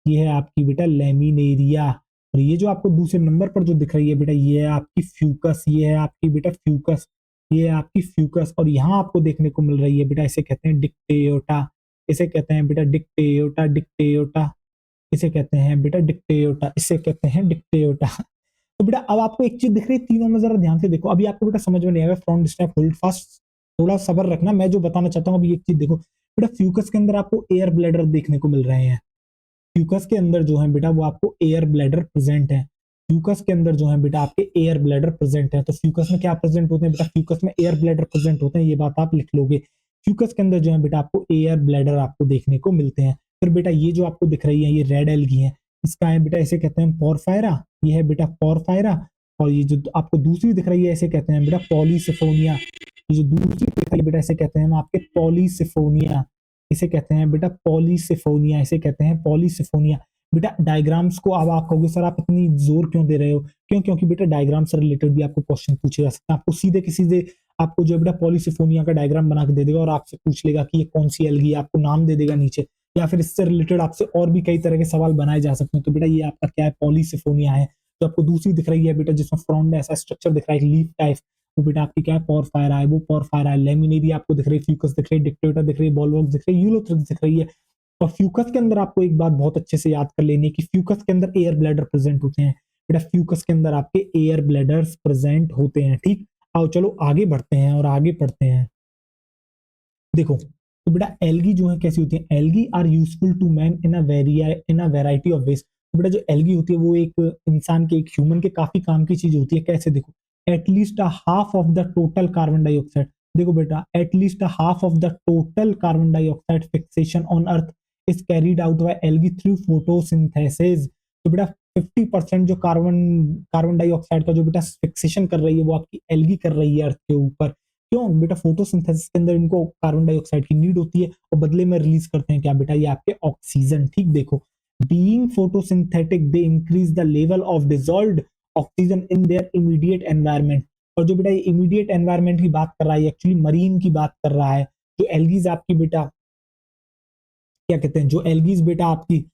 ये है आपकी बेटा लेमिनेरिया। और ये जो आपको दूसरे नंबर पर जो दिख रही है बेटा ये है आपकी फ्यूकस, ये है आपकी बेटा फ्यूकस, ये है आपकी फ्यूकस। और यहाँ आपको देखने को मिल रही है बेटा, इसे कहते हैं डिक्टेयोटा, इसे कहते हैं बेटा डिक्टेयोटा, डिक्टेयोटा, इसे कहते हैं बेटा डिक्टेयोटा, इसे कहते हैं डिक्टेयोटा। तो बेटा अब आपको एक चीज दिख रही है, तीनों में जरा ध्यान से देखो, अभी आपको बेटा समझ में नहीं आएगा, फ्रंट स्टेप होल्ड फास्ट, थोड़ा सब्र रखना, मैं जो बताना चाहता हूँ अभी एक चीज देखो बेटा, फ्यूकस के अंदर आपको एयर ब्लैडर देखने को मिल रहे हैं। फ्यूकस के अंदर जो है बेटा वो आपको एयर ब्लैडर प्रेजेंट है, फ्यूकस के अंदर जो है बेटा आपके एयर ब्लैडर प्रेजेंट है। तो फ्यूकस में क्या प्रेजेंट होते हैं बेटा, फ्यूकस में एयर ब्लैडर प्रेजेंट होते हैं, ये बात आप लिख लोगे। फ्यूकस के अंदर जो है बेटा आपको एयर ब्लैडर आपको देखने को मिलते हैं। फिर बेटा ये जो आपको दिख रही है ये रेड एल्गी है, इसका है बेटा इसे कहते हैं पोरफायरा, ये है बेटा पोरफायरा। और ये जो आपको दूसरी दिख रही है इसे कहते हैं बेटा पॉलीसिफोनिया, ये जो दूसरी दिख रही है बेटा इसे कहते हैं हम आपके पॉलीसिफोनिया, इसे कहते हैं बेटा पॉलीसिफोनिया, इसे कहते हैं पॉलीसिफोनिया। बेटा डायग्राम्स को अब आप कहोगे सर आप इतनी जोर क्यों दे रहे हो, क्यों, क्योंकि बेटा डायग्राम से रिलेटेड भी आपको क्वेश्चन पूछे जा सकते हैं। आपको सीधे किसी से आपको जो है बेटा पॉलीसिफोनिया का डायग्राम बना के दे देगा और आपसे पूछ लेगा कि ये कौन सी एल्गी है, आपको नाम दे देगा नीचे, या फिर इससे रिलेटेड आपसे और भी कई तरह के सवाल बनाए जा सकते हैं। तो बेटा ये आपका क्या है, पॉलीसिफोनिया है। तो आपको दूसरी दिख रही है बेटा जिसमें फ्रॉन्ड ऐसा स्ट्रक्चर दिख रहा है लीफ टाइप, वो बेटा आपकी क्या है, पोरफायरा है, वो पोरफायरा है। लेमिनेरिया आपको दिख रही है, फ्यूकस दिख रही है, डिक्टेटर दिख रही है, बॉलवॉक्स दिख रही है, यूलोथ्रिक्स दिख रही है। और फ्यूकस के अंदर आपको एक बात बहुत अच्छे से याद कर लेनी है कि फ्यूकस के अंदर एयर ब्लैडर प्रेजेंट होते हैं बेटा, फ्यूकस के अंदर आपके एयर ब्लैडर्स प्रेजेंट होते हैं। ठीक, आओ चलो आगे बढ़ते हैं और आगे पढ़ते हैं। देखो तो तो बेटा एल्गी जो है कैसी होती है, algae are useful to man in a variety of ways. तो बेटा जो एल्गी होती है वो एक इंसान के, एक ह्यूमन के काफी काम की चीज होती है। कैसे, देखो, at least half of the total carbon dioxide, देखो बेटा at least half of the total carbon dioxide fixation on earth is carried out by algae through photosynthesis. तो बेटा 50% जो कार्बन कार्बन डाइऑक्साइड का जो बेटा फिक्सेशन कर रही है वो आपकी एल्गी कर रही है अर्थ के ऊपर। क्यों बेटा, फोटोसिंथेसिस के अंदर इनको कार्बन डाइऑक्साइड की नीड होती है और बदले में रिलीज करते हैं क्या बेटा, ये आपके ऑक्सीजन। ठीक, देखो, being photosynthetic they increase the level of dissolved oxygen in their immediate environment. और जो बेटा ये इमीडिएट एनवायरनमेंट की बात कर रहा है, एक्चुअली मरीन की बात कर रहा है। जो एल्गीज आपकी बेटा क्या कहते हैं, जो एल्गीज बेटा आपकी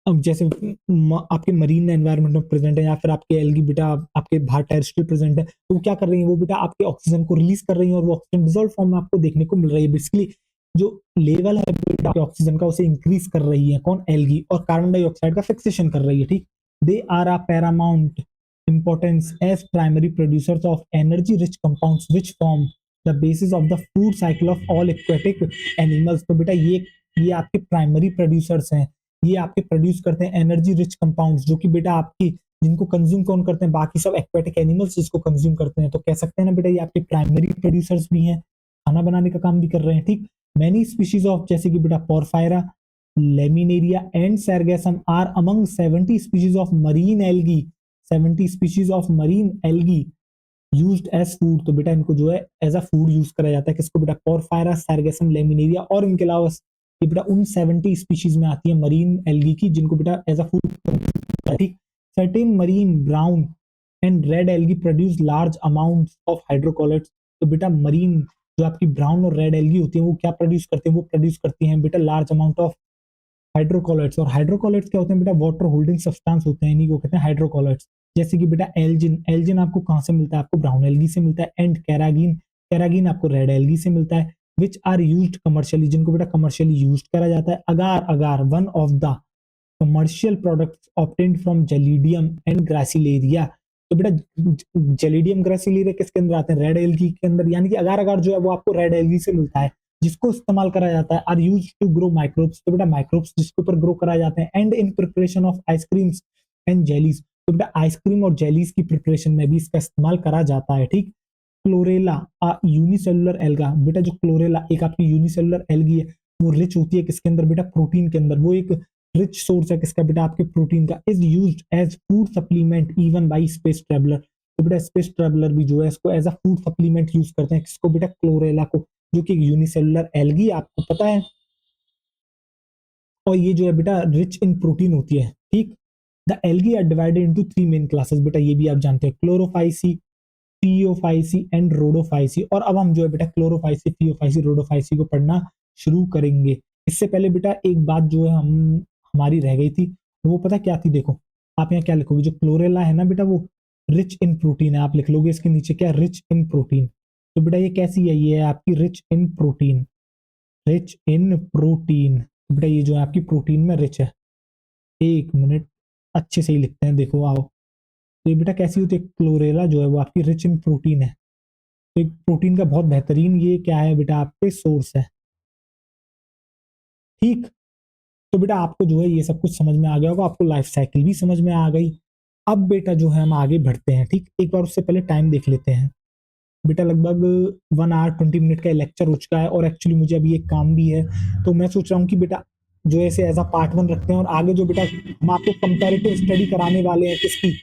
अब जैसे आपके मरीन एनवायरनमेंट में प्रेजेंट है या फिर आपके एल्गी बेटा आपके बाहर टेरेस्ट्रियल प्रेजेंट है, तो वो क्या कर रही है, वो बेटा आपके ऑक्सीजन को रिलीज कर रही है और वो ऑक्सीजन डिसॉल्व फॉर्म में आपको देखने को मिल रही है। बेसिकली जो लेवल है बेटा ऑक्सीजन का उसे इंक्रीज कर रही है कौन, एल्गी, और कार्बन डाइऑक्साइड का फिक्सेशन कर रही है। ठीक, they are a paramount importance as primary producers of energy rich compounds which form the basis of the food cycle of all aquatic animals। तो बेटा ये आपके प्राइमरी प्रोड्यूसर्स हैं, ये आपके प्रोड्यूस करते हैं एनर्जी रिच कंपाउंड्स, जो कि बेटा आपकी जिनको कंज्यूम कौन करते हैं, बाकी सब एक्वेटिक एनिमल्स जिसको कंज्यूम करते हैं। तो कह सकते हैं ना बेटा ये आपके प्राइमरी प्रोड्यूसर्स भी हैं, खाना बनाने का काम भी कर रहे हैं। ठीक, मैनी स्पीशीज ऑफ जैसे कि बेटा Porphyra, Laminaria and Sargassum are among 70 species of marine algae, 70 species of marine algae used as food. तो बेटा इनको जो है एज अ फूड यूज करा जाता है, किसको बेटा, पोरफायरा, सरगेसम, लेमिनेरिया, और इनके अलावा ये बेटा उन 70 स्पीशीज में आती है मरीन एल्गी की जिनको बेटा एज अ फूड। ठीक, certain marine brown and red algae produce large amounts of hydrocolloids. तो बेटा मरीन जो आपकी ब्राउन और रेड एल्गी होती है वो क्या प्रोड्यूस करती है, वो प्रोड्यूस करती हैं बेटा लार्ज अमाउंट ऑफ हाइड्रोकोलेट्स। और हाइड्रोकोलेट्स क्या होते हैं बेटा, वाटर होल्डिंग सब्सटेंस होते हैं, इन्हीं को कहते हैं हाइड्रोकोलेट्स। जैसे कि बेटा एल्जिन, एल्जिन आपको कहां से मिलता है, आपको ब्राउन एल्गी से मिलता है। एंड कैरागिन, कैरागिन आपको रेड एल्गी से मिलता है। विच आर यूज्ड कमर्शियली, जिनको बेटा कमर्शियली यूज करा जाता है। Agar, agar one of the commercial products obtained from Gelidium and Gracilaria. तो बेटा जेलिडियम ग्रासिलेरिया किसके अंदर आते हैं, रेड एल्गी के अंदर, यानी कि अगार अगार जो है वो आपको रेड एल्गी से मिलता है, जिसको इस्तेमाल करा जाता है। Are use to grow microbes, तो बेटा माइक्रोब्स जिसके ऊपर ग्रो कराए जाते हैं। And in preparation of ice creams and jellies, तो बेटा आइसक्रीम और जेलीज की प्रिपरेशन में भी इसका इस्तेमाल करा जाता है। ठीक, क्लोरेला यूनिसेलुलर एल्गा, बेटा जो क्लोरेला एक आपकी यूनिसेलुलर एल्गी है वो रिच होती है किसके अंदर बेटा, प्रोटीन के अंदर। वो एक रिच सोर्स है किसका बेटा, आपके प्रोटीन का। Is used as food supplement even by space traveller. तो बेटा स्पेस ट्रेवलर भी जो है इसको as a food supplement use करते हैं, किसको बेटा, क्लोरेला को, जो कि यूनिसेलुलर एल्गी आपको पता है। और ये जो है बेटा रिच इन प्रोटीन होती है। ठीक, the algae are divided into 3 main classes, बेटा ये भी आप जानते हैं, क्लोरोफाइसी, फियोफाइसी एंड रोडोफाइसी। और अब हम जो है बेटा क्लोरोफाइसी, फियोफाइसी, रोडोफाइसी को पढ़ना शुरू करेंगे। इससे पहले बेटा एक बात जो है हम हमारी रह गई थी, वो पता क्या थी, देखो आप यहाँ क्या लिखोगे, जो क्लोरेला है ना बेटा वो रिच इन प्रोटीन है, आप लिख लोगे इसके नीचे क्या, रिच इन प्रोटीन। तो बेटा ये कैसी है, ये है आपकी rich in protein, rich in protein. बेटा ये जो है आपकी प्रोटीन में रिच है। एक मिनट, अच्छे से ही लिखते हैं, देखो आओ। तो ये बेटा कैसी होती है, क्लोरेला जो है वो आपकी रिच इन प्रोटीन है। तो एक प्रोटीन का बहुत बेहतरीन ये क्या है बेटा, आपके सोर्स है। ठीक, तो बेटा आपको जो है ये सब कुछ समझ में आ गया होगा, आपको लाइफ साइकिल भी समझ में आ गई। अब बेटा जो है हम आगे बढ़ते हैं। ठीक, एक बार उससे पहले टाइम देख लेते हैं। बेटा लगभग 1 आवर 20 मिनट का लेक्चर हो चुका है और एक्चुअली मुझे अभी एक काम भी है, तो मैं सोच रहा हूँ कि बेटा जो ऐसे एज अ पार्ट 1 रखते हैं और आगे जो बेटा हम आपको कंपैरेटिव स्टडी कराने वाले हैं किसकी,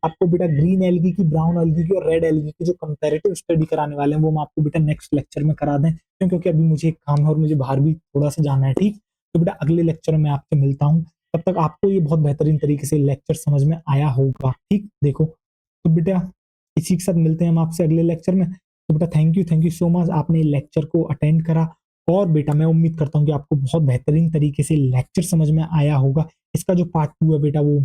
आपको बेटा ग्रीन एल्गी की, ब्राउन एल्गी की और रेड एल्गी की जो कंपैरेटिव स्टडी कराने वाले हैं वो हम आपको बेटा नेक्स्ट लेक्चर में करा दें, क्योंकि अभी मुझे एक काम है और मुझे बाहर भी थोड़ा सा जाना है। ठीक, तो बेटा अगले लेक्चर में आपसे मिलता हूँ, तब तक आपको ये बहुत बेहतरीन तरीके से लेक्चर समझ में आया होगा। ठीक, देखो तो बेटा इसी के साथ मिलते हैं हम आपसे अगले लेक्चर में। तो बेटा थैंक यू सो मच, आपने लेक्चर को अटेंड करा। और बेटा मैं उम्मीद करता हूँ कि आपको बहुत बेहतरीन तरीके से लेक्चर समझ में आया होगा। इसका जो पार्ट 2 है बेटा वो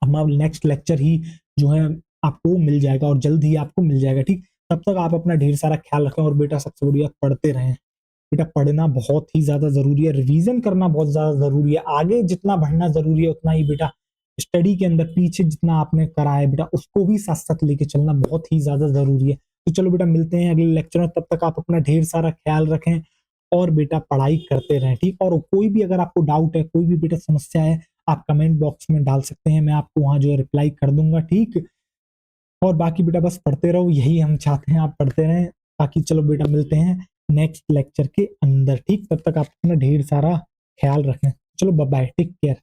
हमारा नेक्स्ट लेक्चर ही जो है आपको मिल जाएगा और जल्द ही आपको मिल जाएगा। ठीक, तब तक आप अपना ढेर सारा ख्याल रखें और बेटा सबसे बढ़िया पढ़ते रहें। बेटा पढ़ना बहुत ही ज्यादा जरूरी है, रिवीजन करना बहुत ज्यादा जरूरी है, आगे जितना बढ़ना जरूरी है उतना ही बेटा स्टडी के अंदर पीछे जितना आपने करा है बेटा उसको भी साथ साथ लेके चलना बहुत ही ज्यादा जरूरी है। तो चलो बेटा मिलते हैं अगले लेक्चर में, तब तक आप अपना ढेर सारा ख्याल रखें और बेटा पढ़ाई करते रहें, ठीक। और कोई भी अगर आपको डाउट है, कोई भी बेटा समस्या है, आप कमेंट बॉक्स में डाल सकते हैं, मैं आपको वहां जो है रिप्लाई कर दूंगा, ठीक। और बाकी बेटा बस पढ़ते रहो, यही हम चाहते हैं, आप पढ़ते रहें। बाकी चलो बेटा मिलते हैं नेक्स्ट लेक्चर के अंदर, ठीक। तब तक आप अपना ढेर सारा ख्याल रखें। चलो बाय बाय, टेक केयर।